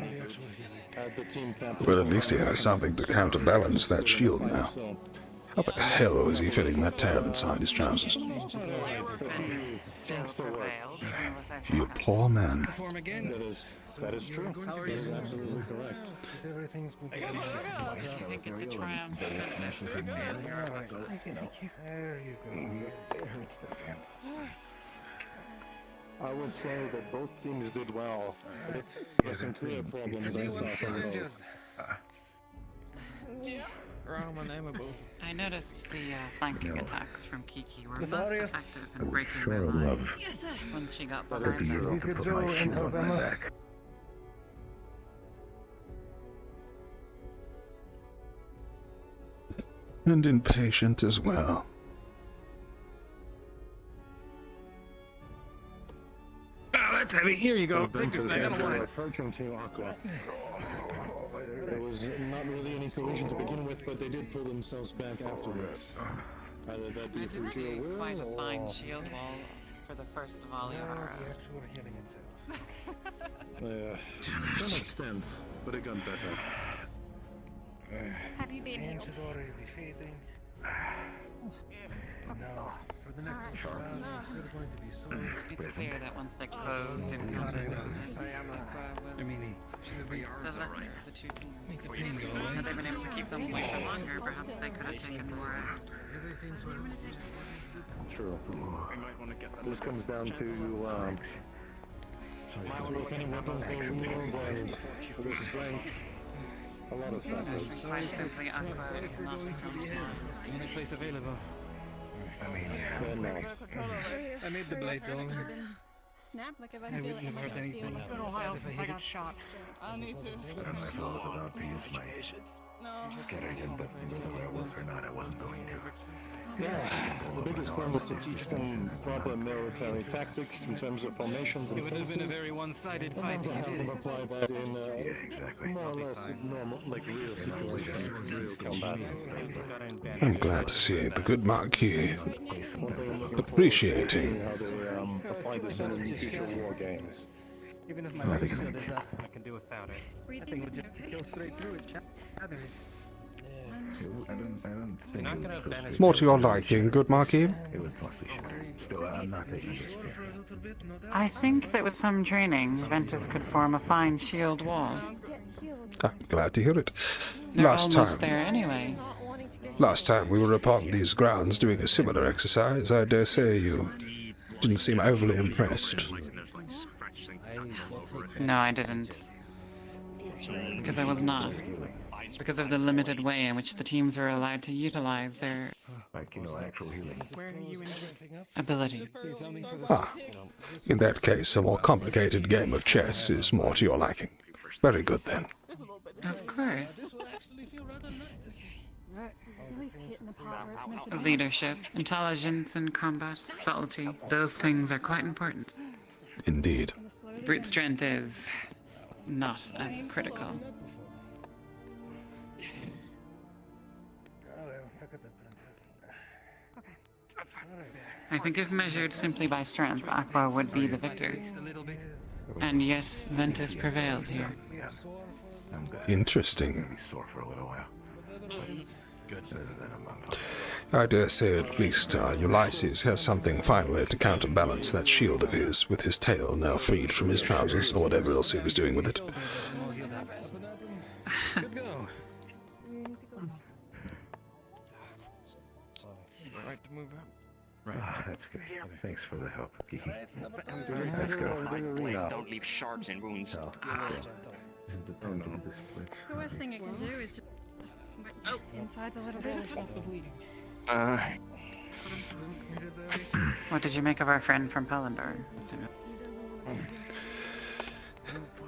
had the team captain. But at least he has something to counterbalance that shield now. How the hell was he fitting that tail inside his trousers? You poor man. That is true. That is absolutely correct. Everything's good. Do you think it's a triumph? There you go. I would say that both teams did well. There were some clear problems I saw from both. I noticed the flanking attacks from Kiki were most effective in breaking their line. Yes, sir. Once she got behind them. You could go and help Emma. And impatient as well. Oh, that's heavy. Here you go. Approaching to Aqua. There was not really any collision to begin with, but they did pull themselves back afterwards. Either that be I through did see sheer will quite a fine or... shield wall for the first volley of arrows. The actual healing itself. To an extent, but it got better. Have you been Pain healed? should already be fading. Now, for the next round, we're still going to be sore. It's clear that once they closed in combat, Aqua was the lesser of the two teams. Had they been able to keep them away for longer, perhaps they could have taken more out. Everything's where it's supposed to be. True. This comes down to what kind of weapons they wield and their strength. A lot of factors. Quite simply, Aqua is not a It's the only place available. I mean, I made the blade though. Snap like if I I feel wouldn't have like heard anything. It's been a while since I got shot. I need to. I was about to use my No. get I did, but whether I was or not, I wasn't going to. Yeah, the biggest thing was to teach them proper military tactics in terms of formations and It would have been a places, very one-sided and fight. then to have them apply that in more or less normal, like real situations, real combat. I'm glad to see the good Marquis appreciating. How they apply this in future war games. Even if my shield is up, I can do without it. I think we'll just kill straight through it. I don't think More to your liking, good Marquis? it was mostly shattering. Still, I'm not taking this chance. I think that with some training, Ventus could form a fine shield wall. I'm glad to hear it. They're almost there anyway. Last time we were upon these grounds doing a similar exercise, I dare say you didn't seem overly impressed. No, I didn't. Because I was not. Because of the limited way in which the teams were allowed to utilize their actual healing. abilities. Ah, in that case, a more complicated game of chess is more to your liking. Very good then. Of course. At least hitting the part where it's meant to be. Leadership, intelligence, and combat, subtlety, those things are quite important. Indeed. Brute strength is not as critical. I think if measured simply by strength, Aqua would be the victor. And yet, Ventus prevailed here. Interesting. Sore for a little while. Good. I dare say at least Ulysses has something finally to counterbalance that shield of his, with his tail now freed from his trousers, or whatever else he was doing with it. Right to move out. Right. That's good. Thanks for the help, Kiki. Let's go. Please don't leave shards and wounds. Isn't the time to do this split? The worst thing I can do is just Oh, inside's a little bit. Stop the bleeding. What did you make of our friend from Palvindor?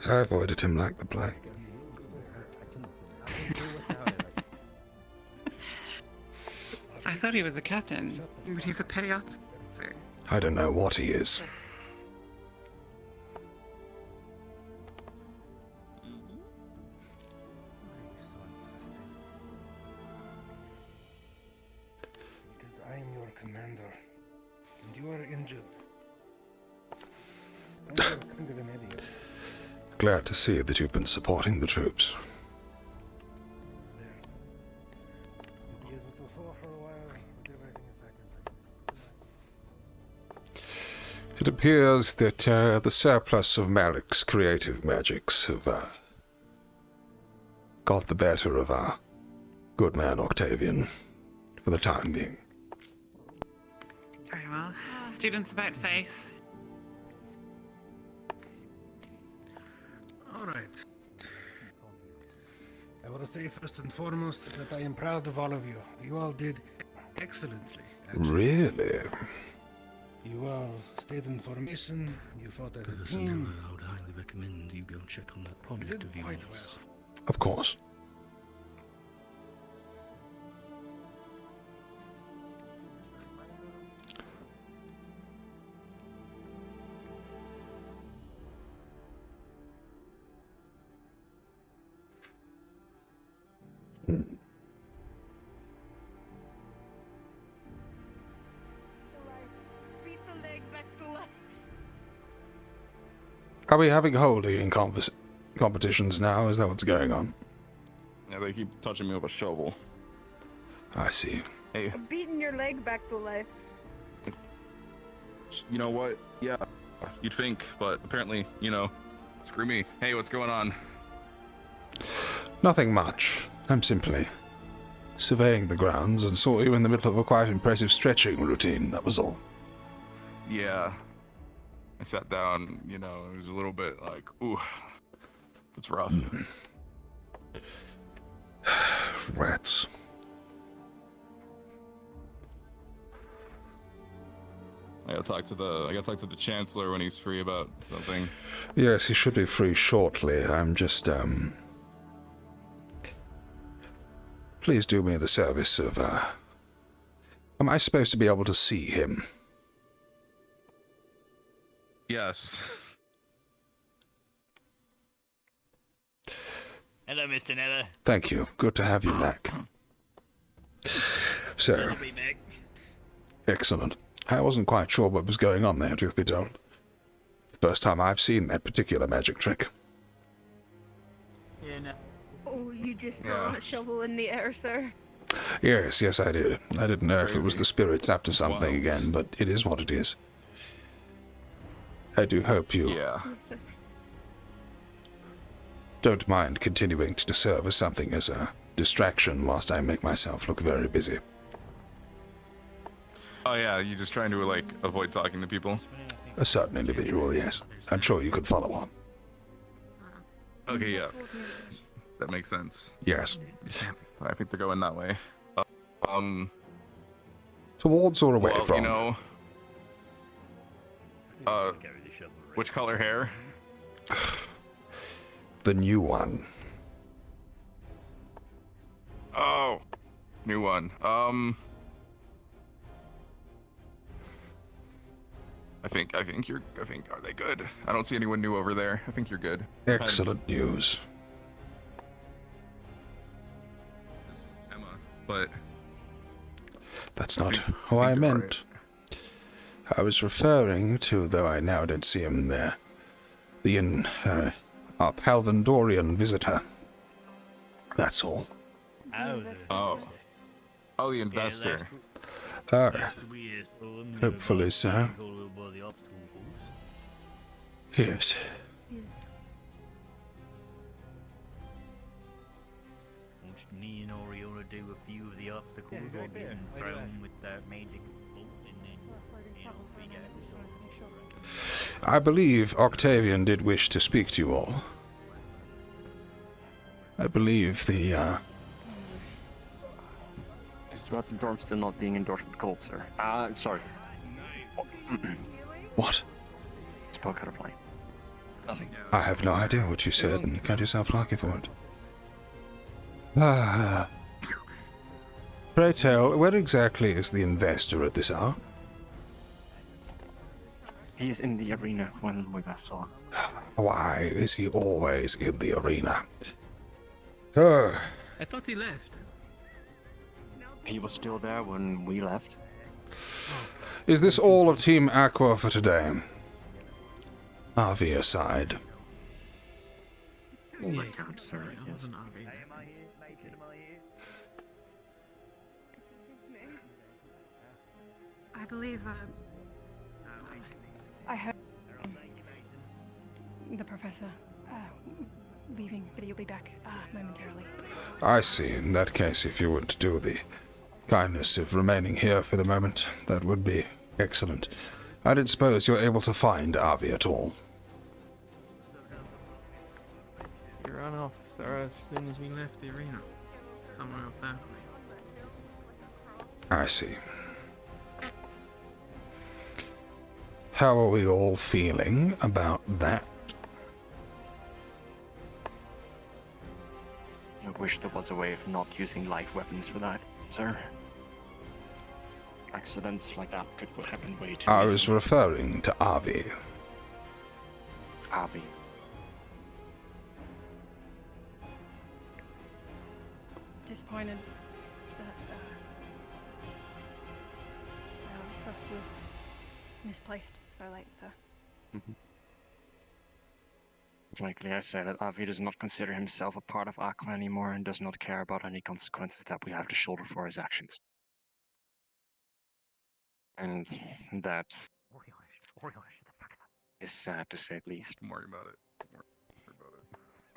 I avoided him like the plague. I thought he was a captain, but he's a petty officer. I don't know what he is. Because I am your commander, and you are injured. I'm kind of an idiot. Glad to see that you've been supporting the troops. You'll be able to fall for a while, but everything is back in place. It appears that the surplus of Malik's creative magics have got the better of our good man Octavian for the time being. Very well. Students about face. All right. I want to say first and foremost that I am proud of all of you. You all did excellently. Actually. Really? You all stayed in formation. You fought as a Professor team. Kneller, I would highly recommend you go check on that project of yours. Quite well. Of course. Beat the leg back to life. Are we having holding competitions now? Is that what's going on? Yeah, they keep touching me with a shovel. I see. Hey, Beating your leg back to life. you know what? Yeah, you'd think, but apparently, screw me. Hey, what's going on? Nothing much. I'm simply surveying the grounds and saw you in the middle of a quite impressive stretching routine, that was all. Yeah. I sat down, it was a little bit like, ooh, it's rough. Rats. I gotta talk to the Chancellor when he's free about something. Yes, he should be free shortly. I'm just, please do me the service of, am I supposed to be able to see him? Yes. Hello, Mr. Kneller. Thank you. Good to have you back. So, excellent. I wasn't quite sure what was going on there, truth be told. The first time I've seen that particular magic trick. Yeah, no. Oh, you just threw a shovel in the air, sir. Yes, I did. I didn't know if it was the spirits up to something again, but it is what it is. I do hope you don't mind continuing to serve as something as a distraction whilst I make myself look very busy. Oh yeah, you just trying to avoid talking to people? A certain individual, yes. I'm sure you could follow on. Okay, yeah. That makes sense. Yes. I think they're going that way. Towards or away from? Which color hair? The new one. Oh, new one. I think are they good? I don't see anyone new over there. I think you're good. Excellent news. Emma, but that's not who I meant. I was referring to, though I now don't see him there, our Palvindorian visitor. That's all. Oh, the investor. Hopefully so. Yes. Me and Oriona do a few of the obstacles while getting thrown with that magic bolt, and then we get I believe Octavian did wish to speak to you all. I believe the confused about the dwarf still not being endorsed with gold, sir. Sorry. What? Spoke out of line. Nothing. I have no idea what you said, and count yourself lucky for it. Ah. Pray tell, where exactly is the investor at this hour? He is in the arena when we last saw him. Why is he always in the arena? Oh. I thought he left. He was still there when we left. Is this all of Team Aqua for today? RV aside. Yes, sorry, I wasn't obvious. I believe, I heard the professor leaving, but he'll be back momentarily. I see. In that case, if you would do the kindness of remaining here for the moment, that would be excellent. I didn't suppose you're able to find Avi at all. He ran off, sir, as soon as we left the arena. Somewhere off that way. I see. How are we all feeling about that? I wish there was a way of not using live weapons for that, sir. Accidents like that could happen way too I was easily. referring to Avi. Avi. Disappointed that our trust was misplaced so late, sir. Frankly, I say that Avi does not consider himself a part of Aqua anymore and does not care about any consequences that we have to shoulder for his actions. And that is sad to say the least. Don't worry about it.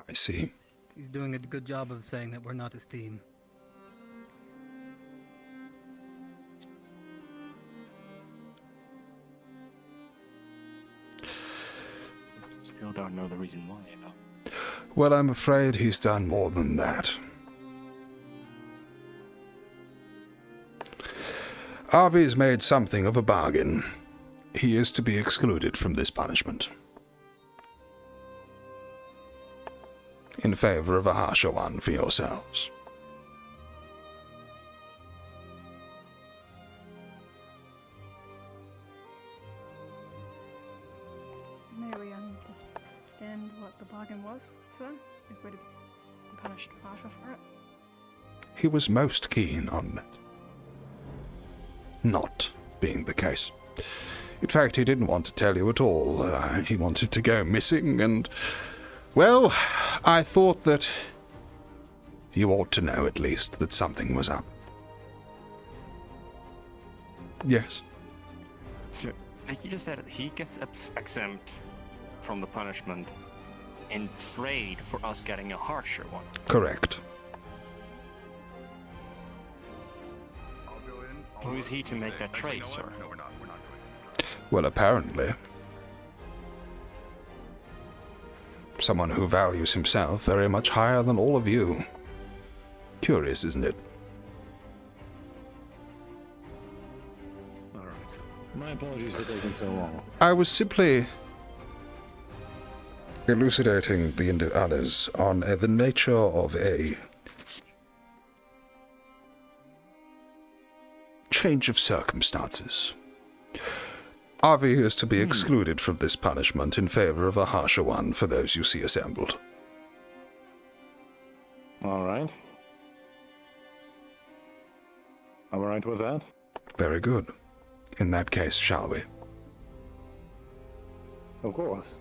I see. He's doing a good job of saying that we're not his team. Still don't know the reason why, though. Well, I'm afraid he's done more than that. Avi's made something of a bargain. He is to be excluded from this punishment, in favor of a harsher one for yourselves. May we understand what the bargain was, sir? If we're to be punished harsher for it? He was most keen on that not being the case. In fact, he didn't want to tell you at all. He wanted to go missing, and, well, I thought that you ought to know at least that something was up. Yes. Sure. Like you just said, he gets exempt from the punishment in trade for us getting a harsher one. Correct. Who is he to make that trade, sir? No, we're not doing Well, apparently. Someone who values himself very much higher than all of you. Curious, isn't it? Alright. My apologies for taking so long. I was simply elucidating the others on the nature of a change of circumstances. Avi is to be excluded from this punishment in favor of a harsher one for those you see assembled. Alright. I'm alright with that? Very good. In that case, shall we? Of course.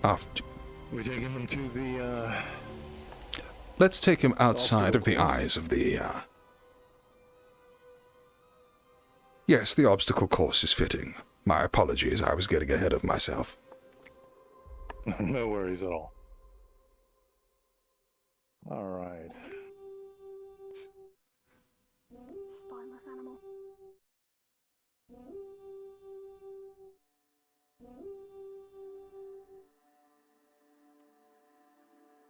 After. We're taking him to the, Let's take him outside of the eyes of the, Yes, the obstacle course is fitting. My apologies, I was getting ahead of myself. No worries at all. Alright. Spineless animal.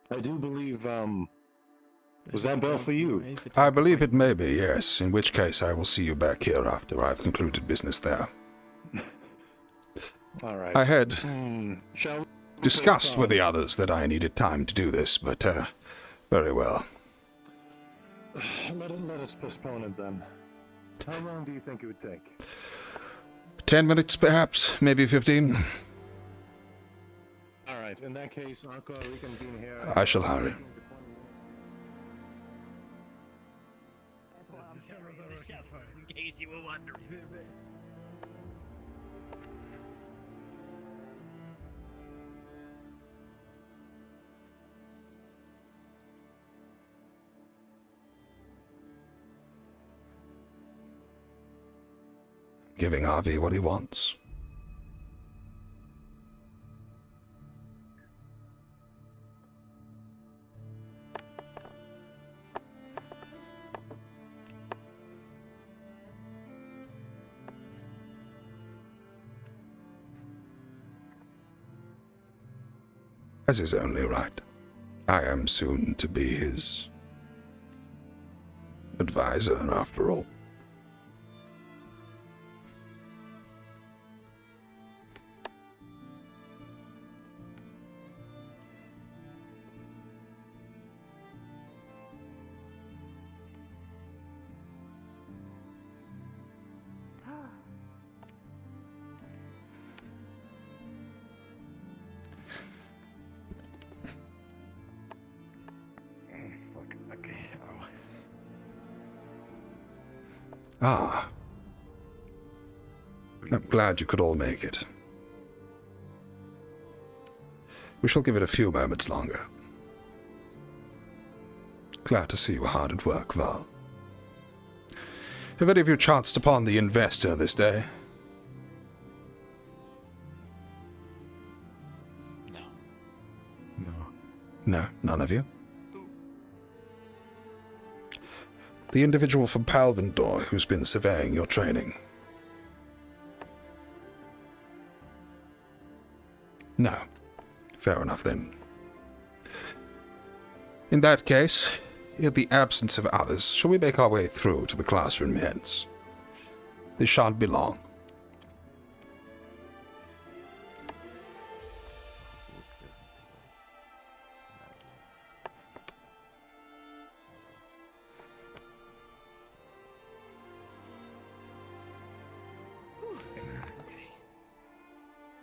I do believe, Was that bell for you? I believe it may be, yes, in which case I will see you back here after I've concluded business there. All right. I had Shall we discussed with the others that I needed time to do this, but very well. Let us postpone it then. How long do you think it would take? 10 minutes, perhaps, maybe 15. All right. In that case, Aqua, reconvene here. I shall hurry. In case you were wondering. Giving Avi what he wants. As is only right. I am soon to be his advisor, after all. Ah. I'm glad you could all make it. We shall give it a few moments longer. Glad to see you hard at work, Val. Have any of you chanced upon the investor this day? No, none of you? The individual from Palvindor who's been surveying your training. No. Fair enough, then. In that case, in the absence of others, shall we make our way through to the classroom hence? This shan't be long.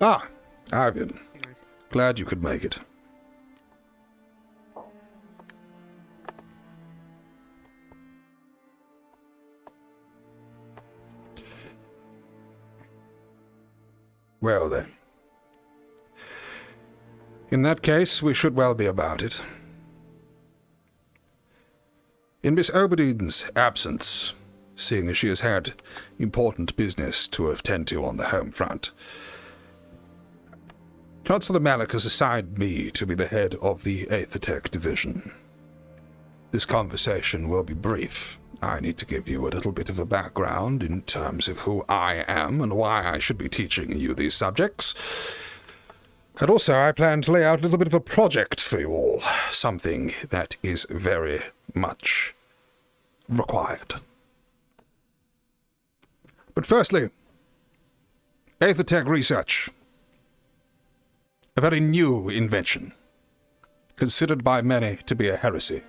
Ah, Ivan. Glad you could make it. Well then. In that case, we should well be about it. In Miss Oberdine's absence, seeing as she has had important business to attend to on the home front, Chancellor Malik has assigned me to be the head of the Aethertech Division. This conversation will be brief. I need to give you a little bit of a background in terms of who I am and why I should be teaching you these subjects. And also, I plan to lay out a little bit of a project for you all, something that is very much required. But firstly, Aethertech research. A very new invention, considered by many to be a heresy,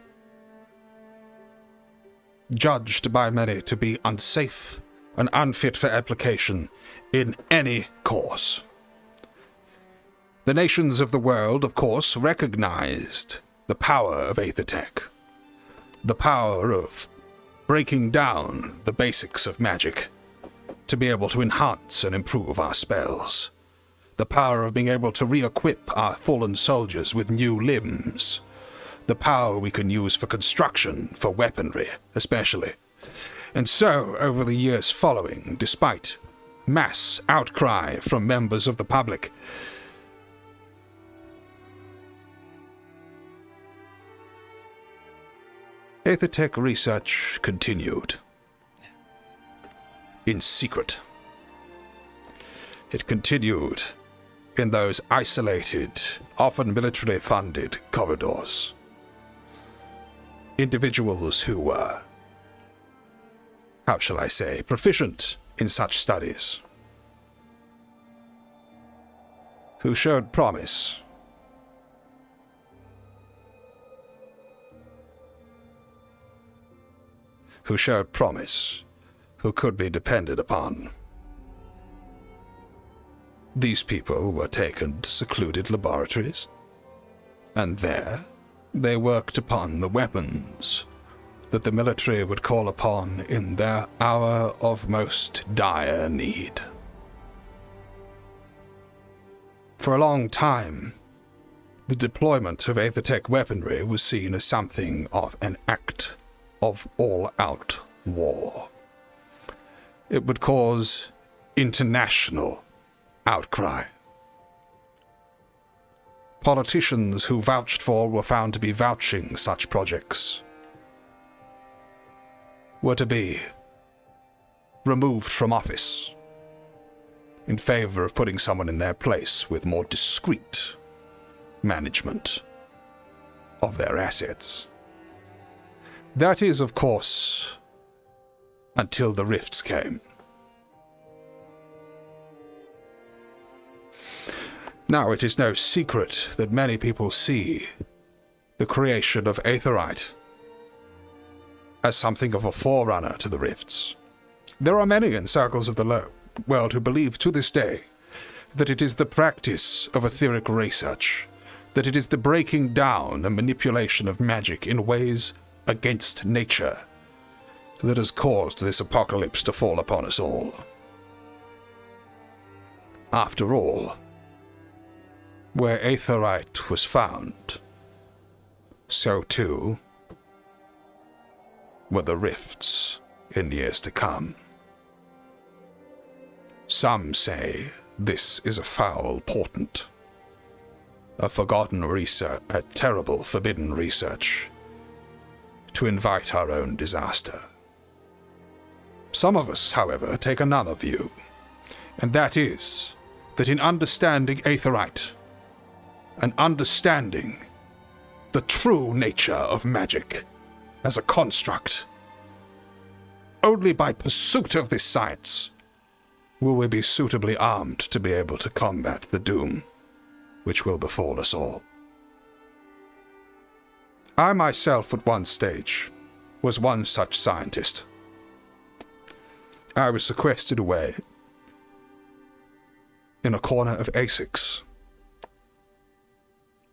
judged by many to be unsafe and unfit for application in any course. The nations of the world, of course, recognized the power of Aethertech, the power of breaking down the basics of magic to be able to enhance and improve our spells. The power of being able to re-equip our fallen soldiers with new limbs. The power we can use for construction, for weaponry, especially. And so, over the years following, despite mass outcry from members of the public, Aethertech research continued. In secret. It continued in those isolated, often military-funded corridors. individuals who were, how shall I say, proficient in such studies, who showed promise, who could be depended upon. These people were taken to secluded laboratories, and there they worked upon the weapons that the military would call upon in their hour of most dire need. For a long time, the deployment of Aethertech weaponry was seen as something of an act of all-out war. It would cause international outcry. Politicians who vouched for were found to be vouching such projects were to be removed from office in favor of putting someone in their place with more discreet management of their assets. That is, of course, until the rifts came. Now, it is no secret that many people see the creation of Aetherite as something of a forerunner to the rifts. There are many in circles of the world who believe to this day that it is the practice of etheric research, that it is the breaking down and manipulation of magic in ways against nature that has caused this apocalypse to fall upon us all. After all, where Aetherite was found, so too were the rifts in years to come. Some say this is a foul portent, a forgotten research, a terrible forbidden research, to invite our own disaster. Some of us, however, take another view, and that is that in understanding Aetherite, and understanding the true nature of magic as a construct, only by pursuit of this science will we be suitably armed to be able to combat the doom which will befall us all. I myself, at one stage, was one such scientist. I was sequestered away in a corner of Essex,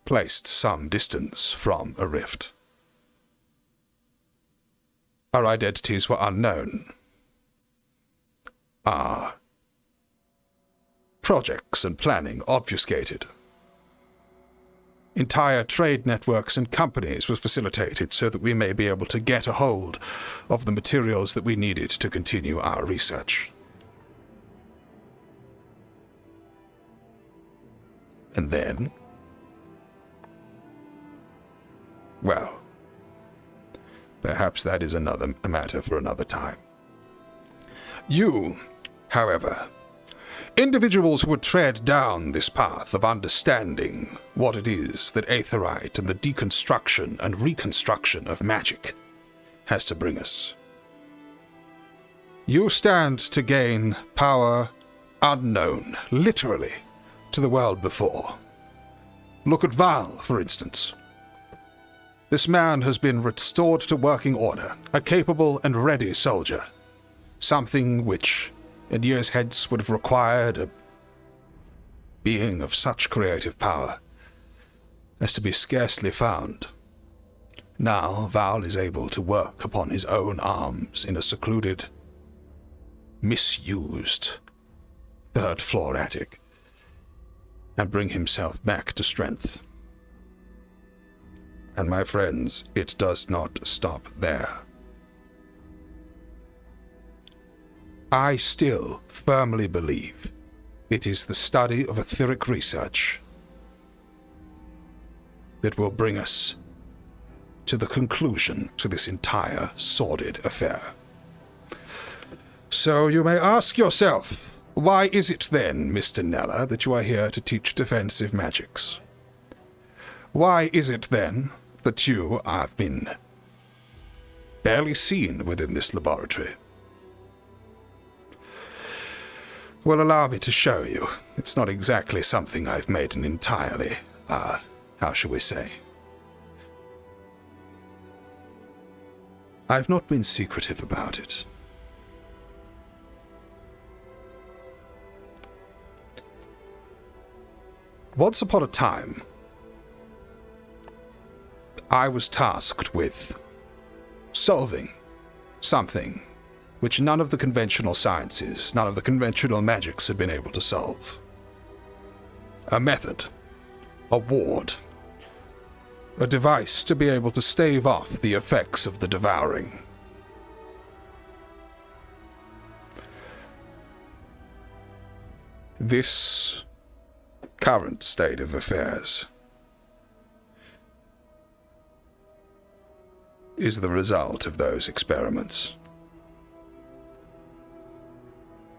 placed some distance from a rift. Our identities were unknown. Our projects and planning obfuscated. Entire trade networks and companies were facilitated so that we may be able to get a hold of the materials that we needed to continue our research. And then, well, perhaps that is a matter for another time. You, however, individuals who would tread down this path of understanding what it is that Aetherite and the deconstruction and reconstruction of magic has to bring us. You stand to gain power unknown, literally, to the world before. Look at Val, for instance. This man has been restored to working order, a capable and ready soldier, something which, in years hence, would have required a being of such creative power as to be scarcely found. Now Val is able to work upon his own arms in a secluded, misused third-floor attic and bring himself back to strength. And my friends, it does not stop there. I still firmly believe it is the study of etheric research that will bring us to the conclusion to this entire sordid affair. So you may ask yourself, why is it then, Mr. Kneller, that you are here to teach defensive magics? Why is it then that you have been barely seen within this laboratory. Well, allow me to show you. It's not exactly something I've made an entirely, how shall we say? I've not been secretive about it. Once upon a time, I was tasked with solving something which none of the conventional sciences, none of the conventional magics had been able to solve. A method, a ward, a device to be able to stave off the effects of the devouring. This current state of affairs is the result of those experiments.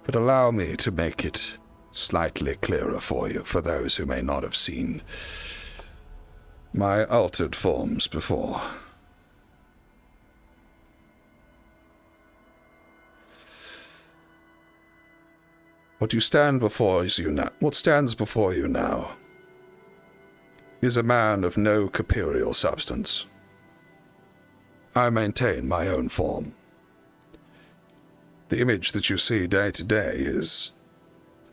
But allow me to make it slightly clearer for you, for those who may not have seen my altered forms before. What stands before you now is a man of no corporeal substance. I maintain my own form. The image that you see day to day is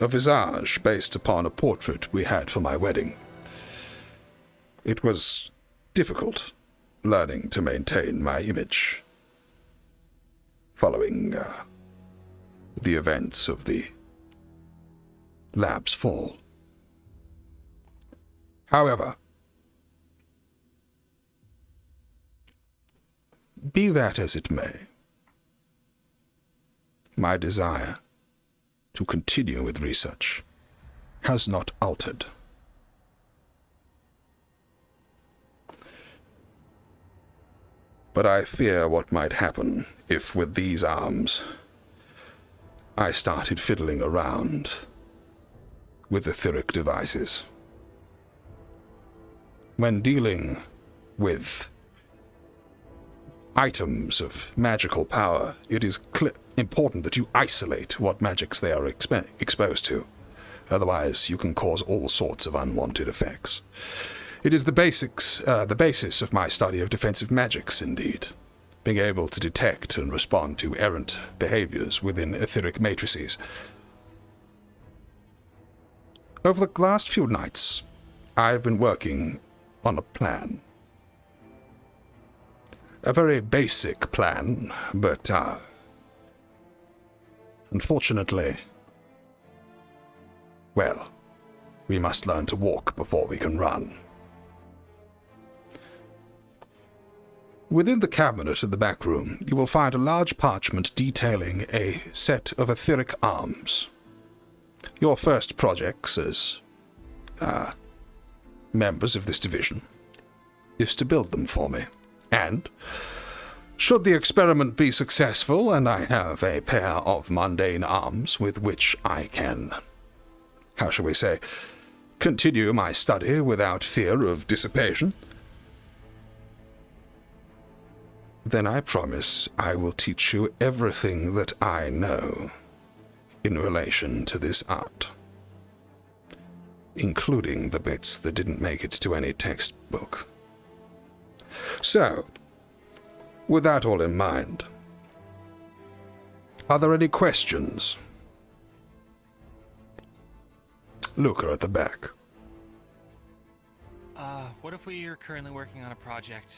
a visage based upon a portrait we had for my wedding. It was difficult learning to maintain my image following the events of the lab's fall. However, be that as it may, my desire to continue with research has not altered. But I fear what might happen if, with these arms, I started fiddling around with etheric devices. When dealing with items of magical power, it is important that you isolate what magics they are exposed to. Otherwise, you can cause all sorts of unwanted effects. It is the basis of my study of defensive magics, indeed. Being able to detect and respond to errant behaviors within etheric matrices. Over the last few nights, I have been working on a plan. A very basic plan, but, unfortunately, well, we must learn to walk before we can run. Within the cabinet in the back room, you will find a large parchment detailing a set of etheric arms. Your first projects as members of this division is to build them for me. And, should the experiment be successful and I have a pair of mundane arms with which I can, how shall we say, continue my study without fear of dissipation, then I promise I will teach you everything that I know in relation to this art, including the bits that didn't make it to any textbook. So, with that all in mind, are there any questions? Luca at the back. What if we are currently working on a project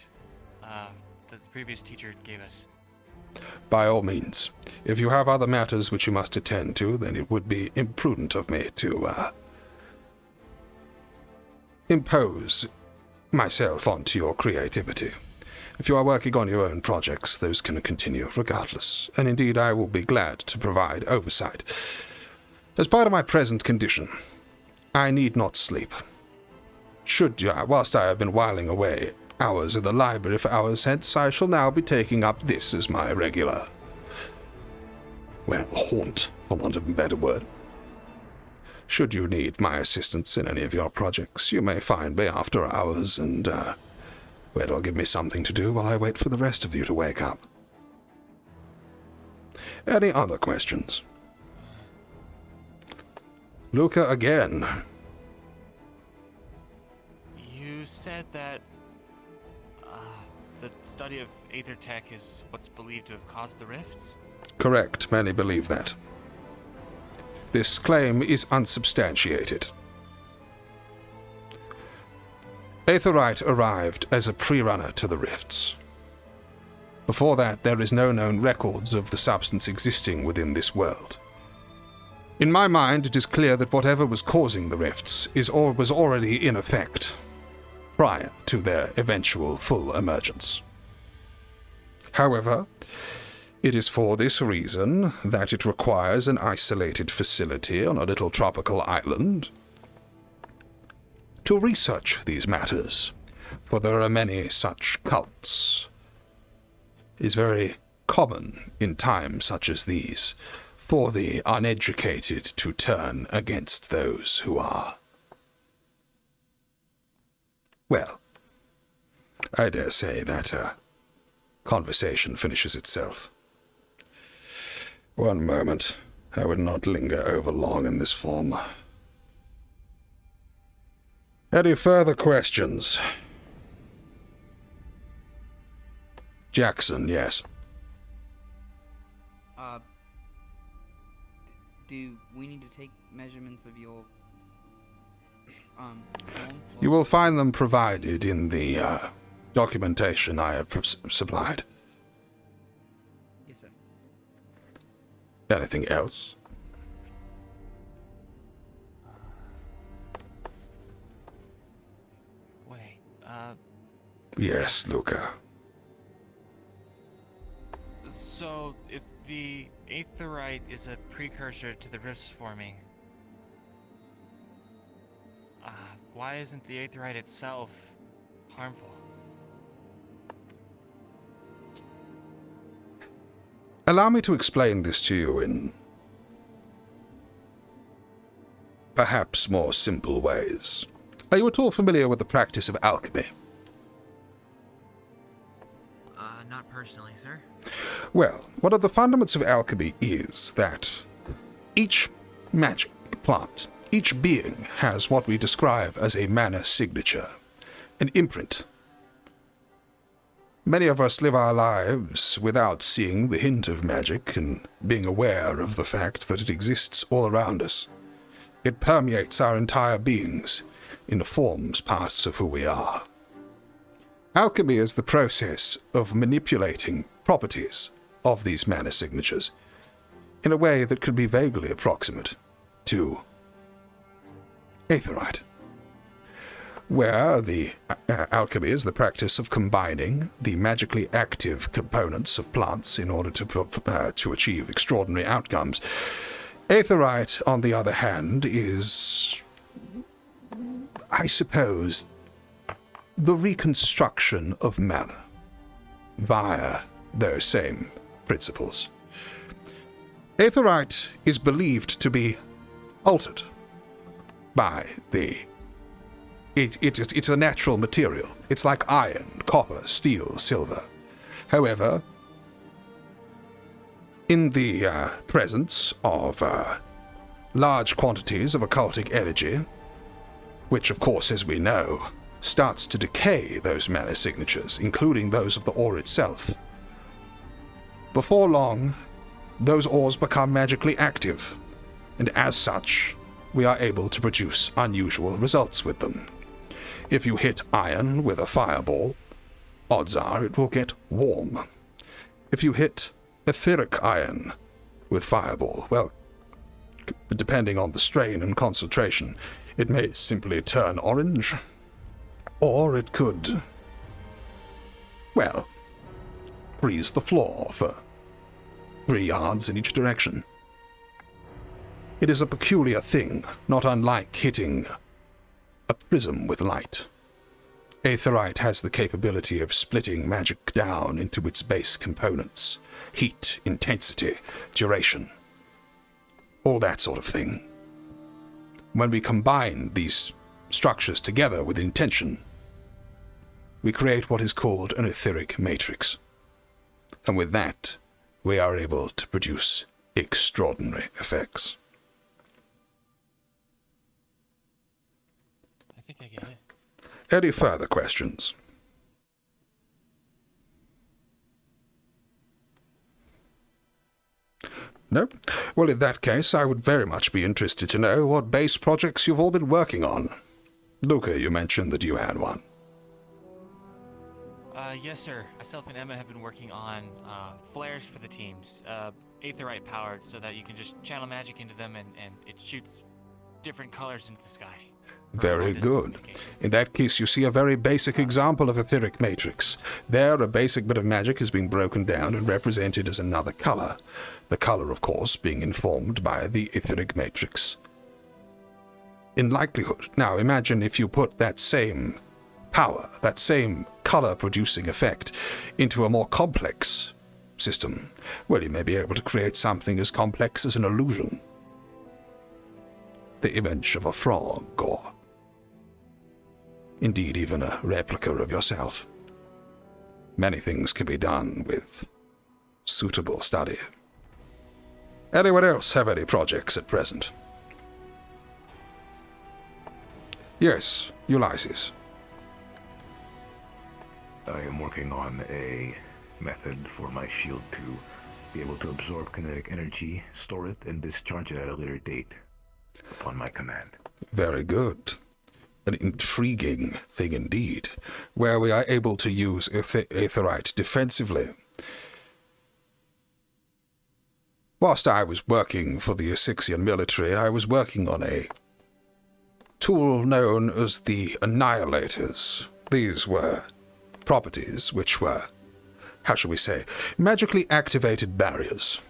that the previous teacher gave us? By all means. If you have other matters which you must attend to, then it would be imprudent of me to impose myself onto your creativity. If you are working on your own projects, those can continue regardless, and indeed I will be glad to provide oversight. As part of my present condition, I need not sleep. Whilst I have been whiling away hours in the library for hours hence, I shall now be taking up this as my regular, haunt, for want of a better word. Should you need my assistance in any of your projects, you may find me after hours and, it'll give me something to do while I wait for the rest of you to wake up. Any other questions? Luca again. You said that the study of Aethertech is what's believed to have caused the rifts? Correct, many believe that. This claim is unsubstantiated. Aetherite arrived as a pre-runner to the rifts. Before that, there is no known records of the substance existing within this world. In my mind, it is clear that whatever was causing the rifts was already in effect prior to their eventual full emergence. However, it is for this reason that it requires an isolated facility on a little tropical island to research these matters, for there are many such cults. It is very common in times such as these for the uneducated to turn against those who are. Well, I dare say that conversation finishes itself. One moment. I would not linger over long in this form. Any further questions? Jackson, yes. Do we need to take measurements of your form? You will find them provided in the documentation I have supplied. Yes, sir. Anything else? Wait, Yes, Luca. So, if the Aetherite is a precursor to the rifts forming, why isn't the Aetherite itself harmful? Allow me to explain this to you in perhaps more simple ways. Are you at all familiar with the practice of alchemy? Not personally, sir. Well, one of the fundaments of alchemy is that each magic plant, each being has what we describe as a mana signature, an imprint. Many of us live our lives without seeing the hint of magic and being aware of the fact that it exists all around us. It permeates our entire beings, informs parts of who we are. Alchemy is the process of manipulating properties of these mana signatures in a way that could be vaguely approximate to Aetherite, where the alchemy is the practice of combining the magically active components of plants in order to achieve extraordinary outcomes. Aetherite, on the other hand, is, I suppose, the reconstruction of mana via those same principles. Aetherite is believed to be altered by the... It's a natural material. It's like iron, copper, steel, silver. However, in the presence of large quantities of occultic energy, which, of course, as we know, starts to decay those mana signatures, including those of the ore itself. Before long, those ores become magically active, and as such, we are able to produce unusual results with them. If you hit iron with a fireball, odds are it will get warm. If you hit etheric iron with fireball, well, depending on the strain and concentration, it may simply turn orange, or it could, well, freeze the floor for 3 yards in each direction. It is a peculiar thing, not unlike hitting a prism with light. Aetherite has the capability of splitting magic down into its base components, heat, intensity, duration, all that sort of thing. When we combine these structures together with intention, we create what is called an etheric matrix. And with that, we are able to produce extraordinary effects. I think I get it. Any further questions? No? Well, in that case, I would very much be interested to know what base projects you've all been working on. Luca, you mentioned that you had one. Yes, sir. Myself and Emma have been working on flares for the teams. Aetherite powered, so that you can just channel magic into them and it shoots different colors into the sky. Very good. In that case, you see a very basic example of etheric matrix. There, a basic bit of magic is being broken down and represented as another color. The color, of course, being informed by the etheric matrix. In likelihood, now imagine if you put that same power, that same color-producing effect, into a more complex system. Well, you may be able to create something as complex as an illusion. The image of a frog, or indeed even a replica of yourself. Many things can be done with suitable study. Anyone else have any projects at present? Yes, Ulysses. I am working on a method for my shield to be able to absorb kinetic energy, store it, and discharge it at a later date upon my command. Very good. An intriguing thing indeed, where we are able to use Aetherite defensively. Whilst I was working for the Asixian military, I was working on a tool known as the Annihilators. These were properties which were, how shall we say, magically activated barriers.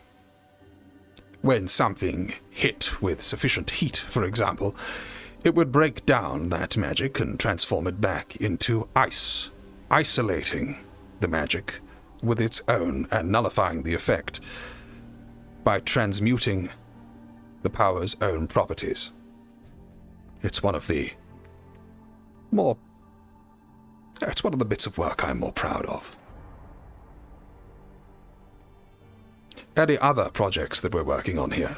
When something hit with sufficient heat, for example, it would break down that magic and transform it back into ice, isolating the magic with its own and nullifying the effect by transmuting the power's own properties. It's one of the bits of work I'm more proud of. Any other projects that we're working on here?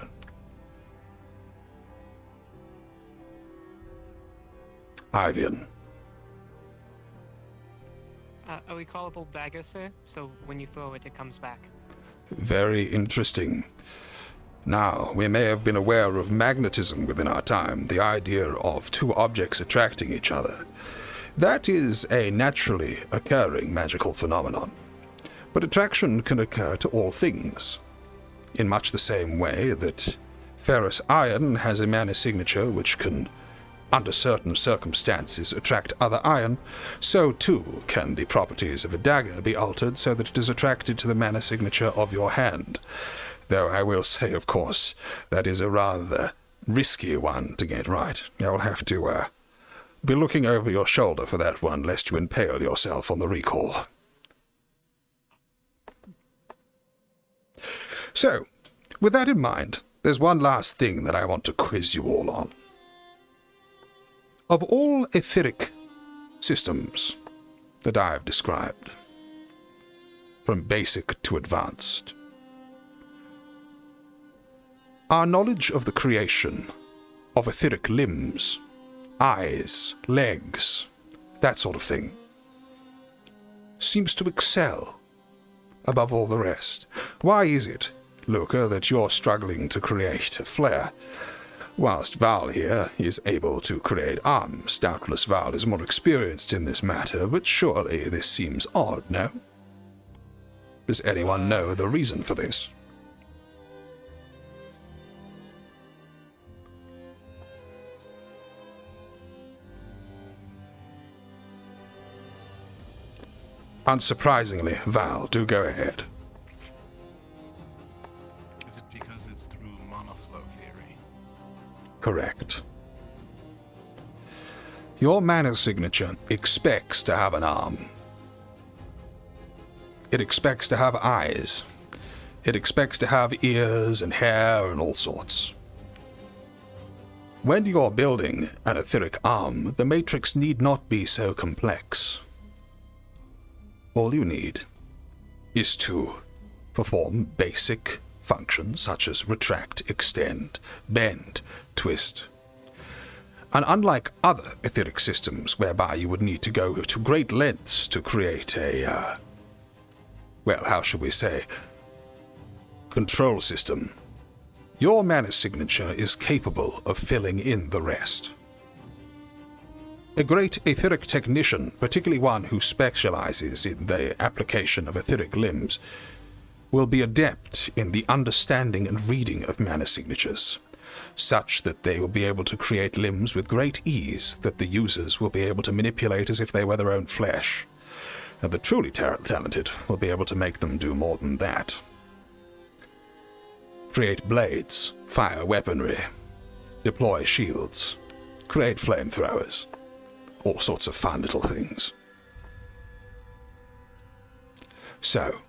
Ivian. A recallable dagger, sir, so when you throw it, it comes back. Very interesting. Now, we may have been aware of magnetism within our time, the idea of two objects attracting each other. That is a naturally occurring magical phenomenon. But attraction can occur to all things, in much the same way that ferrous iron has a mana signature which can, under certain circumstances, attract other iron, so too can the properties of a dagger be altered so that it is attracted to the mana signature of your hand. Though I will say, of course, that is a rather risky one to get right. You'll have to be looking over your shoulder for that one, lest you impale yourself on the recoil. So, with that in mind, there's one last thing that I want to quiz you all on. Of all etheric systems that I've described, from basic to advanced, our knowledge of the creation of etheric limbs, eyes, legs, that sort of thing, seems to excel above all the rest. Why is it, Luca, that you're struggling to create a flare, whilst Val here is able to create arms? Doubtless Val is more experienced in this matter, but surely this seems odd, no? Does anyone know the reason for this? Unsurprisingly, Val, do go ahead. Is it because it's through monoflow theory? Correct. Your mana signature expects to have an arm. It expects to have eyes. It expects to have ears and hair and all sorts. When you're building an etheric arm, the matrix need not be so complex. All you need is to perform basic functions such as retract, extend, bend, twist. And unlike other etheric systems whereby you would need to go to great lengths to create a, well, how shall we say, control system, your mana signature is capable of filling in the rest. A great etheric technician, particularly one who specializes in the application of etheric limbs, will be adept in the understanding and reading of mana signatures, such that they will be able to create limbs with great ease that the users will be able to manipulate as if they were their own flesh. And the truly talented will be able to make them do more than that. Create blades, fire weaponry, deploy shields, create flamethrowers, all sorts of fun little things. So,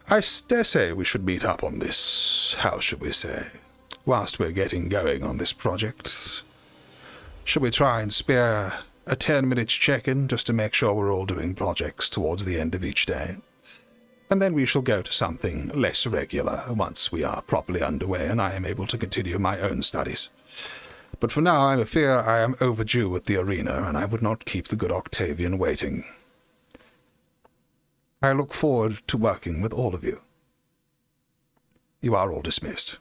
I dare say we should meet up on this, how should we say, whilst we're getting going on this project. Shall we try and spare a 10-minute check-in just to make sure we're all doing projects towards the end of each day? And then we shall go to something less regular once we are properly underway and I am able to continue my own studies. But for now, I fear I am overdue at the arena, and I would not keep the good Octavian waiting. I look forward to working with all of you. You are all dismissed.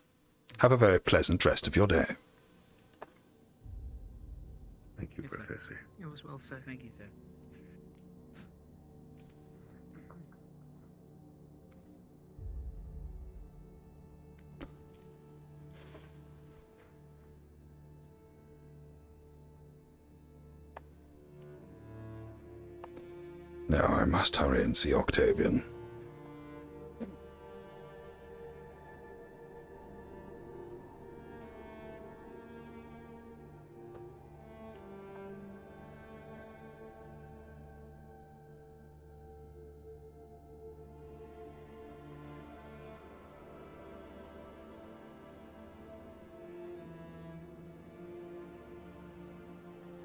Have a very pleasant rest of your day. Thank you, Yes, Professor. Sir. Yours well, sir. Thank you, sir. Now I must hurry and see Octavian.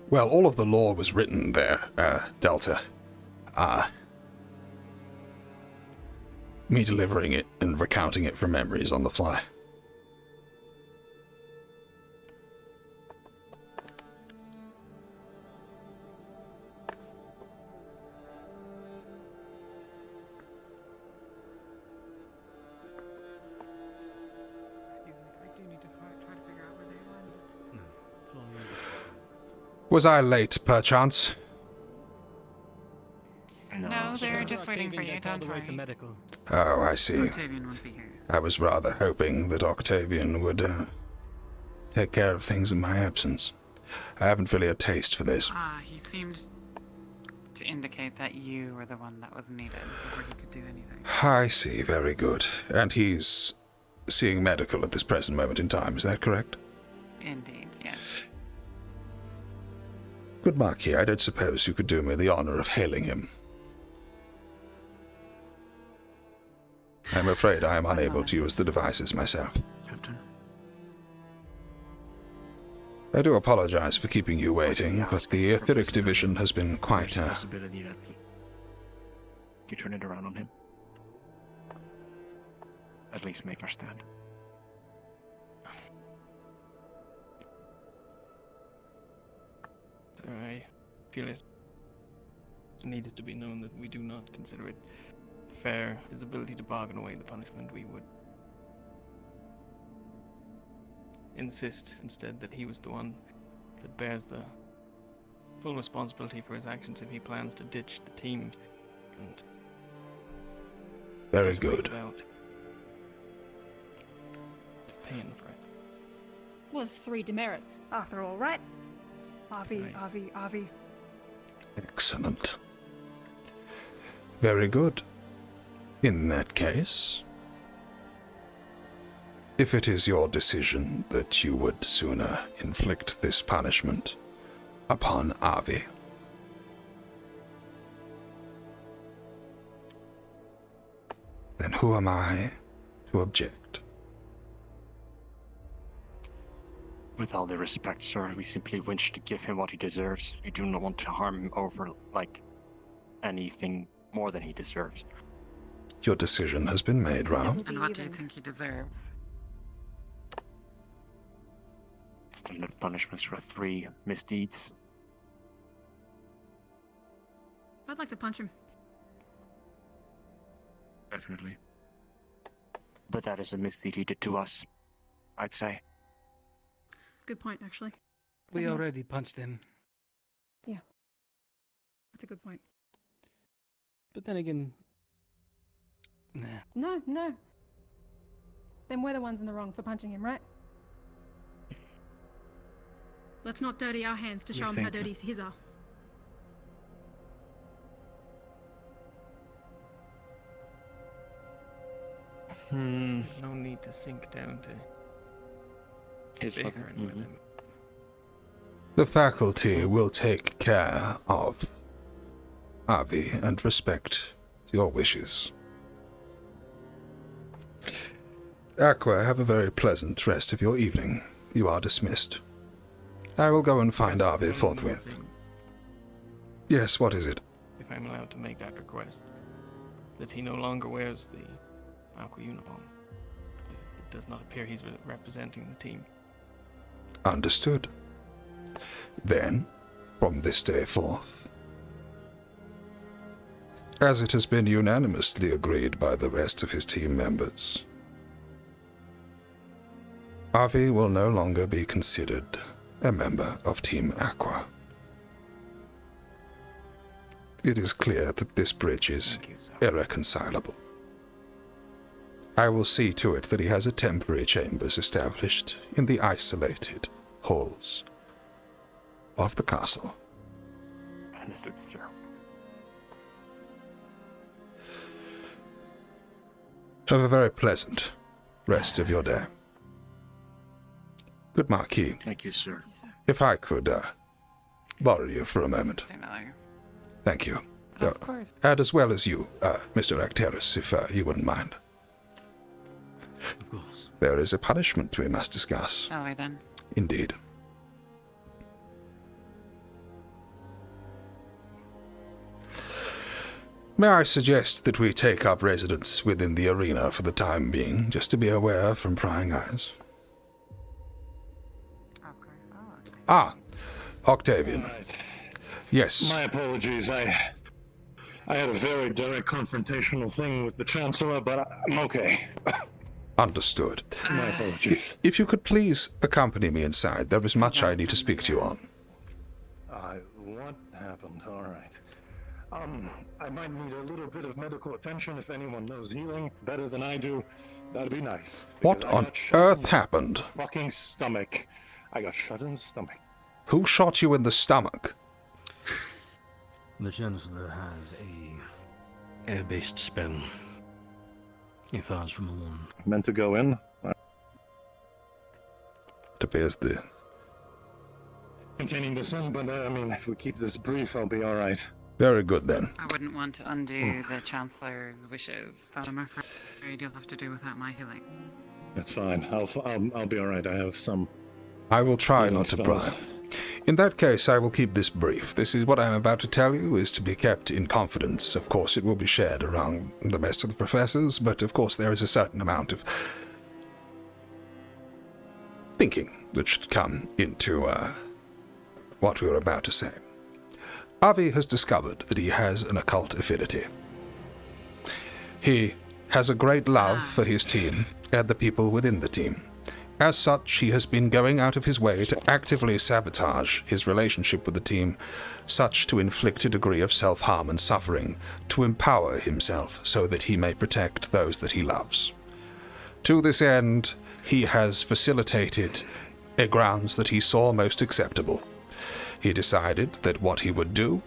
Well, all of the lore was written there, Delta. Me delivering it and recounting it from memories on the fly. Was I late, perchance? No, they're just waiting for you, don't worry. Oh, I see. Octavian won't be here. I was rather hoping that Octavian would take care of things in my absence. I haven't really a taste for this. He seemed to indicate that you were the one that was needed before he could do anything. I see, very good. And he's seeing medical at this present moment in time, is that correct? Indeed, yes. Good Marquis, I don't suppose you could do me the honor of hailing him. I'm afraid I am unable to use the devices myself. Captain. I do apologize for keeping you waiting, but the Aethertech Division has been quite, Possibility that you turn it around on him. At least make our stand. I feel it needed to be known that we do not consider it fair, his ability to bargain away the punishment. We would insist instead that he was the one that bears the full responsibility for his actions if he plans to ditch the team and very good. Without paying for it. Was 3 demerits, after all, right? Avi. Excellent. Very good. In that case, if it is your decision that you would sooner inflict this punishment upon Avi, then who am I to object? With all due respect, sir, we simply wish to give him what he deserves. We do not want to harm him over, anything more than he deserves. Your decision has been made, Rao. And what do you think he deserves? Standard punishments for 3 misdeeds. I'd like to punch him. Definitely. But that is a misdeed he did to us, I'd say. Good point, actually. We already punched him. Yeah. That's a good point. But then again, nah. No. Then we're the ones in the wrong for punching him, right? Let's not dirty our hands to show him how dirty his are. There's no need to sink down to His bickering with him. The faculty will take care of Avi and respect your wishes. Aqua, have a very pleasant rest of your evening. You are dismissed. I will go and find Avi forthwith. Yes, what is it? If I'm allowed to make that request, that he no longer wears the Aqua uniform. It does not appear he's representing the team. Understood. Then, from this day forth, as it has been unanimously agreed by the rest of his team members, Avi will no longer be considered a member of Team Aqua. It is clear that this bridge is irreconcilable. I will see to it that he has a temporary chambers established in the isolated halls of the castle. Understood, sir. Have a very pleasant rest of your day. Good Marquis. Thank you, sir. If I could borrow you for a moment. Thank you. Of course. And as well as you, Mr. Acteris, if you wouldn't mind. Of course. There is a punishment we must discuss. Shall we then? Indeed. May I suggest that we take up residence within the arena for the time being, just to be aware from prying eyes? Ah, Octavian. Right. Yes. My apologies. I had a very direct confrontational thing with the Chancellor, but I'm okay. Understood. My apologies. If you could please accompany me inside, there is much I need to speak to you on. What happened? All right. I might need a little bit of medical attention. If anyone knows healing better than I do, that'd be nice. What on earth happened? Fucking stomach. I got shot in the stomach. Who shot you in the stomach? The Chancellor has a air-based spell. It fires from a wand. Meant to go in? It appears the... Containing the sun, but I mean, if we keep this brief, I'll be alright. Very good then. I wouldn't want to undo the Chancellor's wishes, so I'm afraid you'll have to do without my healing. That's fine. I'll be alright. I have some... I will try not to pry. In that case, I will keep this brief. This is what I am about to tell you is to be kept in confidence. Of course, it will be shared around the rest of the professors, but of course there is a certain amount of thinking that should come into what we were about to say. Avi has discovered that he has an occult affinity. He has a great love for his team and the people within the team. As such, he has been going out of his way to actively sabotage his relationship with the team, such to inflict a degree of self-harm and suffering, to empower himself so that he may protect those that he loves. To this end, he has facilitated a grounds that he saw most acceptable. He decided that what he would do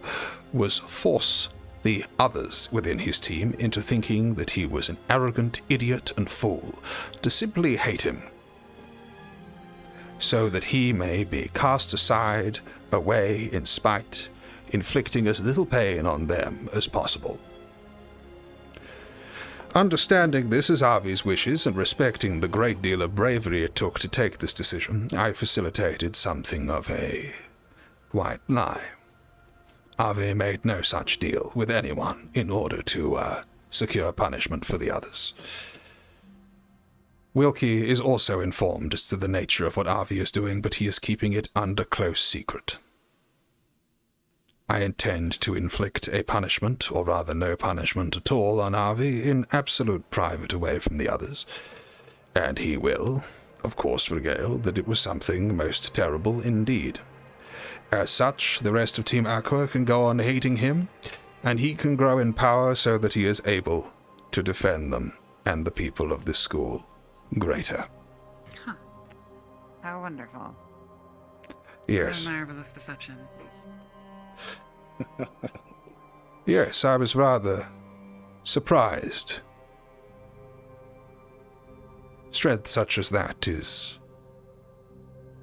was force the others within his team into thinking that he was an arrogant idiot and fool, to simply hate him, so that he may be cast aside, away in spite, inflicting as little pain on them as possible. Understanding this as Avi's wishes and respecting the great deal of bravery it took to take this decision, I facilitated something of a white lie. Avi made no such deal with anyone in order to secure punishment for the others. Wilkie is also informed as to the nature of what Avi is doing, but he is keeping it under close secret. I intend to inflict a punishment, or rather no punishment at all, on Avi in absolute private away from the others, and he will, of course, regale that it was something most terrible indeed. As such, the rest of Team Aqua can go on hating him, and he can grow in power so that he is able to defend them and the people of this school greater. Huh. How wonderful. Yes. What a marvelous deception. Yes, I was rather surprised. Strength such as that is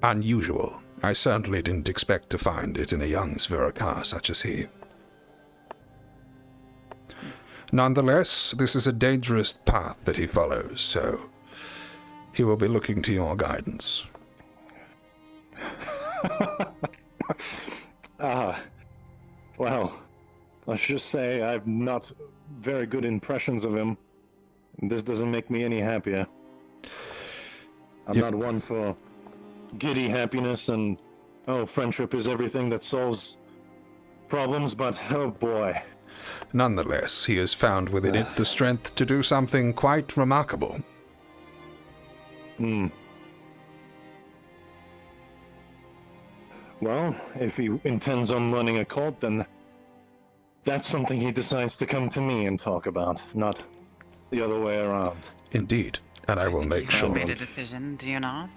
unusual. I certainly didn't expect to find it in a young Svirikar such as he. Nonetheless, this is a dangerous path that he follows, so he will be looking to your guidance. Well, let's just say I've not very good impressions of him. This doesn't make me any happier. I'm not one for giddy happiness and, oh, friendship is everything that solves problems, but, oh boy. Nonetheless, he has found within it the strength to do something quite remarkable. Well, if he intends on running a cult, then that's something he decides to come to me and talk about, not the other way around. Indeed, and I will make sure. Made a decision, do you not?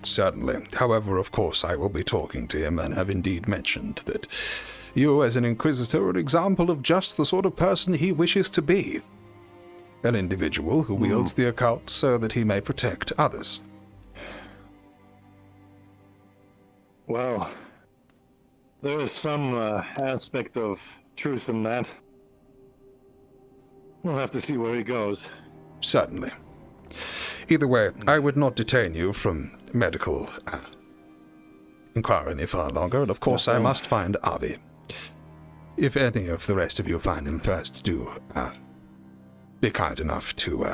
Certainly. However, of course, I will be talking to him and have indeed mentioned that you, as an Inquisitor, are an example of just the sort of person he wishes to be. An individual who wields the occult so that he may protect others. Well, there is some aspect of truth in that. We'll have to see where he goes. Certainly. Either way, I would not detain you from medical inquiry any far longer, and of course I must find Avi. If any of the rest of you find him first, do be kind enough to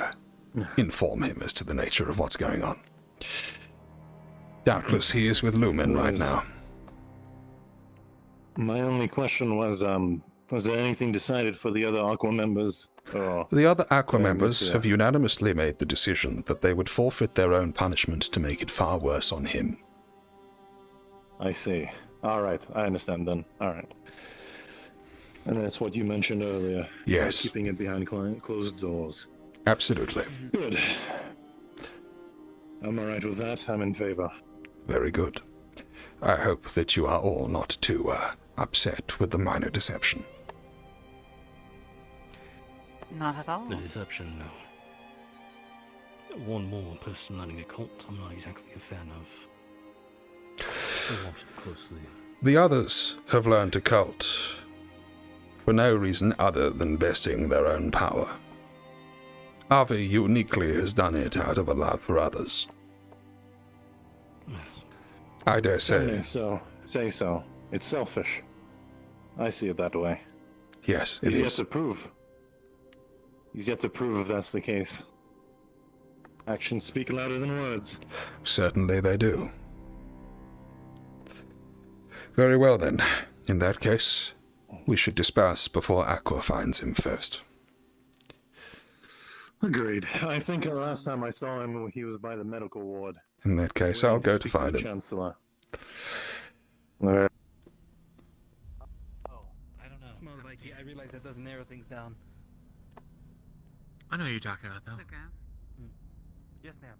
inform him as to the nature of what's going on. Doubtless he is with Lumen right now. My only question was there anything decided for the other Aqua members? The other Aqua members have unanimously made the decision that they would forfeit their own punishment to make it far worse on him. I see. Alright, I understand then. Alright. And that's what you mentioned earlier. Yes. Keeping it behind closed doors. Absolutely. Good. I'm alright with that. I'm in favor. Very good. I hope that you are all not too upset with the minor deception. Not at all. The deception, no. One more person running a cult, I'm not exactly a fan of. I watched it closely. The others have learned to cult for no reason other than besting their own power. Avi uniquely has done it out of a love for others. I dare say. Say so. It's selfish. I see it that way. Yes, it He's is. yet to prove. He's yet to prove if that's the case. Actions speak louder than words. Certainly they do. Very well then. In that case, we should disperse before Aqua finds him first. Agreed. I think last time I saw him, he was by the medical ward. In that case, I'll go to find him. Chancellor. I don't know. Smells like I realize that doesn't narrow things down. I know who you're talking about, though. Okay. Yes, ma'am.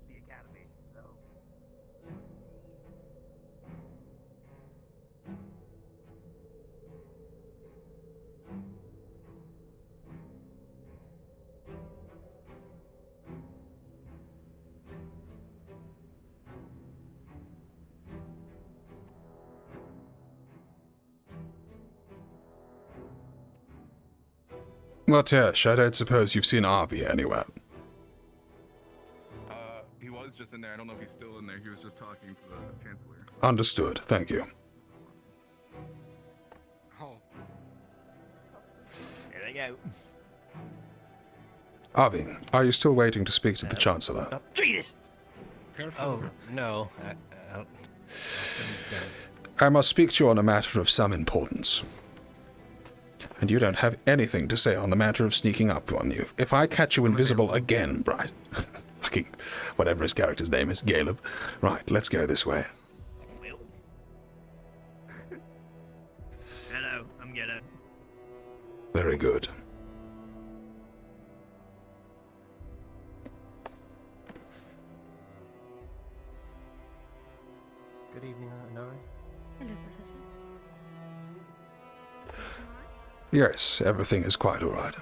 The academy, so. Well, Tesh, I don't suppose you've seen Avi anywhere. He was just in there. I don't know if he's still in there. He was just talking to the Chancellor. Understood. Thank you. out. Avi, are you still waiting to speak to the Chancellor? Jesus! Careful. Oh, no. I must speak to you on a matter of some importance. And you don't have anything to say on the matter of sneaking up on you. If I catch you invisible again, Bryce... fucking... whatever his character's name is, Caleb. Right, let's go this way. Hello, I'm gonna... Very good. Good evening, Nori. Hello, Professor. Yes, everything is quite all right.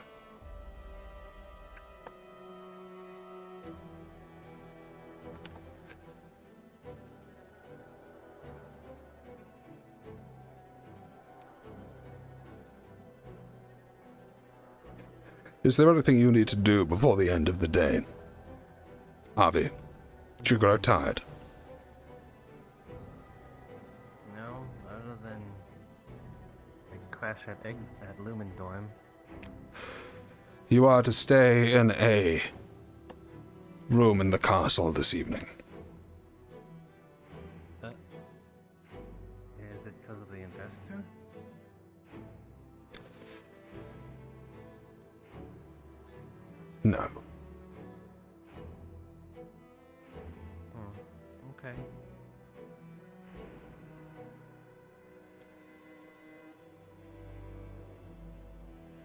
Is there anything you need to do before the end of the day? Avi, did you grow tired? No, other than a crash at Lumendorm. You are to stay in a room in the castle this evening. Is it because of the investor? No. Okay.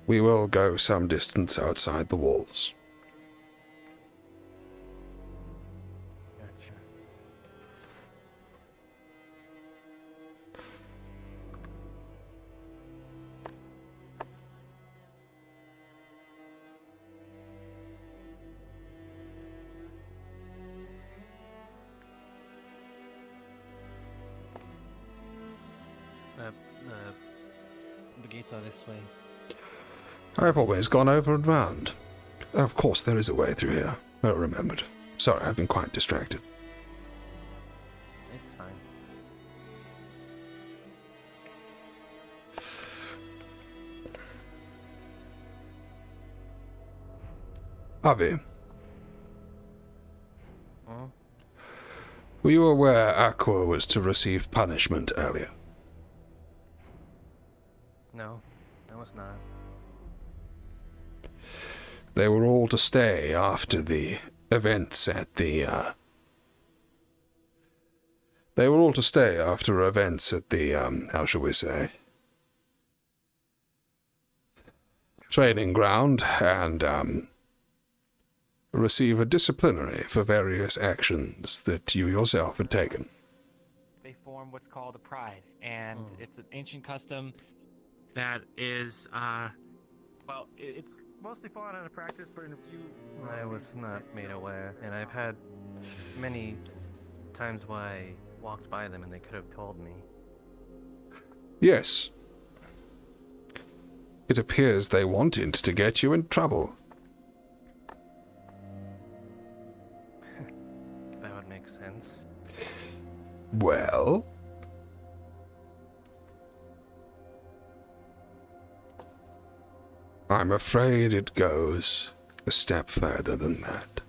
We will go some distance outside the walls. Gotcha. The gates are this way. I've always gone over and round. Of course, there is a way through here. Well remembered. Sorry, I've been quite distracted. It's fine. Avi, Hmm? were you aware Aqua was to receive punishment earlier? No, I was not. They were all to stay after the events at the, They were all to stay after events at the, how shall we say, training ground and, receive a disciplinary for various actions that you yourself had taken. They form what's called a pride, and it's an ancient custom that is, well, it's mostly fallen out of practice, but in a few... I was not made aware, and I've had many times where I walked by them and they could have told me. Yes. It appears they wanted to get you in trouble. That would make sense. Well? I'm afraid it goes a step further than that.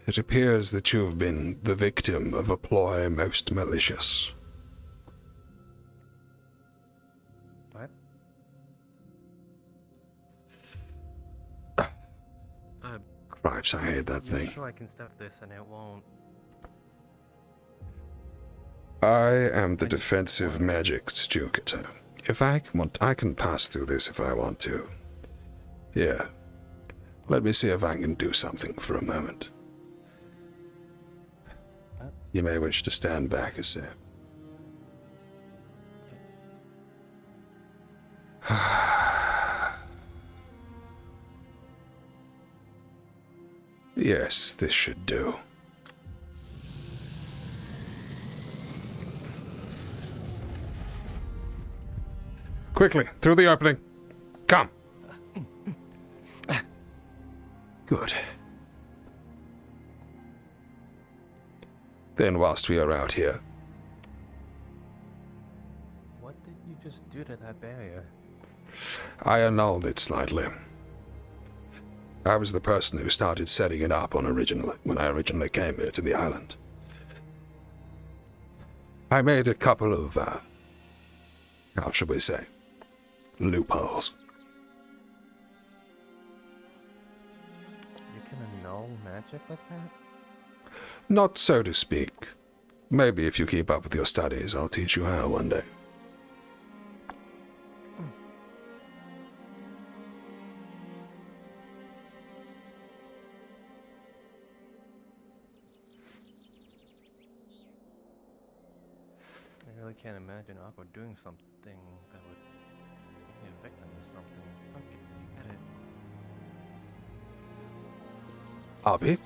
It appears that you have been the victim of a ploy most malicious. What? Cripes, I hate that thing. I'm sure I can stop this and it won't. I am the defensive magic Stukator. If I want, I can pass through this if I want to. Yeah. Let me see if I can do something for a moment. You may wish to stand back a sec. Yes, this should do. Quickly, through the opening. Come. Good. Then whilst we are out here, What did you just do to that barrier? I annulled it slightly. I was the person who started setting it up when I originally came here to the island. I made a couple of, how should we say, loopholes. You can annul magic like that? Not so to speak. Maybe if you keep up with your studies, I'll teach you how one day. I really can't imagine Aqua doing something that would be a victim or something. Okay, you get it. Abi?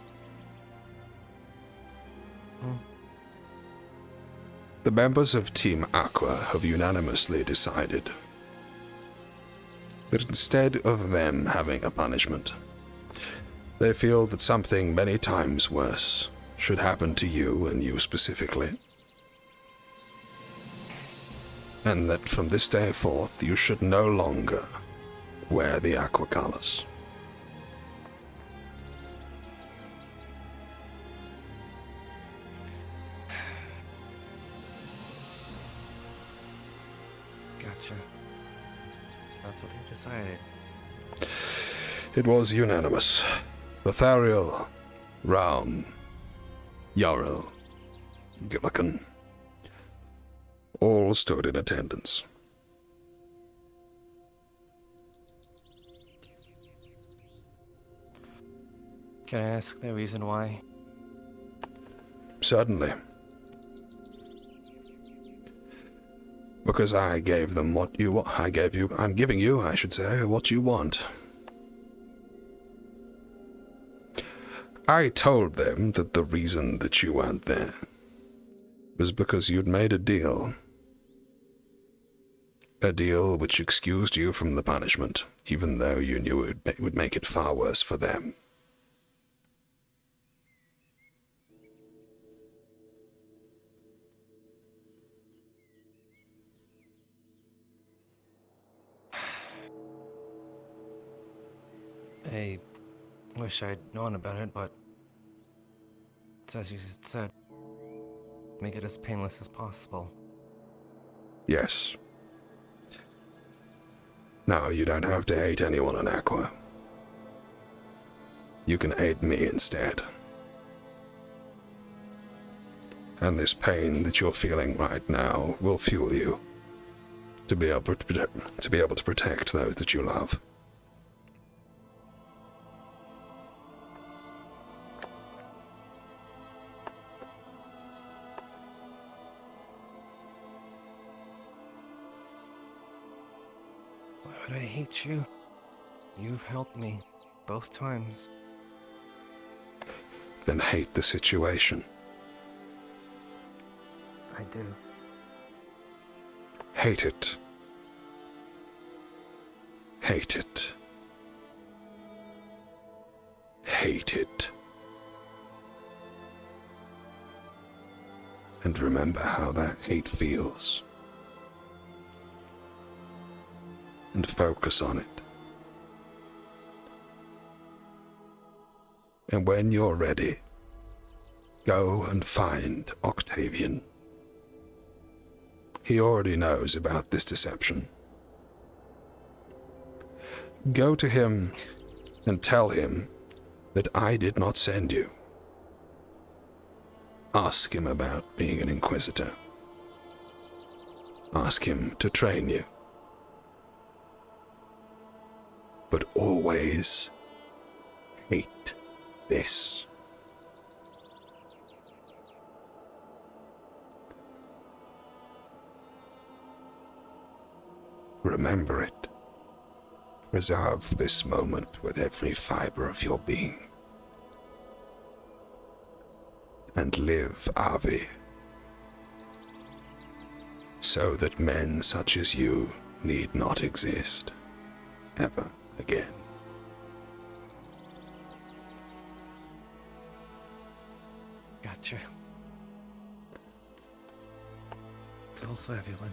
The members of Team Aqua have unanimously decided that instead of them having a punishment, they feel that something many times worse should happen to you, and you specifically. And that from this day forth you should no longer wear the aqua colors. Gotcha. That's what you decided. It was unanimous. Lothariel, Raum, Yarrow, Gillican, all stood in attendance. Can I ask the reason why? Certainly. Because I gave them what you I'm giving you, I should say, what you want. I told them that the reason that you weren't there was because you'd made a deal. A deal which excused you from the punishment, even though you knew it would make it far worse for them. I wish I'd known about it, but it's as you said. Make it as painless as possible. Yes. Now you don't have to hate anyone in Aqua. You can hate me instead. And this pain that you're feeling right now will fuel you to be able to protect those that you love. Why would I hate you? You've helped me both times. Then hate the situation. I do. Hate it. Hate it. Hate it. And remember how that hate feels. And focus on it. And when you're ready, go and find Octavian. He already knows about this deception. Go to him and tell him that I did not send you. Ask him about being an Inquisitor. Ask him to train you. But always hate this. Remember it. Preserve this moment with every fiber of your being. And live, Avi, so that men such as you need not exist ever again. Gotcha. It's all for everyone.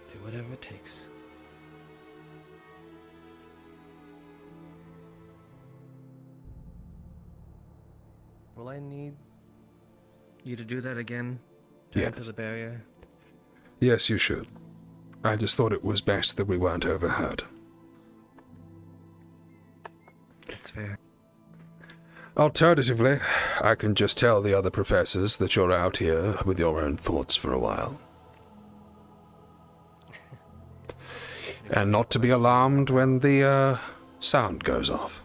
Do whatever it takes. Will I need you to do that again? Turn to the barrier? Yes, you should. I just thought it was best that we weren't overheard. That's fair. Alternatively, I can just tell the other professors that you're out here with your own thoughts for a while. And not to be alarmed when the sound goes off.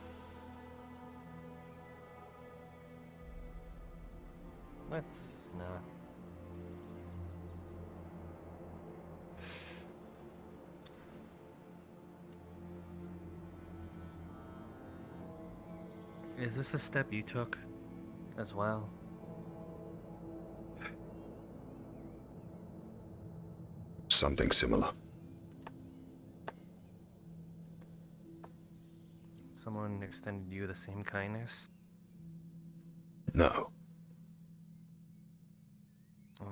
Let's not. Is this a step you took as well? Something similar. Someone extended you the same kindness? No. Oh.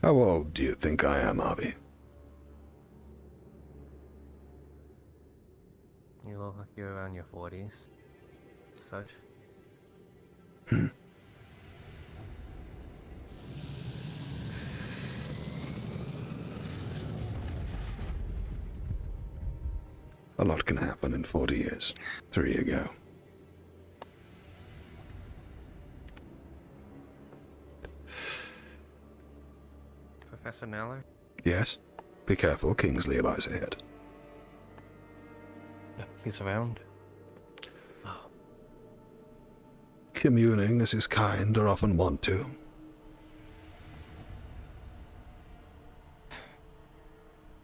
How old do you think I am, Avi? You look like you're around your 40s. Such. A lot can happen in 40 years. 3 ago. Professor Kneller? Yes? Be careful, Kingsley lies ahead. He's around. Communing as his kind are often wont to.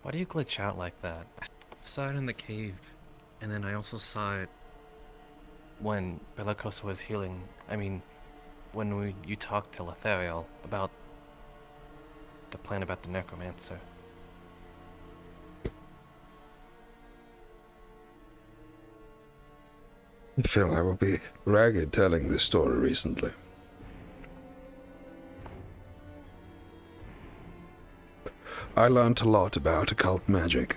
Why do you glitch out like that? I saw it in the cave, and then I also saw it when Bellicosa was healing. I mean, when you talked to Lethariel about the plan about the necromancer. I feel I will be ragged telling this story recently. I learnt a lot about occult magic.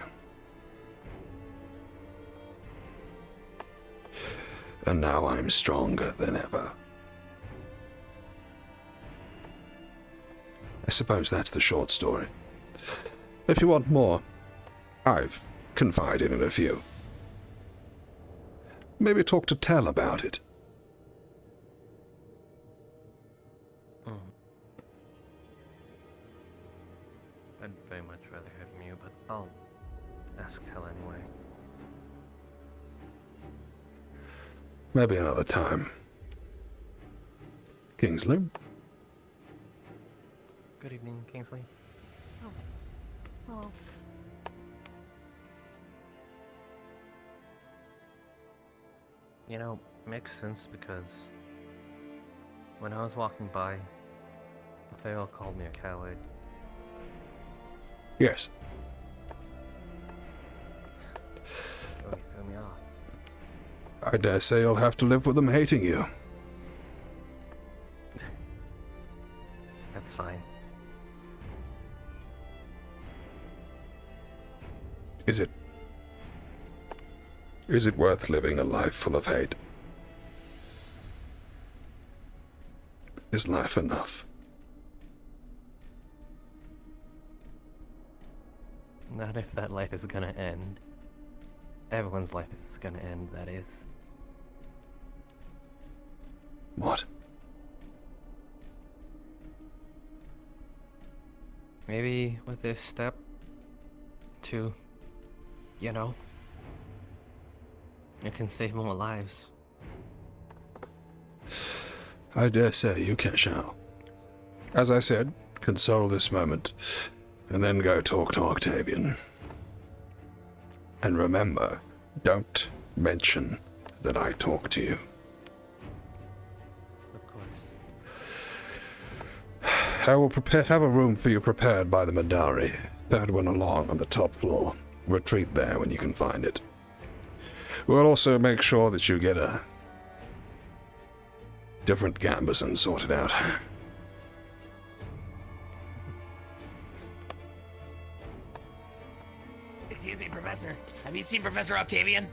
And now I'm stronger than ever. I suppose that's the short story. If you want more, I've confided in a few. Maybe talk to Tell about it. I'd very much rather hear from you, but I'll ask Tell anyway. Maybe another time. Kingsley? Good evening, Kingsley. Oh. Hello. You know, makes sense because when I was walking by, Lethariel called me a coward. Yes. Really threw me off. I dare say you'll have to live with them hating you. That's fine. Is it worth living a life full of hate? Is life enough? Not if that life is gonna end. Everyone's life is gonna end, that is. What? Maybe with this step to, you know, it can save more lives. I dare say you can shall. As I said, console this moment, and then go talk to Octavian. And remember, don't mention that I talked to you. Of course. I will have a room for you prepared by the Madari. Third one along on the top floor. Retreat there when you can find it. We'll also make sure that you get a different Gambazon sorted out. Excuse me, Professor. Have you seen Professor Octavian?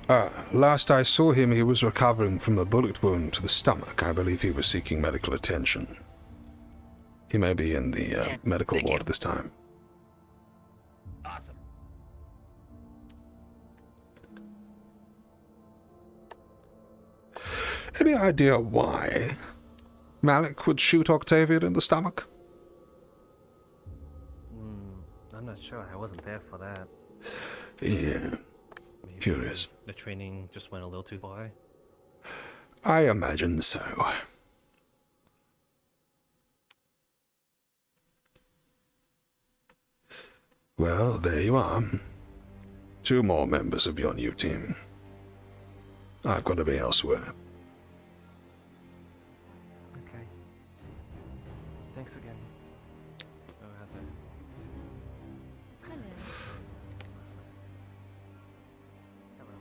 Last I saw him, he was recovering from a bullet wound to the stomach. I believe he was seeking medical attention. He may be in the medical ward at this time. Awesome. Any idea why Malik would shoot Octavian in the stomach? I'm not sure. I wasn't there for that. Yeah. Maybe Curious. The training just went a little too far. I imagine so. Well, there you are. 2 more members of your new team. I've got to be elsewhere. Okay. Thanks again. Oh, Heather. Hello.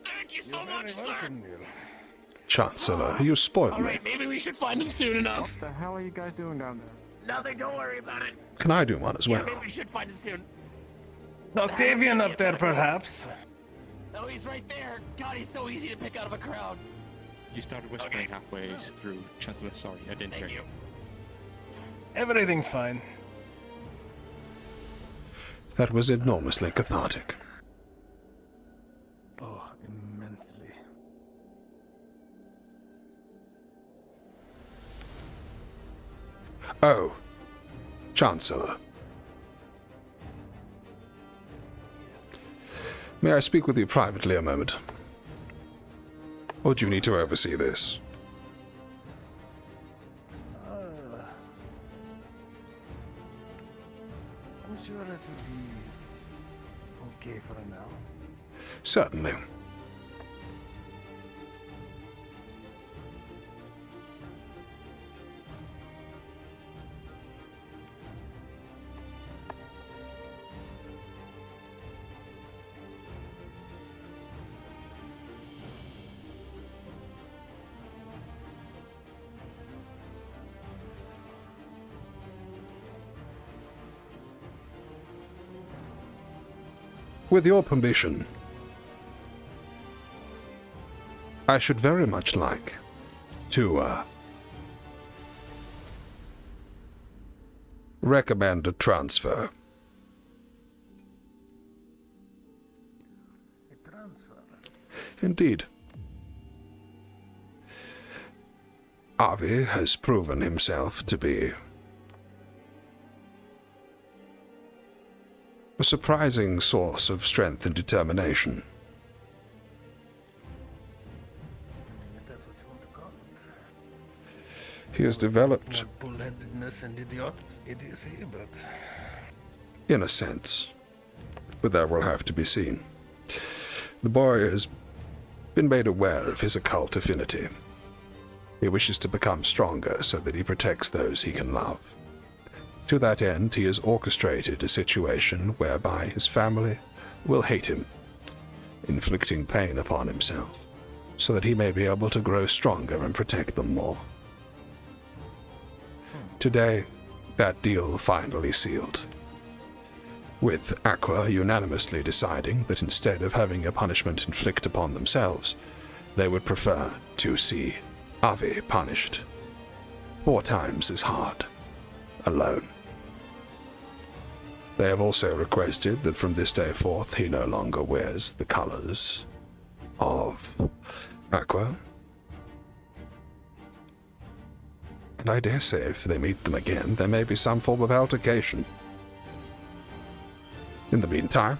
Thank you so much, sir. Chancellor, you spoiled me. Alright, maybe we should find him soon enough. What the hell are you guys doing down there? Nothing, don't worry about it. Can I do one as well? Yeah, maybe we should find him soon. Octavian up there, perhaps. Oh, he's right there. God, he's so easy to pick out of a crowd. You started whispering halfway through. Chancellor, sorry, I didn't hear you. Everything's fine. That was enormously cathartic. Oh, immensely. Oh, Chancellor. May I speak with you privately a moment? Or do you need to oversee this? I'm sure it will be okay for now. Certainly. With your permission, I should very much like to recommend a transfer. A transfer? Indeed. Avi has proven himself to be a surprising source of strength and determination. That's what you want to call it. He has developed, Bullheadedness and idiocy, but in a sense, but that will have to be seen. The boy has been made aware of his occult affinity. He wishes to become stronger so that he protects those he can love. To that end, he has orchestrated a situation whereby his family will hate him, inflicting pain upon himself, so that he may be able to grow stronger and protect them more. Today, that deal finally sealed, with Aqua unanimously deciding that instead of having a punishment inflict upon themselves, they would prefer to see Avi punished 4 times as hard, alone. They have also requested that from this day forth he no longer wears the colors of Aqua. And I dare say if they meet them again, there may be some form of altercation. In the meantime,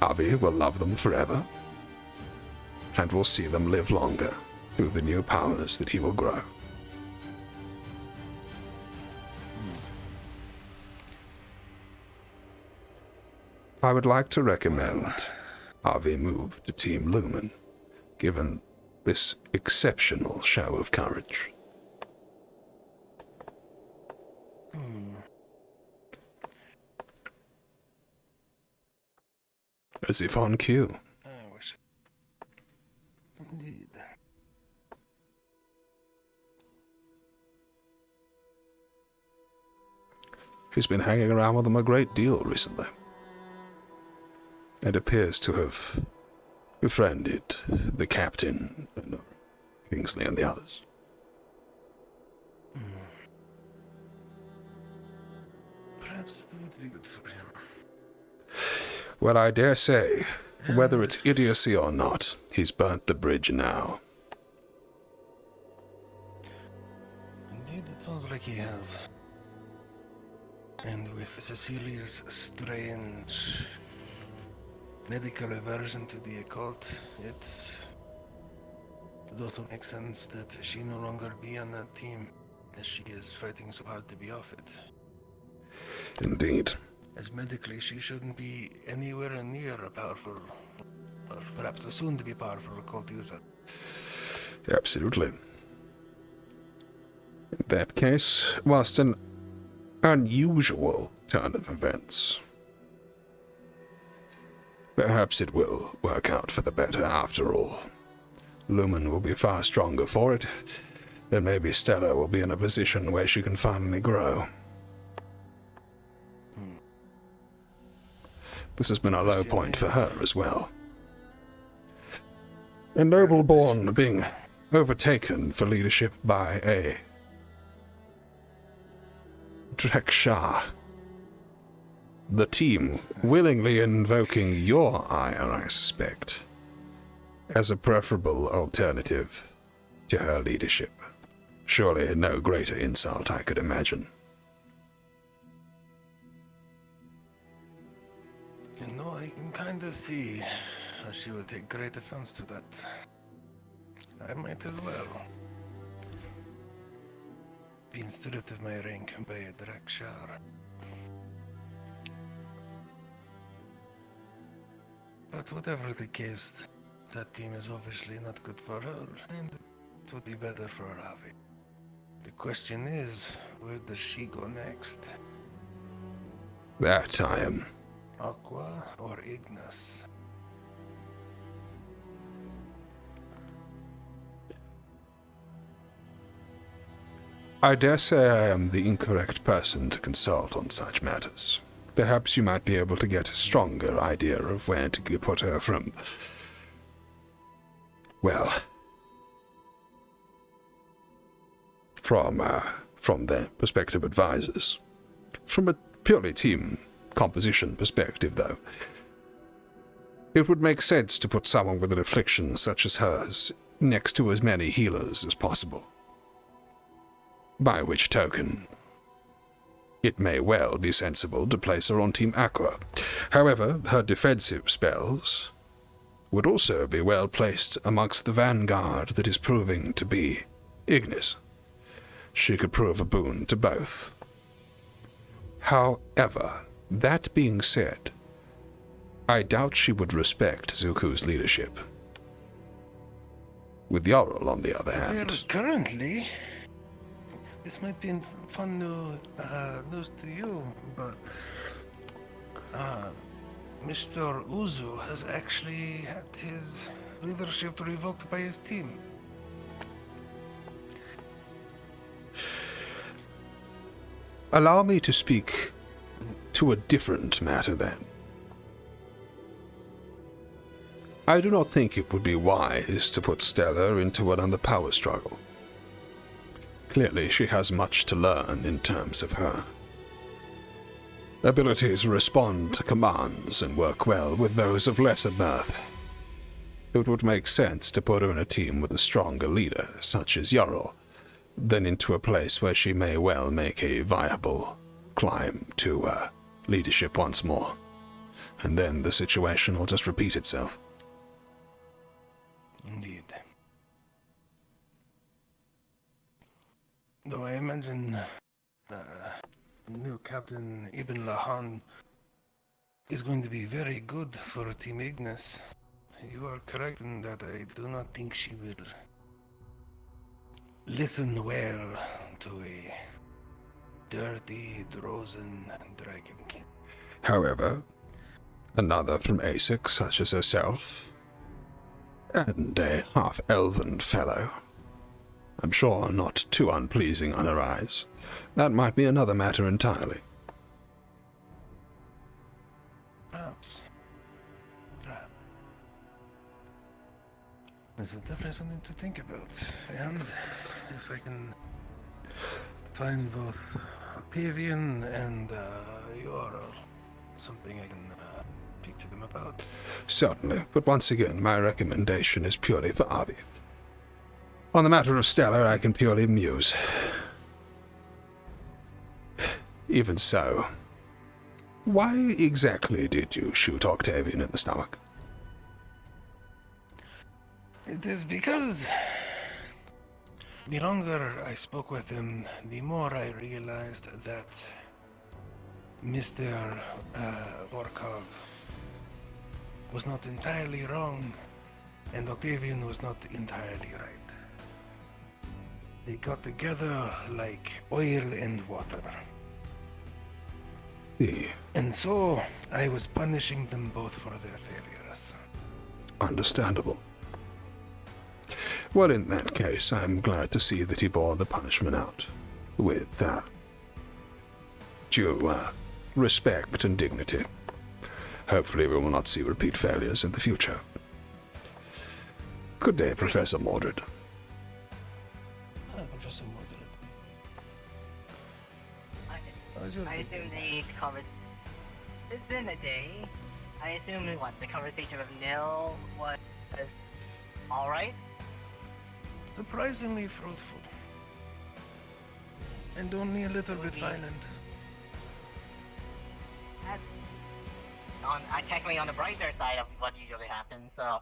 Avi will love them forever. and will see them live longer through the new powers that he will grow. I would like to recommend Avi move to Team Lumen, given this exceptional show of courage. As if on cue. I wish. Indeed. He's been hanging around with them a great deal recently, and appears to have befriended the captain, Kingsley, and the others. Perhaps it would be good for him. Well, I dare say, whether it's idiocy or not, he's burnt the bridge now. Indeed, it sounds like he has. And with Cecilia's strange medical aversion to the occult, it would also make sense that she no longer be on that team, as she is fighting so hard to be off it. Indeed. As medically, she shouldn't be anywhere near a powerful, or perhaps a soon-to-be powerful occult user. Absolutely. In that case, whilst an unusual turn of events, perhaps it will work out for the better after all. Lumen will be far stronger for it, and maybe Stella will be in a position where she can finally grow. This has been a low point for her as well. A noble-born being overtaken for leadership by a Drekshar. The team willingly invoking your ire, I suspect, as a preferable alternative to her leadership. Surely no greater insult I could imagine. You know, I can kind of see how she would take great offense to that. I might as well. Being stripped of my rank by a Drekshar. But whatever the case, that team is obviously not good for her, and it would be better for Avi. The question is, where does she go next? That I am. Aqua or Ignis? I dare say I am the incorrect person to consult on such matters. Perhaps you might be able to get a stronger idea of where to put her from... well... from their prospective advisors. From a purely team composition perspective, though, it would make sense to put someone with an affliction such as hers next to as many healers as possible. By which token, it may well be sensible to place her on Team Aqua. However, her defensive spells would also be well placed amongst the vanguard that is proving to be Ignis. She could prove a boon to both. However, that being said, I doubt she would respect Zuku's leadership. With Jarl, on the other hand... Well, currently, this might be fun news to you, but Mr. Uzu has actually had his leadership revoked by his team. Allow me to speak to a different matter, then. I do not think it would be wise to put Stella into another power struggle. Clearly, she has much to learn in terms of her ability to respond to commands and work well with those of lesser birth. It would make sense to put her in a team with a stronger leader, such as Jarl, than into a place where she may well make a viable climb to leadership once more. And then the situation will just repeat itself. Indeed. Though I imagine new Captain Ibn Lahan is going to be very good for Team Ignis. You are correct in that I do not think she will listen well to a dirty Drozen Dragon King. However, another from ASIC, such as herself, and a half-elven fellow, I'm sure not too unpleasing on her eyes. That might be another matter entirely. Perhaps. This is definitely something to think about. And if I can find both Octavian and Yoral, something I can speak to them about. Certainly, but once again, my recommendation is purely for Avi. On the matter of Stellar, I can purely muse. Even so, why exactly did you shoot Octavian in the stomach? It is because the longer I spoke with him, the more I realized that Mr. Vorkov was not entirely wrong, and Octavian was not entirely right. They got together like oil and water. See. And so I was punishing them both for their failures. Understandable. Well, in that case, I'm glad to see that he bore the punishment out with due respect and dignity. Hopefully we will not see repeat failures in the future. Good day, Professor Mordred. Professor Mordred. I assume the conversation... It's been a day. I assume the conversation with Nil was alright? Surprisingly fruitful. And only a little bit violent. That's technically on the brighter side of what usually happens, so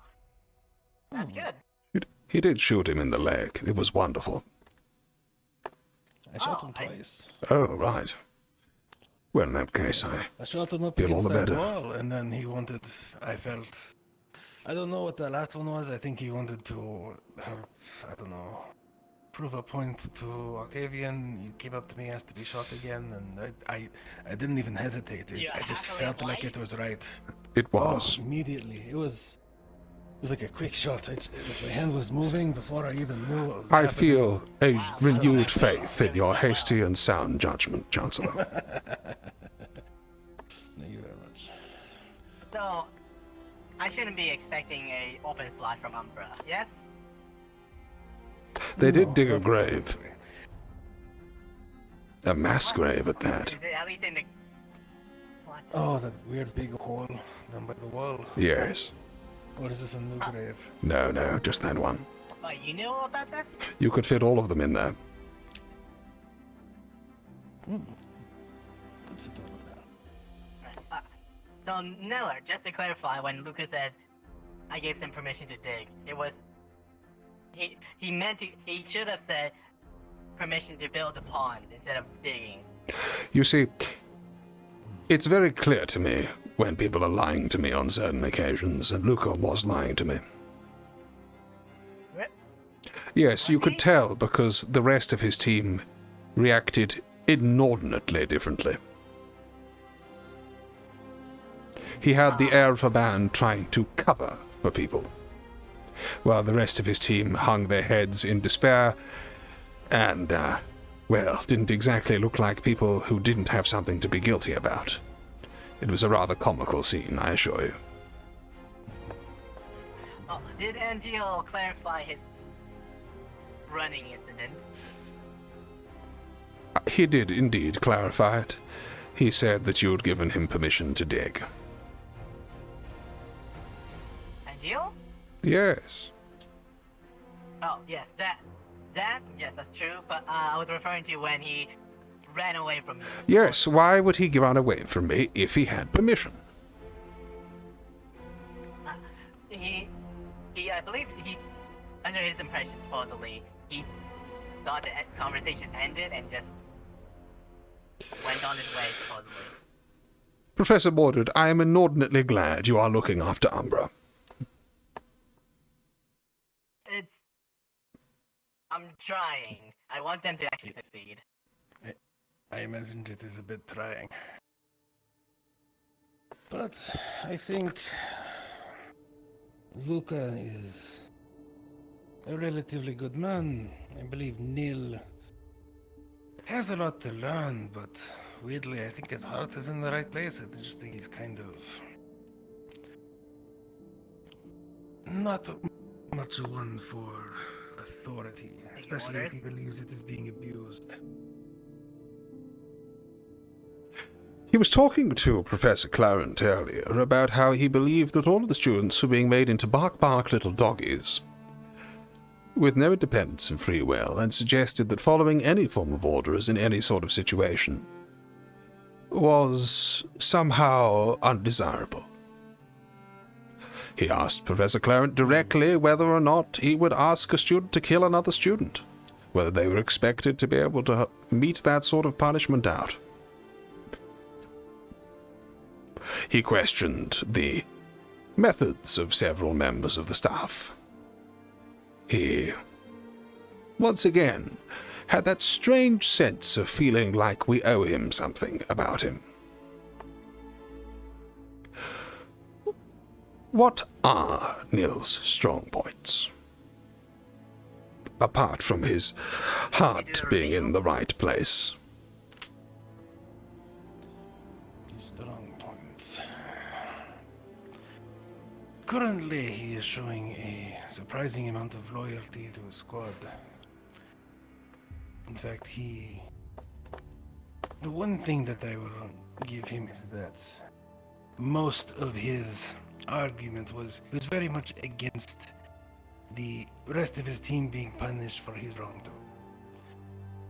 that's good. He did shoot him in the leg. It was wonderful. I shot him twice. Oh, right. Well, in that case, I shot him up feel all against the that better. wall, and then he wanted, I don't know what the last one was. I think he wanted to help, I don't know, prove a point to Octavian. He came up to me, asked to be shot again, and I didn't even hesitate. I just felt like it was right. It was. Oh, immediately. It was like a quick shot. My hand was moving before I even knew what was I happening. feel a renewed faith in your hasty and sound judgment, Chancellor. Thank you very much. So, I shouldn't be expecting a open slot from Umbra, yes? They did dig a grave. A mass grave at that. Is it at least in the... Oh, that weird big hole down by the wall. Yes. Or is this a new grave? No, just that one. Oh, you knew about that? You could fit all of them in there. Could fit all of that. So, Kneller, just to clarify, when Lucas said I gave them permission to dig, it was... He meant to... He should have said permission to build a pond instead of digging. You see, it's very clear to me when people are lying to me on certain occasions, and Luca was lying to me. Yes, you could tell because the rest of his team reacted inordinately differently. He had the air of a man trying to cover for people, while the rest of his team hung their heads in despair and, well, didn't exactly look like people who didn't have something to be guilty about. It was a rather comical scene, I assure you. Oh, did Angelo clarify his running incident? He did indeed clarify it. He said that you had given him permission to dig. Angelo? Yes. Oh, yes, yes, that's true, but I was referring to when he ran away from me. Yes, why would he run away from me if he had permission? I believe under his impression, supposedly, he saw the conversation ended and just went on his way, supposedly. Professor Mordred, I am inordinately glad you are looking after Umbra. I'm trying. I want them to actually succeed. I imagine it is a bit trying. But I think Luca is a relatively good man. I believe Neil has a lot to learn, but weirdly, I think his heart is in the right place. I just think he's kind of not much one for authority, especially if he believes it is being abused. He was talking to Professor Clarent earlier about how he believed that all of the students were being made into bark little doggies with no independence and free will, and suggested that following any form of orders in any sort of situation was somehow undesirable. He asked Professor Clarent directly whether or not he would ask a student to kill another student, whether they were expected to be able to mete that sort of punishment out. He questioned the methods of several members of the staff. He, once again, had that strange sense of feeling like we owe him something about him. What are Nil's strong points? Apart from his heart being in the right place. His strong points. Currently, he is showing a surprising amount of loyalty to his squad. In fact, the one thing that I will give him is that most of his argument was he was very much against the rest of his team being punished for his wrongdoing.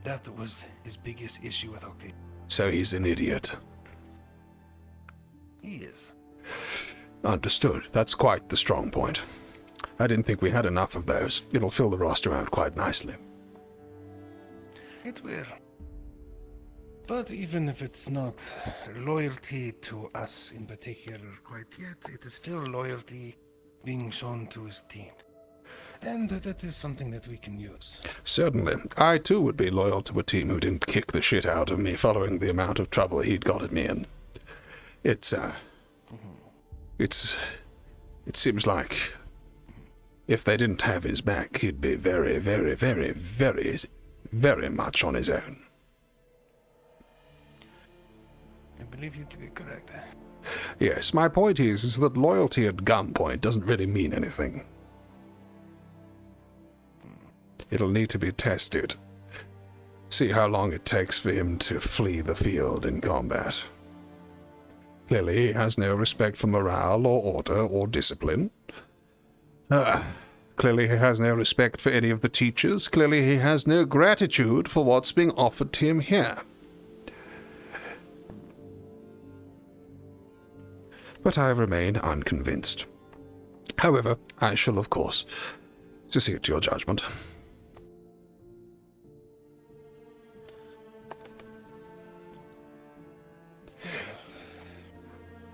That was his biggest issue with Octavia. So he's an idiot. He is. Understood. That's quite the strong point. I didn't think we had enough of those. It'll fill the roster out quite nicely. It will. But even if it's not loyalty to us in particular quite yet, it is still loyalty being shown to his team. And that is something that we can use. Certainly. I too would be loyal to a team who didn't kick the shit out of me following the amount of trouble he'd gotten me in. It seems like if they didn't have his back, he'd be very, very, very, very, very much on his own. I believe you to be correct. Yes, my point is that loyalty at gunpoint doesn't really mean anything. It'll need to be tested. See how long it takes for him to flee the field in combat. Clearly, he has no respect for morale or order or discipline. Clearly, he has no respect for any of the teachers. Clearly, he has no gratitude for what's being offered to him here. But I remain unconvinced. However, I shall, of course, secede to your judgment.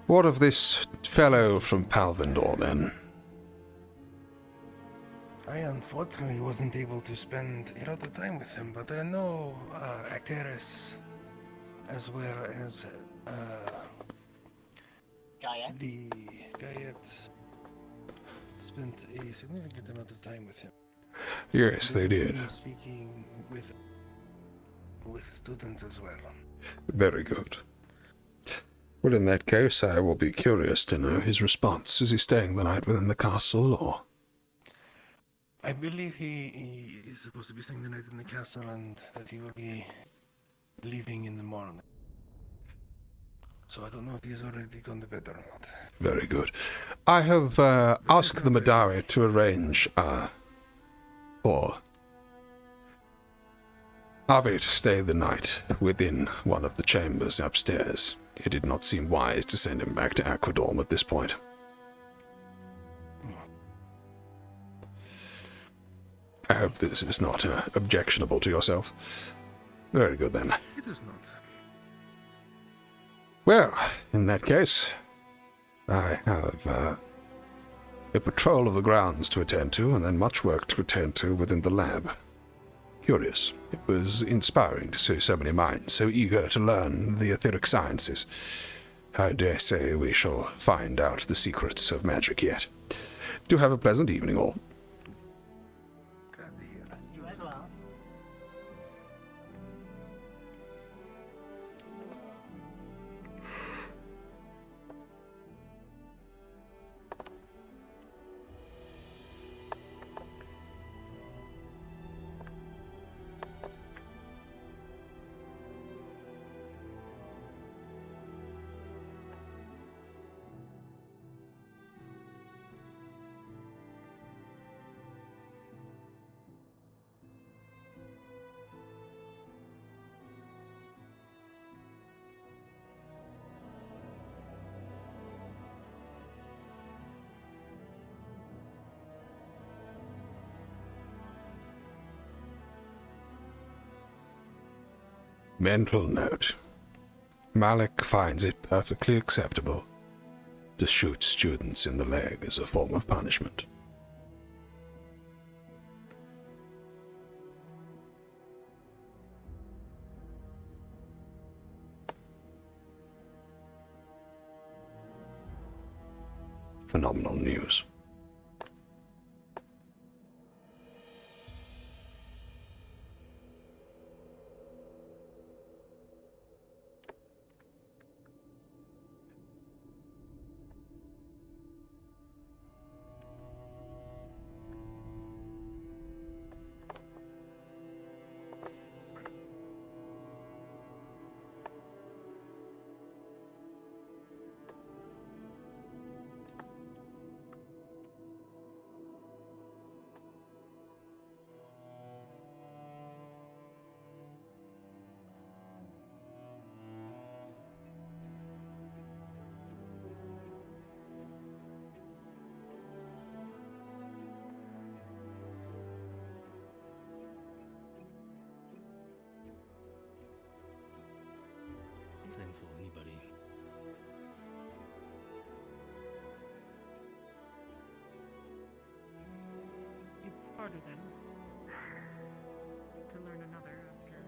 What of this fellow from Palvindor, then? I unfortunately wasn't able to spend a lot of time with him, but I know Acteris as well as the Gaiet spent a significant amount of time with him. Yes, they did. Speaking with students as well. Very good. Well, in that case, I will be curious to know his response. Is he staying the night within the castle, or? I believe he is supposed to be staying the night in the castle, and that he will be leaving in the morning. So I don't know if he's already gone to bed or not. Very good. I have asked the Madari to arrange for Avi to stay the night within one of the chambers upstairs. It did not seem wise to send him back to Aquadorm at this point. I hope this is not objectionable to yourself. Very good, then. It is not. Well, in that case, I have a patrol of the grounds to attend to, and then much work to attend to within the lab. Curious. It was inspiring to see so many minds so eager to learn the etheric sciences. I dare say we shall find out the secrets of magic yet. Do have a pleasant evening, all. You as well. Mental note. Malik finds it perfectly acceptable to shoot students in the leg as a form of punishment. Phenomenal news. Thankful anybody. It started then to learn another after.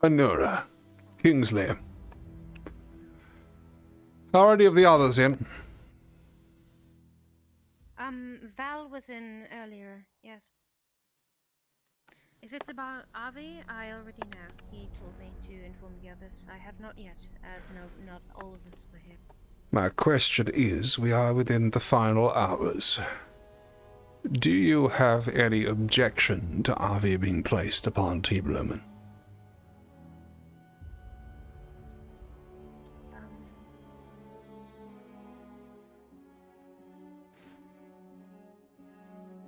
Anura. Kingsley. Are any of the others in? Val was in earlier, yes. If it's about Avi, I already know. He told me to inform the others. I have not yet, as no, not all of us were here. My question is, we are within the final hours. Do you have any objection to Avi being placed upon Team Lumen?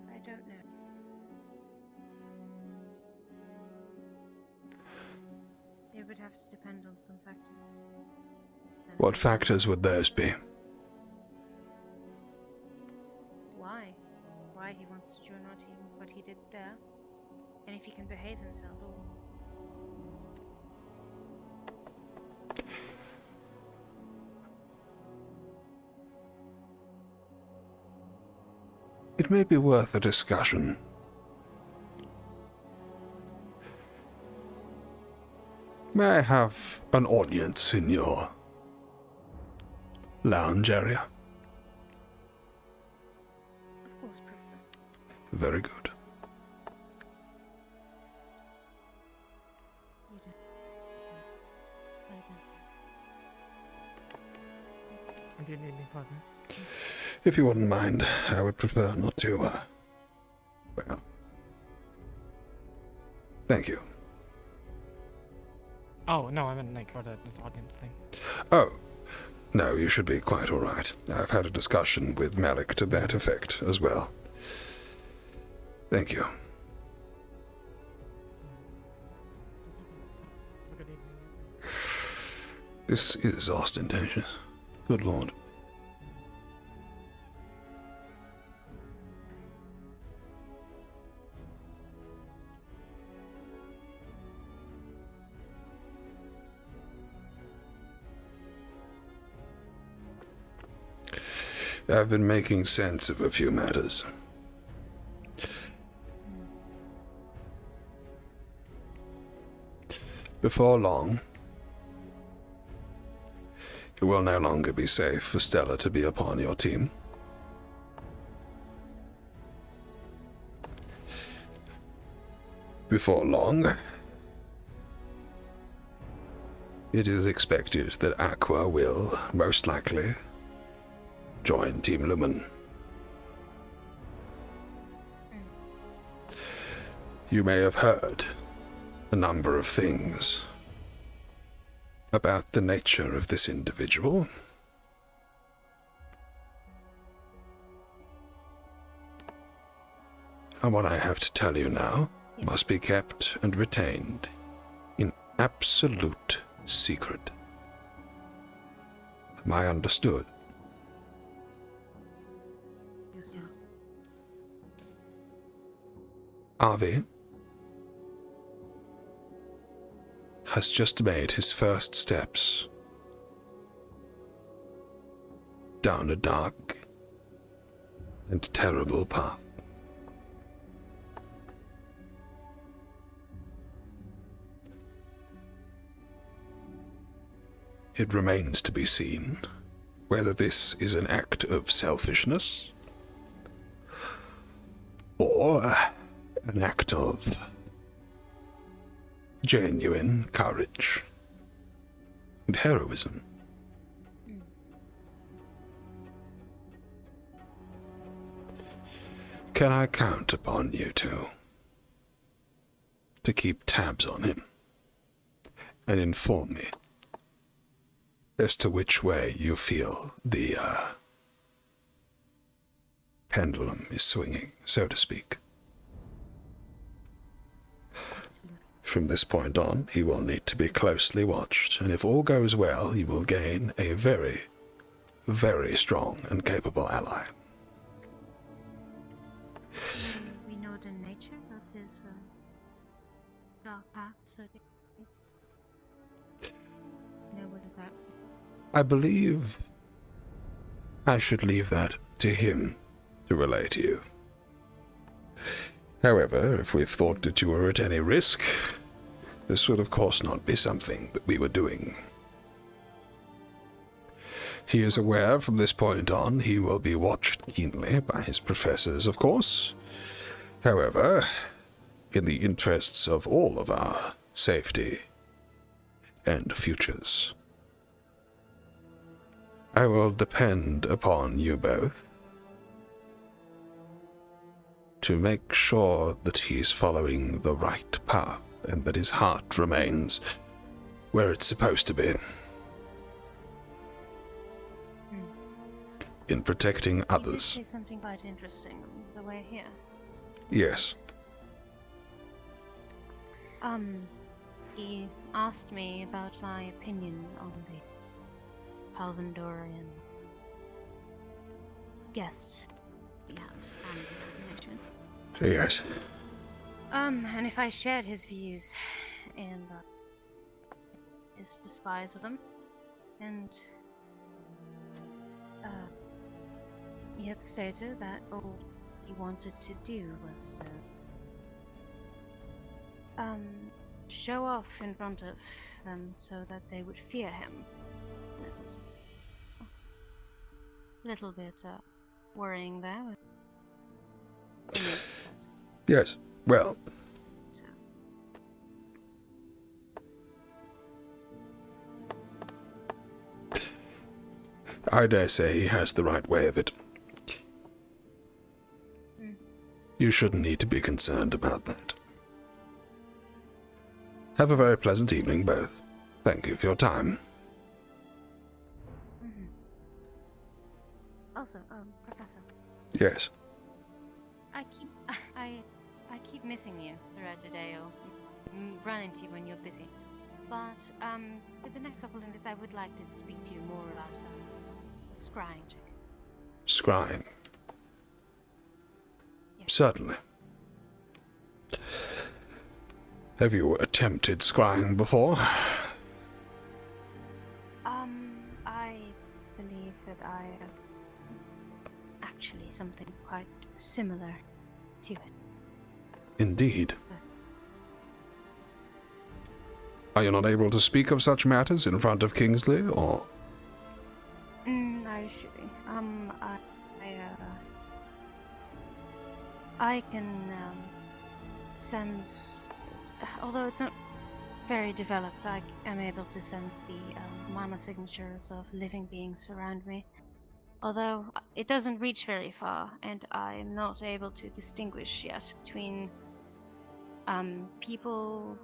I don't know. It would have to depend on some factors. What factors would those be? Why? Why he wants to join our team, what he did there, and if he can behave himself at all. It may be worth a discussion. May I have an audience in your lounge area? Of course, Professor. Very good. You do. Distance. Very distance. Do you need me for this? If you wouldn't mind, I would prefer not to, well... Thank you. Oh, no, I meant like for this audience thing. Oh, no, you should be quite all right. I've had a discussion with Malik to that effect as well. Thank you. This is ostentatious. Good lord. I've been making sense of a few matters. Before long, it will no longer be safe for Stella to be upon your team. Before long, it is expected that Aqua will, most likely, join Team Lumen. You may have heard a number of things about the nature of this individual. And what I have to tell you now must be kept and retained in absolute secret. Am I understood? Yes. Avi has just made his first steps down a dark and terrible path. It remains to be seen whether this is an act of selfishness or an act of genuine courage and heroism. Can I count upon you two to keep tabs on him and inform me as to which way you feel the pendulum is swinging, so to speak? From this point on, he will need to be closely watched, and if all goes well, he will gain a very, very strong and capable ally. We know the nature of his dark path, so know what that. I believe I should leave that to him to relay to you. However, if we've thought that you were at any risk, this will of course not be something that we were doing. He is aware from this point on he will be watched keenly by his professors, of course. However, in the interests of all of our safety and futures, I will depend upon you both to make sure that he's following the right path and that his heart remains where it's supposed to be. In protecting others. You did say something quite interesting on the way here. Yes. He asked me about my opinion on the Palvindorian guest we had and the mission. Yes. And if I shared his views and his despise of them, and he had stated that all he wanted to do was to show off in front of them so that they would fear him. In essence. A little bit worrying there. Yes. Well. I dare say he has the right way of it. You shouldn't need to be concerned about that. Have a very pleasant evening, both. Thank you for your time. Also, Professor. Yes. I keep missing you throughout the day, or run into you when you're busy. But for the next couple of minutes, I would like to speak to you more about a scrying check. Scrying. Yes. Certainly. Have you attempted scrying before? I believe that I have actually something quite similar to it. Indeed. Are you not able to speak of such matters in front of Kingsley, or? I should. I can sense, although it's not very developed, I am able to sense the mana signatures of living beings around me. Although it doesn't reach very far, and I'm not able to distinguish yet between people,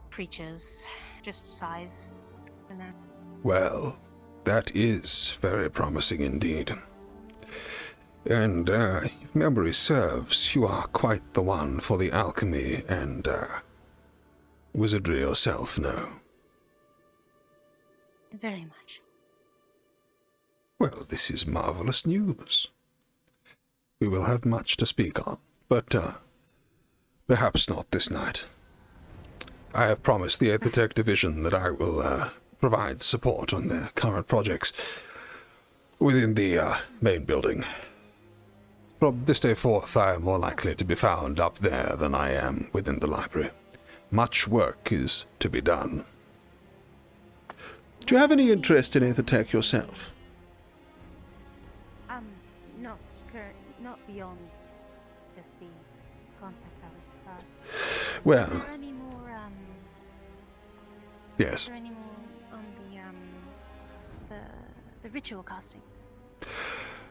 creatures, just size. Well, that is very promising indeed. And, if memory serves, you are quite the one for the alchemy and, wizardry yourself, no? Very much. Well, this is marvelous news. We will have much to speak on, but, perhaps not this night. I have promised the Aethertech Division that I will, provide support on their current projects within the, main building. From this day forth, I am more likely to be found up there than I am within the library. Much work is to be done. Do you have any interest in Aethertech yourself? Not beyond just the concept of it, but well, is there any more, yes. Is there any more on the ritual casting?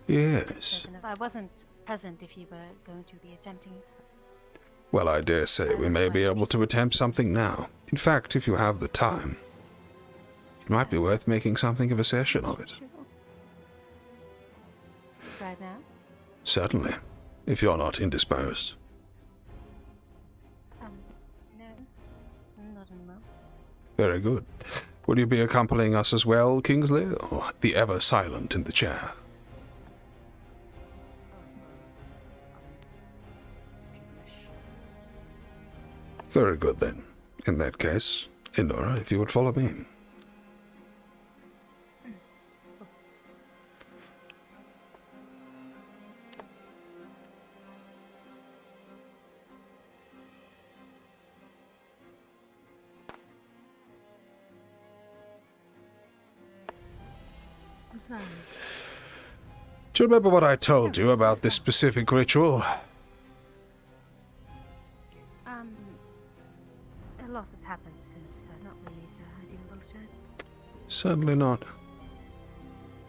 Yes. I wasn't present if you were going to be attempting it. Well, I dare say we may be able to attempt something now. In fact, if you have the time, it might be worth making something of a session of it. Right now? Certainly, if you're not indisposed. No, not anymore. Very good. Will you be accompanying us as well, Kingsley, or the ever silent in the chair? Very good, then. In that case, Indora, if you would follow me. Do you remember what I told you about this specific ritual? A lot has happened since. Not really, sir. I do apologize. Certainly not.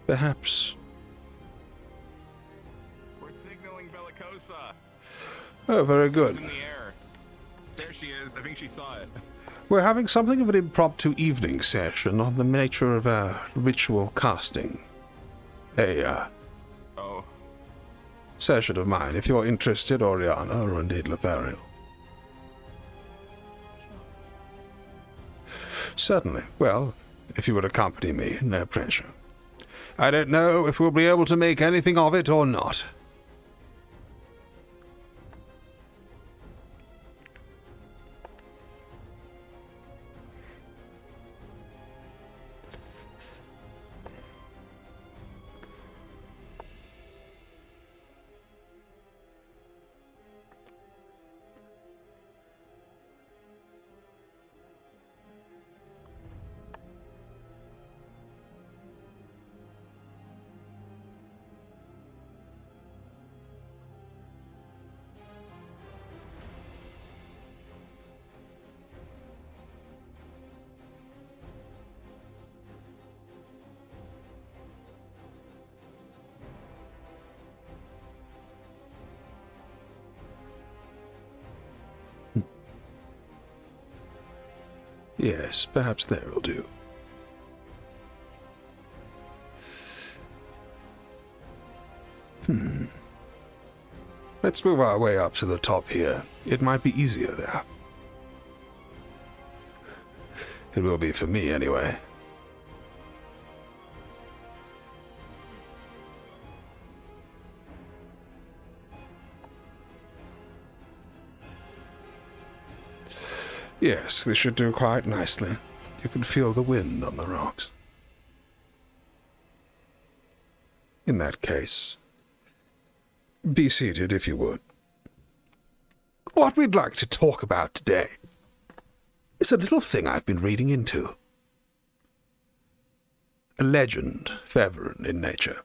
Perhaps. We're signaling Bellicosa. Oh, very good. It's in the air. There she is. I think she saw it. We're having something of an impromptu evening session on the nature of ritual casting. Oh. Session of mine, if you're interested, Oriana, or indeed Lothario. Certainly. Well, if you would accompany me, no pressure. I don't know if we'll be able to make anything of it or not. Yes, perhaps there'll do. Let's move our way up to the top here. It might be easier there. It will be for me, anyway. Yes, this should do quite nicely. You can feel the wind on the rocks. In that case, be seated if you would. What we'd like to talk about today is a little thing I've been reading into. A legend, Feviran in nature.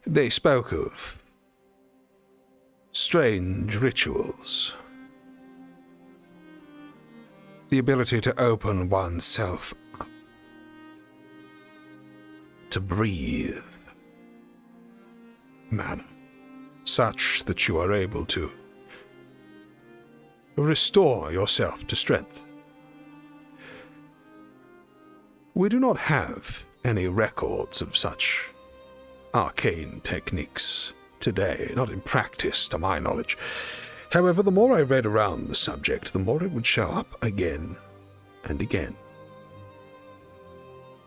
They spoke of strange rituals. The ability to open oneself up. To breathe mana, such that you are able to restore yourself to strength. We do not have any records of such arcane techniques today, not in practice to my knowledge. However, the more I read around the subject, the more it would show up again and again.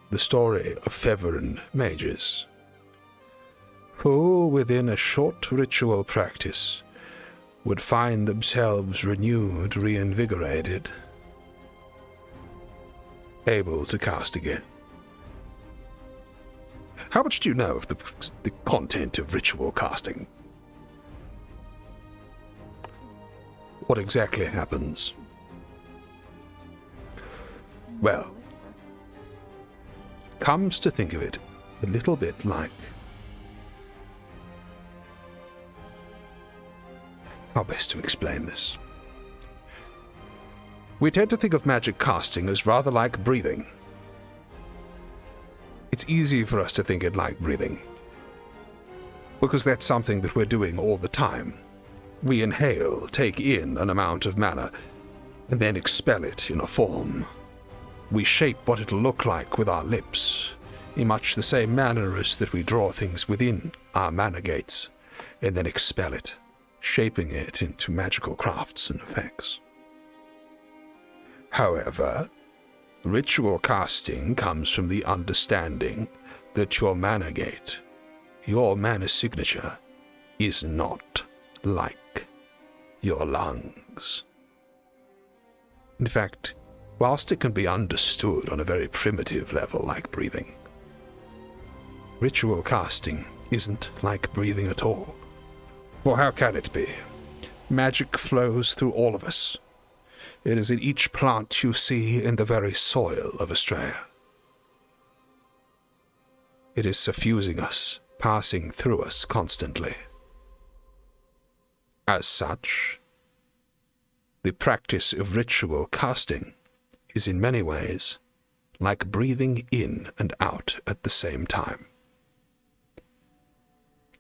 The story of Feviran mages, who, within a short ritual practice, would find themselves renewed, reinvigorated, able to cast again. How much do you know of the content of ritual casting? What exactly happens? Well, comes to think of it, a little bit like... How best to explain this? We tend to think of magic casting as rather like breathing. It's easy for us to think it like breathing, because that's something that we're doing all the time. We inhale, take in an amount of mana, and then expel it in a form. We shape what it'll look like with our lips, in much the same manner as that we draw things within our mana gates, and then expel it, shaping it into magical crafts and effects. However, ritual casting comes from the understanding that your mana gate, your mana signature, is not like your lungs. In fact, whilst it can be understood on a very primitive level like breathing, ritual casting isn't like breathing at all. For how can it be? Magic flows through all of us. It is in each plant you see, in the very soil of Australia. It is suffusing us, passing through us constantly. As such, the practice of ritual casting is in many ways like breathing in and out at the same time,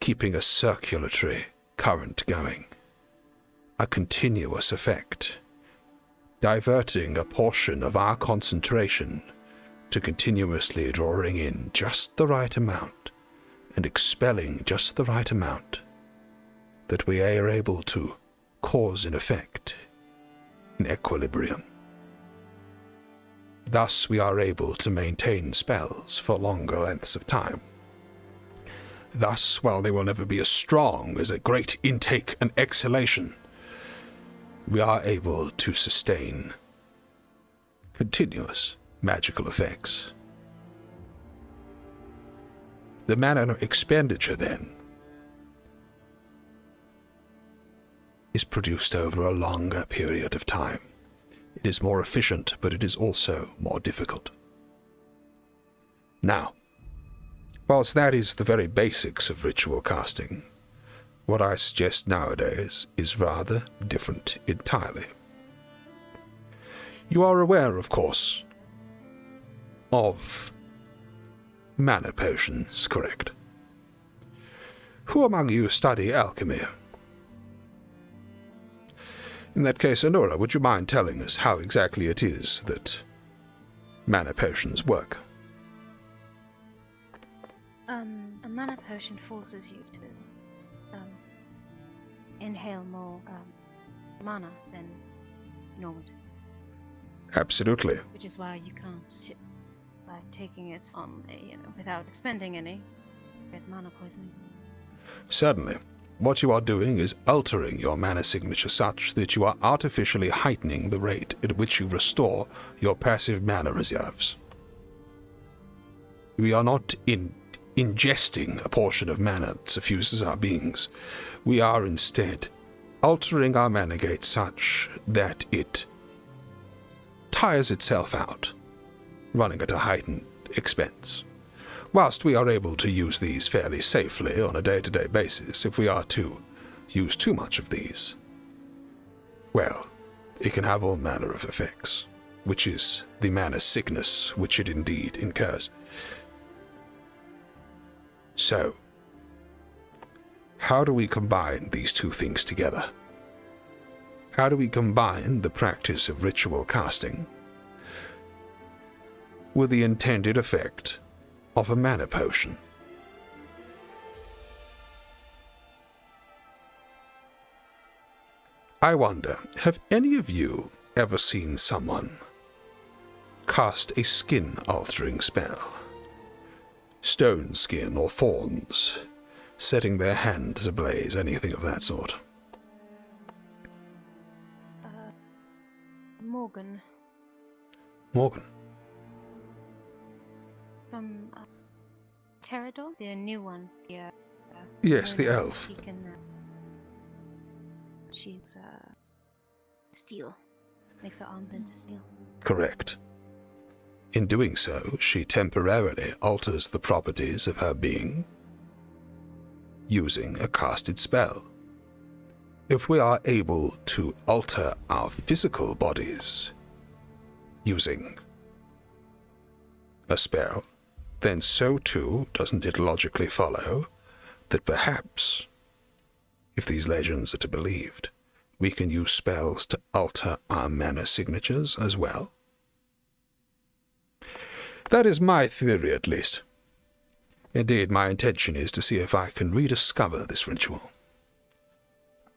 keeping a circulatory current going, a continuous effect, diverting a portion of our concentration to continuously drawing in just the right amount and expelling just the right amount, that we are able to cause an effect in equilibrium. Thus we are able to maintain spells for longer lengths of time. Thus, while they will never be as strong as a great intake and exhalation, we are able to sustain continuous magical effects. The mana expenditure, then, is produced over a longer period of time. It is more efficient, but it is also more difficult. Now, whilst that is the very basics of ritual casting, what I suggest nowadays is rather different entirely. You are aware, of course, of mana potions, correct? Who among you study alchemy? In that case, Anora, would you mind telling us how exactly it is that mana potions work? A mana potion forces you to inhale more mana than normal. Absolutely. Which is why you can't, by taking it on without expending any, get mana poisoning. Certainly. What you are doing is altering your mana signature such that you are artificially heightening the rate at which you restore your passive mana reserves. We are not ingesting a portion of mana that suffuses our beings. We are instead altering our mana gate such that it tires itself out, running at a heightened expense. Whilst we are able to use these fairly safely on a day-to-day basis, if we are to use too much of these, well, it can have all manner of effects, which is the mana sickness which it indeed incurs. So, how do we combine these two things together? How do we combine the practice of ritual casting with the intended effect of a mana potion? I wonder, have any of you ever seen someone cast a skin-altering spell? Stone skin or thorns, setting their hands ablaze, anything of that sort? Morgan. Morgan? From Terador, the new one. Yes, the elf. She can. She's steel. Makes her arms into steel. Correct. In doing so, she temporarily alters the properties of her being using a casted spell. If we are able to alter our physical bodies using a spell, then so too doesn't it logically follow that perhaps, if these legends are to be believed, we can use spells to alter our mana signatures as well? That is my theory, at least. Indeed, my intention is to see if I can rediscover this ritual.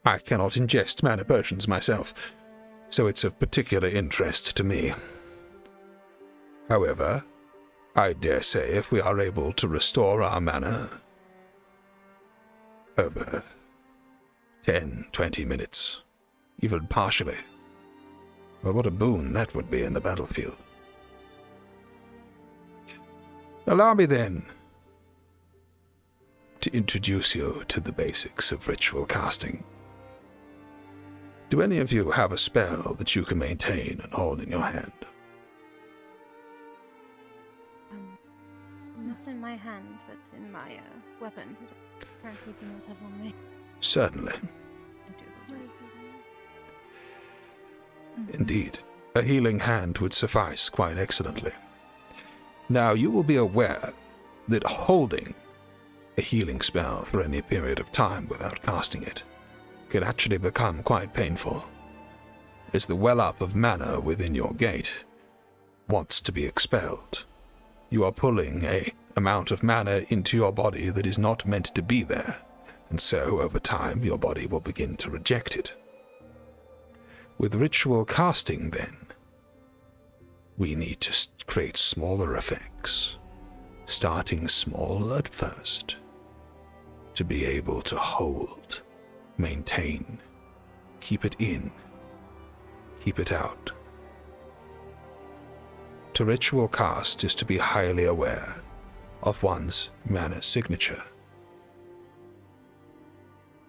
I cannot ingest mana potions myself, so it's of particular interest to me. However, I dare say if we are able to restore our mana over 10-20 minutes, even partially, well, what a boon that would be in the battlefield. Allow me then to introduce you to the basics of ritual casting. Do any of you have a spell that you can maintain and hold in your hand? Not in my hand, but in my weapon. Apparently do not have on me. Certainly. Indeed, a healing hand would suffice quite excellently. Now, you will be aware that holding a healing spell for any period of time without casting it can actually become quite painful, as the well-up of mana within your gate wants to be expelled. You are pulling an amount of mana into your body that is not meant to be there, and so, over time, your body will begin to reject it. With ritual casting, then, we need to create smaller effects, starting small at first, to be able to hold, maintain, keep it in, keep it out. To ritual cast is to be highly aware of one's mana signature.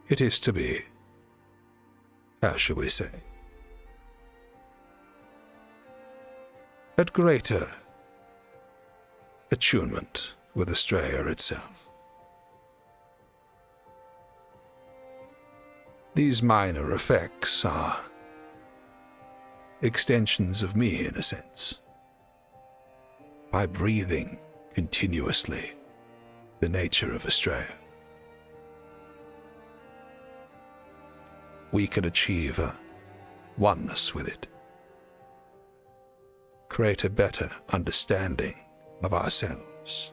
It is to be, how shall we say, at greater attunement with Astraea itself. These minor effects are extensions of me, in a sense. By breathing continuously the nature of Astraea, we can achieve a oneness with it. Create a better understanding of ourselves.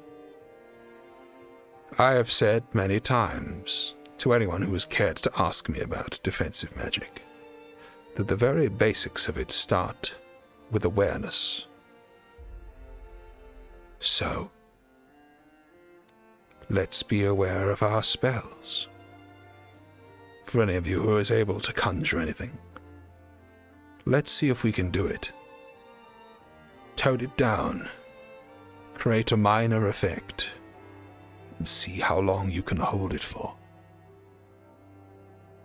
I have said many times to anyone who has cared to ask me about defensive magic that the very basics of it start with awareness. So, let's be aware of our spells. For any of you who is able to conjure anything, let's see if we can do it. Tone it down, create a minor effect, and see how long you can hold it for.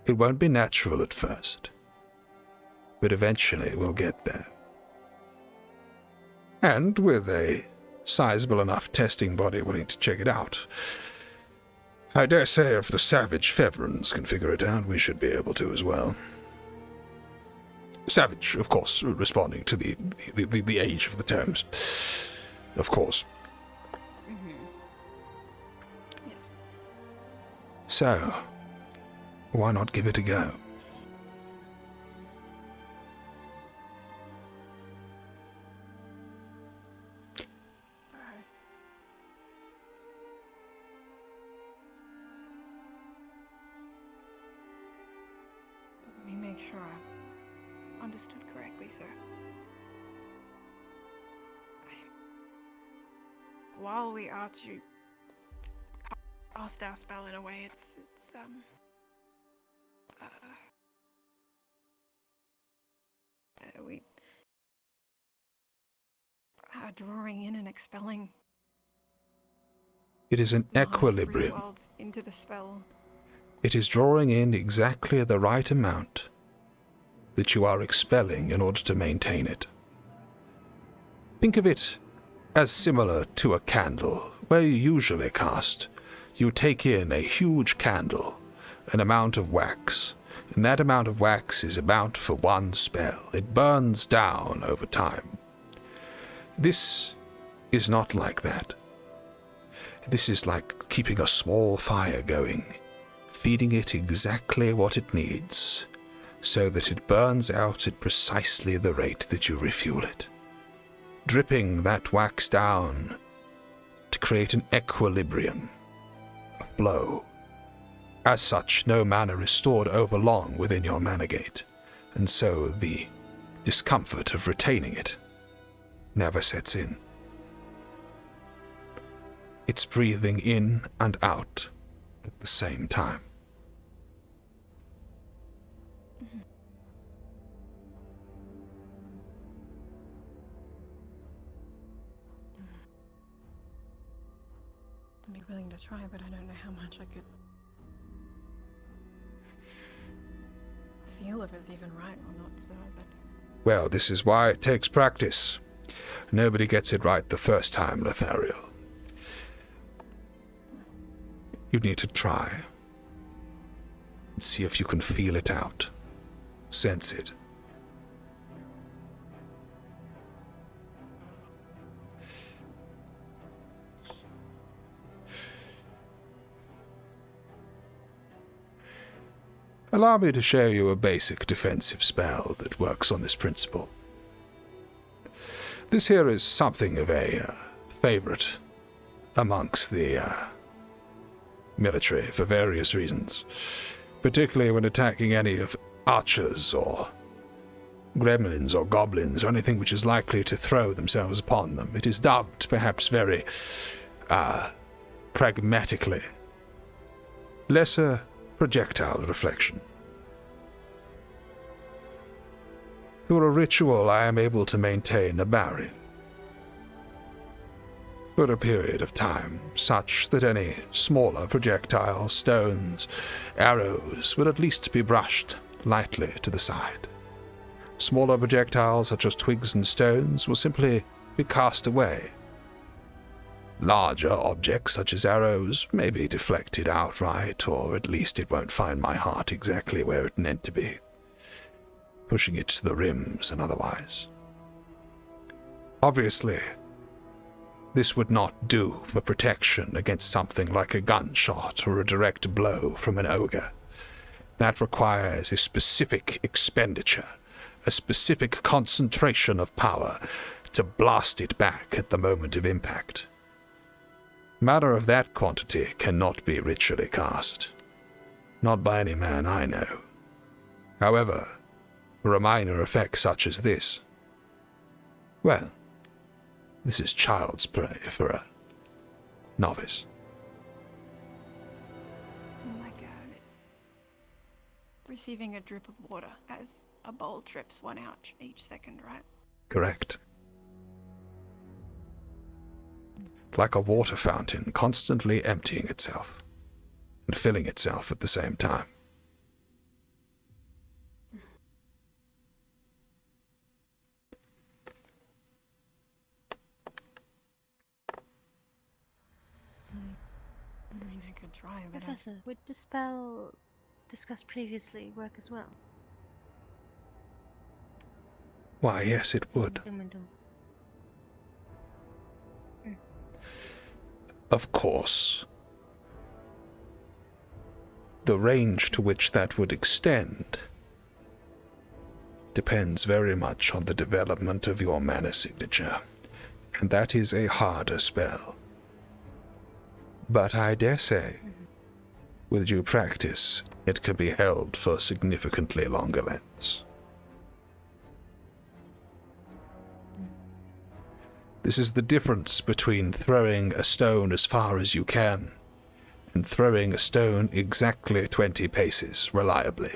It won't be natural at first, but eventually we'll get there. And with a sizable enough testing body willing to check it out, I dare say if the savage Fevirans can figure it out, we should be able to as well. Savage, of course, responding to the age of the terms. Of course. So, why not give it a go? Let me make sure I've understood correctly, sir. While we are to cast our spell in a way, it's we are drawing in and expelling. It is an equilibrium. Worlds into the spell. It is drawing in exactly the right amount that you are expelling in order to maintain it. Think of it as similar to a candle, where you usually cast. You take in a huge candle, an amount of wax, and that amount of wax is about for one spell. It burns down over time. This is not like that. This is like keeping a small fire going, feeding it exactly what it needs, so that it burns out at precisely the rate that you refuel it, dripping that wax down to create an equilibrium, a flow. As such, no mana is stored over long within your mana gate, and so the discomfort of retaining it never sets in. It's breathing in and out at the same time. I'd be willing to try, but I don't know how much I could feel if it's even right or not, so but Well, this is why it takes practice. Nobody gets it right the first time, Lothario. You need to try and see if you can feel it out, sense it. Allow me to show you a basic defensive spell that works on this principle. This here is something of a favorite amongst the military for various reasons, particularly when attacking any of archers or gremlins or goblins or anything which is likely to throw themselves upon them. It is dubbed, perhaps very pragmatically, lesser projectile reflection. Through a ritual, I am able to maintain a barrier for a period of time, such that any smaller projectiles, stones, arrows will at least be brushed lightly to the side. Smaller projectiles, such as twigs and stones, will simply be cast away. Larger objects, such as arrows, may be deflected outright, or at least it won't find my heart exactly where it meant to be, pushing it to the rims and otherwise. Obviously, this would not do for protection against something like a gunshot or a direct blow from an ogre. That requires a specific expenditure a specific concentration of power to blast it back at the moment of impact. Matter of that quantity cannot be ritually cast. Not by any man I know. However, for a minor effect such as this, well, this is child's play for a novice. Like receiving a drip of water as a bowl drips one out each second, right? Correct. Like a water fountain constantly emptying itself and filling itself at the same time. I mean, I could try, but Professor, would the spell discussed previously work as well? Why, yes, it would. Of course. The range to which that would extend depends very much on the development of your mana signature, and that is a harder spell. But I dare say, with due practice, it can be held for significantly longer lengths. This is the difference between throwing a stone as far as you can and throwing a stone exactly 20 paces reliably.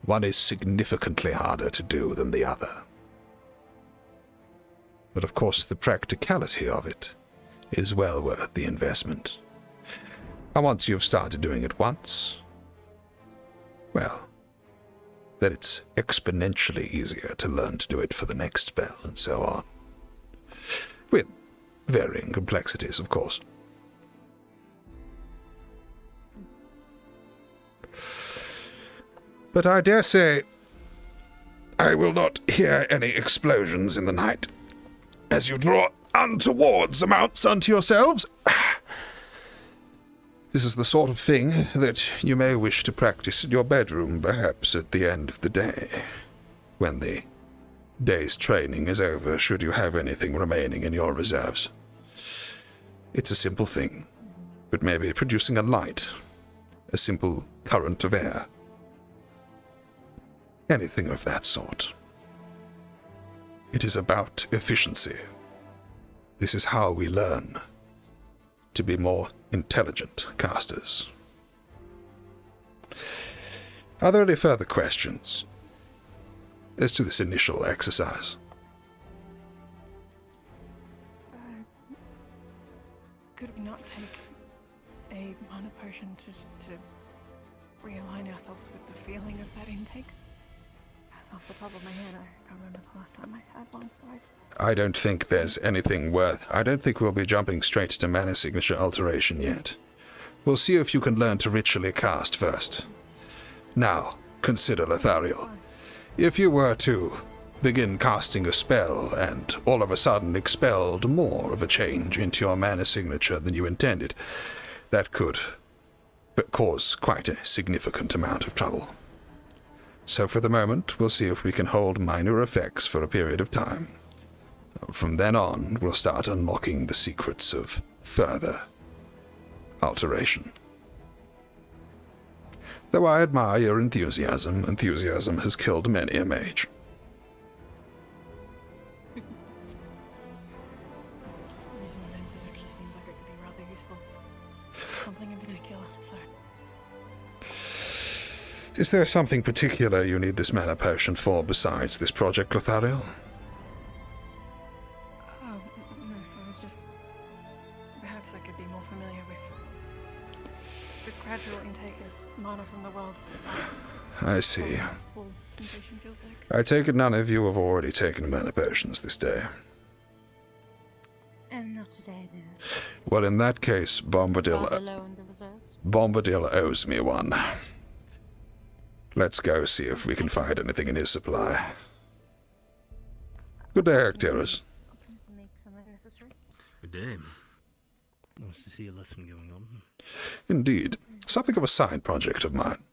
One is significantly harder to do than the other. But of course the practicality of it is well worth the investment. And once you've started doing it once, well, then it's exponentially easier to learn to do it for the next spell and so on. With varying complexities, of course. But I dare say I will not hear any explosions in the night as you draw untoward amounts unto yourselves. This is the sort of thing that you may wish to practice in your bedroom, perhaps at the end of the day, when the day's training is over, should you have anything remaining in your reserves. It's a simple thing, but maybe producing a light, a simple current of air. Anything of that sort. It is about efficiency. This is how we learn to be more intelligent casters. Are there any further questions as to this initial exercise? Could we not take a mana potion just to realign ourselves with the feeling of that intake? That's off the top of my head, I can't remember the last time I had one, so I don't think there's anything worth... I don't think we'll be jumping straight to mana signature alteration yet. We'll see if you can learn to ritually cast first. Now, consider Lothariel. If you were to begin casting a spell and all of a sudden expelled more of a change into your mana signature than you intended, that could cause quite a significant amount of trouble. So for the moment, we'll see if we can hold minor effects for a period of time. From then on, we'll start unlocking the secrets of further alteration. Though I admire your enthusiasm, enthusiasm has killed many a mage. something in particular, so... Is there something particular you need this mana potion for besides this project, Lothariel? Oh, no, I was just... Perhaps I could be more familiar with the gradual intake of mana from the world. I see. Full sensation feels like. I take it none of you have already taken mana potions this day. Not today, no. Well, in that case, Bombadil owes me one. Let's go see if we can find anything in his supply. Good day, Arcturus. Good day. Nice to see a lesson going on. Indeed. Something of a side project of mine.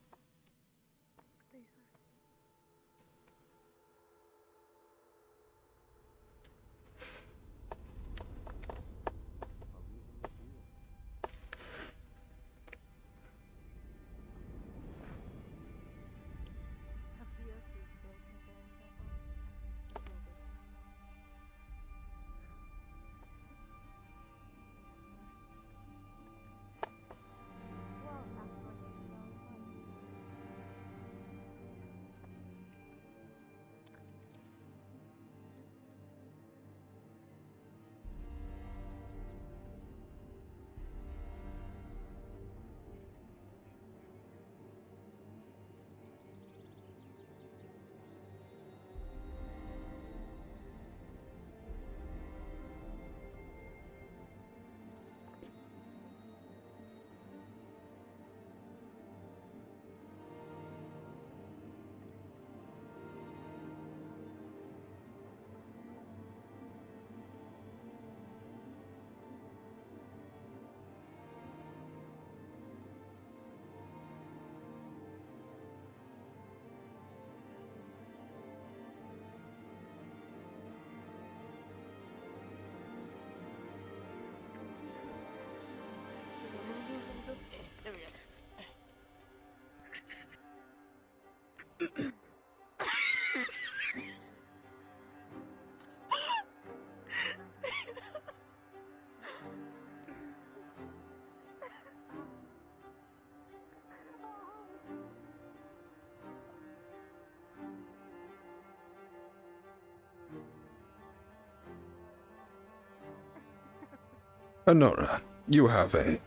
Honora, you have a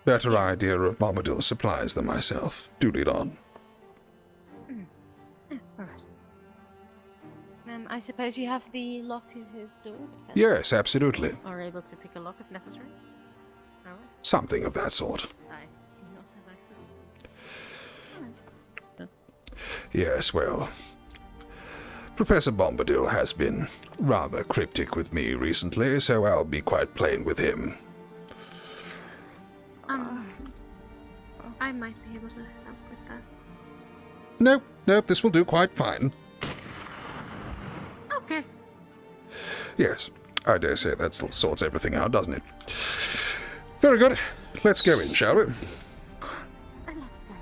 better idea of Bombadil's supplies than myself. Do lead on. Alright. I suppose you have the lock to his door? Yes, absolutely. Are able to pick a lock if necessary? Alright. Something of that sort. I do not have access. Yes, well, Professor Bombadil has been rather cryptic with me recently, so I'll be quite plain with him. I might be able to help with that. Nope, this will do quite fine. Okay. Yes, I dare say that sorts everything out, doesn't it? Very good. Let's go in, shall we? Let's go.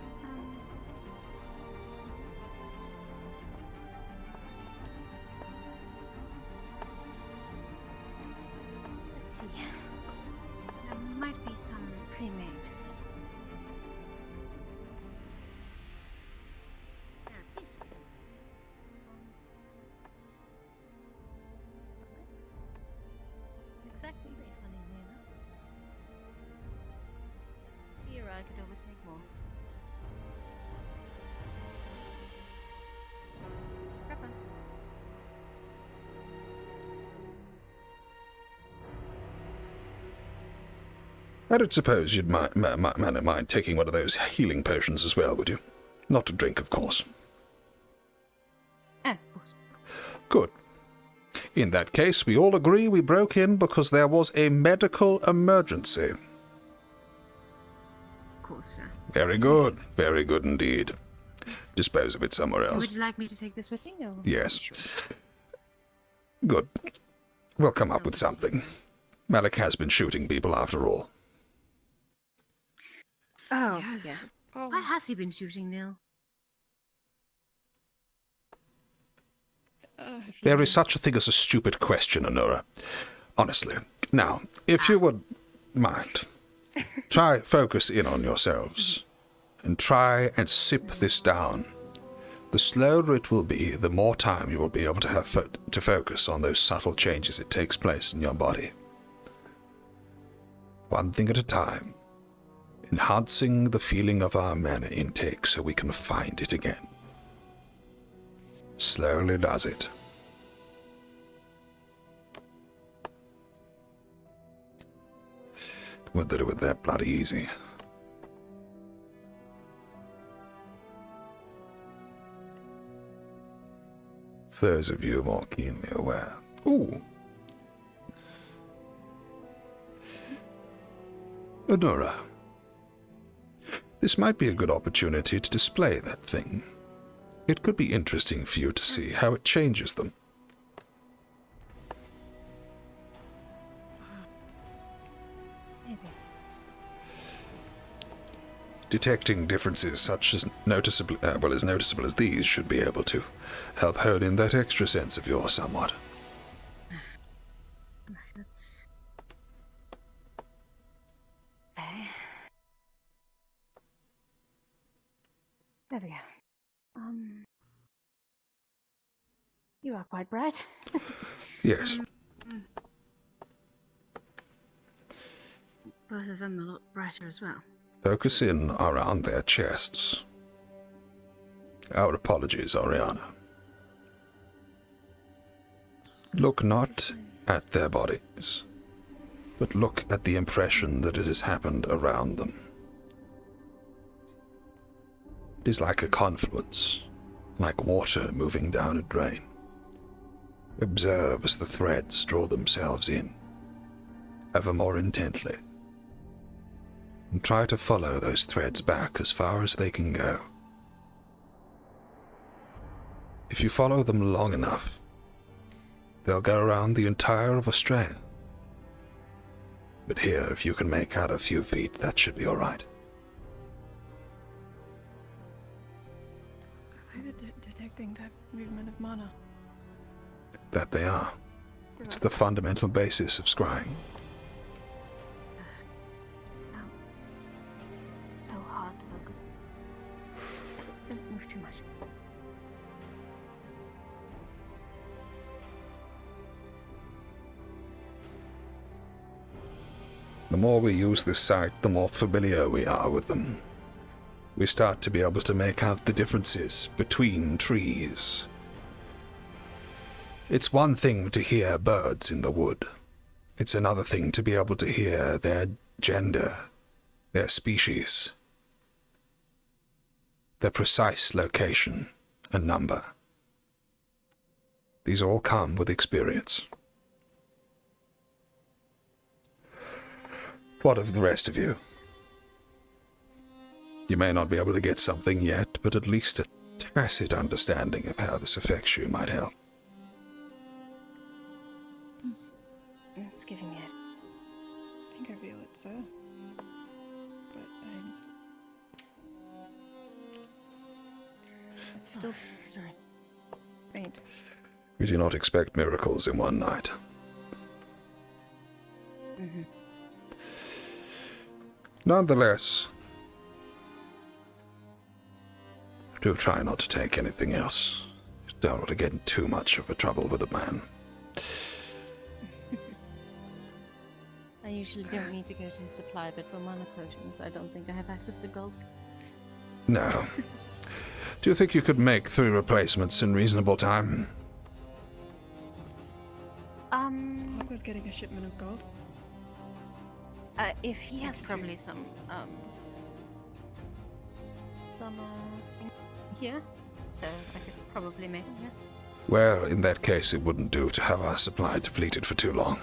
Let's see. There might be some pre-made. Pieces. Exactly, very funny enough. Here, I could always make more. Grab one. I don't suppose you'd mind taking one of those healing potions as well, would you? Not to drink, of course. Of course. Good. In that case, we all agree we broke in because there was a medical emergency. Of course, sir. Very good indeed. Dispose of it somewhere else. Would you like me to take this with me? Or? Yes. Sure. Good. We'll come up with something. Malik has been shooting people after all. Oh, yeah. Why has he been shooting now? There is such a thing as a stupid question, Honora. Honestly. Now, if you would mind, try focus in on yourselves. And try and sip this down. The slower it will be, the more time you will be able to have to focus on those subtle changes that takes place in your body. One thing at a time. Enhancing the feeling of our mana intake so we can find it again. Slowly does it. We'll do it that bloody easy. Those of you more keenly aware. Ooh! Honora. This might be a good opportunity to display that thing. It could be interesting for you to see how it changes them. Detecting differences such as noticeable as these should be able to help hone in that extra sense of yours somewhat. Let's... Okay. There we go. You are quite bright. Yes. Both of them a lot brighter as well. Focus in around their chests. Our apologies, Oriana. Look not at their bodies, but look at the impression that it has happened around them. It is like a confluence, like water moving down a drain. Observe as the threads draw themselves in, ever more intently, and try to follow those threads back as far as they can go. If you follow them long enough, they'll go around the entire of Australia. But here, if you can make out a few feet, that should be all right. Are they detecting that movement of mana? That they are. It's the fundamental basis of scrying. So hard to focus. Don't move too much. The more we use this site, the more familiar we are with them. We start to be able to make out the differences between trees. It's one thing to hear birds in the wood. It's another thing to be able to hear their gender, their species, their precise location and number. These all come with experience. What of the rest of you? You may not be able to get something yet, but at least a tacit understanding of how this affects you might help. It's giving it. I think I feel it, sir. But it's still sorry. Faint. We do not expect miracles in one night. Mm-hmm. Nonetheless, do try not to take anything else. Don't want to get in too much of a trouble with a man. I usually don't need to go to the supply, but for mana potions, I don't think I have access to gold. No. Do you think you could make 3 replacements in reasonable time? Hawk was getting a shipment of gold. If he has probably some here, so I could probably make them, yes. Well, in that case, it wouldn't do to have our supply depleted for too long.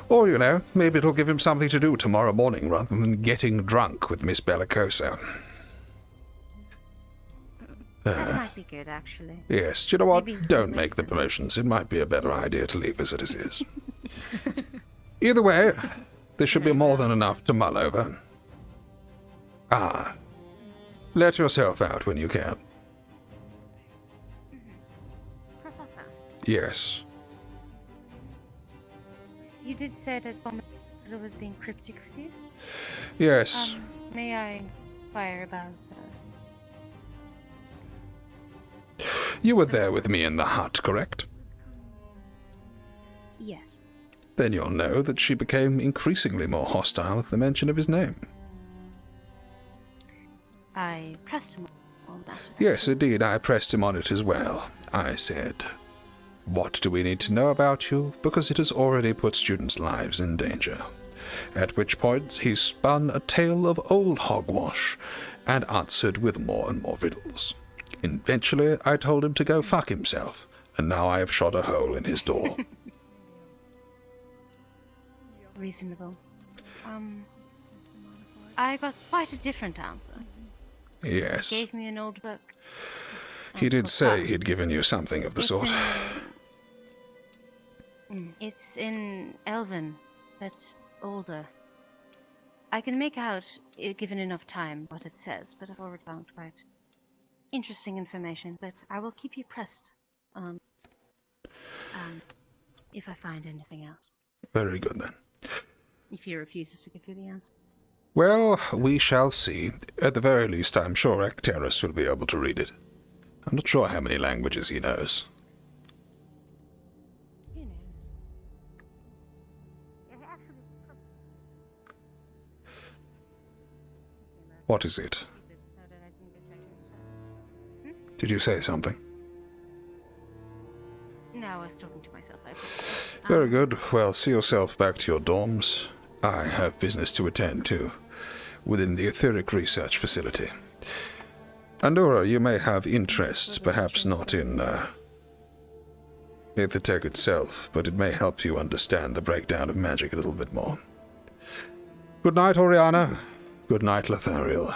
Or, you know, maybe it'll give him something to do tomorrow morning rather than getting drunk with Miss Bellicoso. That might be good, actually. Yes, do you know what? Maybe Don't make the promotions. It might be a better idea to leave as it is. Either way, there should be more than enough to mull over. Let yourself out when you can. Professor, Yes. you did say that Palvindor was being cryptic with you? Yes. May I inquire about... You were there with me in the hut, correct? Yes. Then you'll know that she became increasingly more hostile at the mention of his name. I pressed him on that. Yes, indeed, I pressed him on it as well. I said, "What do we need to know about you? Because it has already put students' lives in danger." At which point he spun a tale of old hogwash and answered with more and more riddles. Eventually, I told him to go fuck himself, and now I have shot a hole in his door. Reasonable. I got quite a different answer. Yes. He gave me an old book. He did say he'd given you something of the sort. It's in Elven, but older. I can make out, given enough time, what it says, but I've already found quite interesting information. But I will keep you pressed if I find anything else. Very good, then. If he refuses to give you the answer. Well, we shall see. At the very least, I'm sure Acteris will be able to read it. I'm not sure how many languages he knows. He knows. What is it? Did you say something? No, I was talking to myself. Very good. Well, see yourself back to your dorms. I have business to attend to within the etheric research facility. Andorra, you may have interests, perhaps not in Aethertech itself, but it may help you understand the breakdown of magic a little bit more. Good night, Oriana. Good night, Lothariel.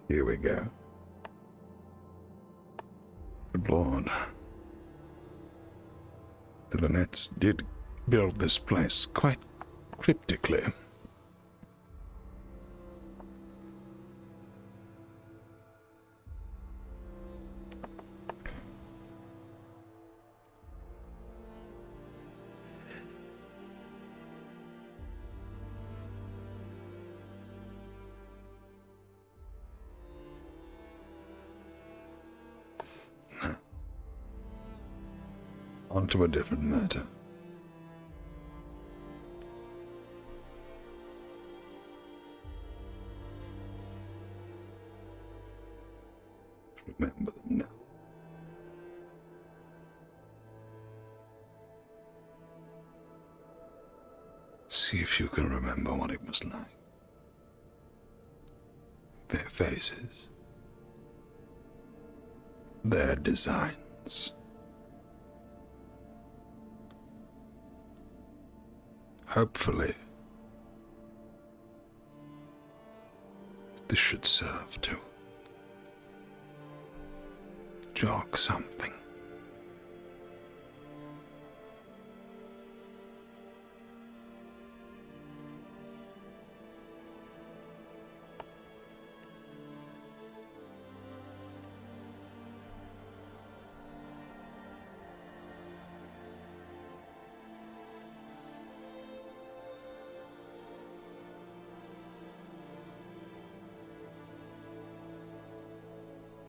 Here we go. Good Lord. The Lunettes did build this place quite cryptically. On to a different matter. Remember them now. See if you can remember what it was like. Their faces. Their designs. Hopefully, this should serve to jog something.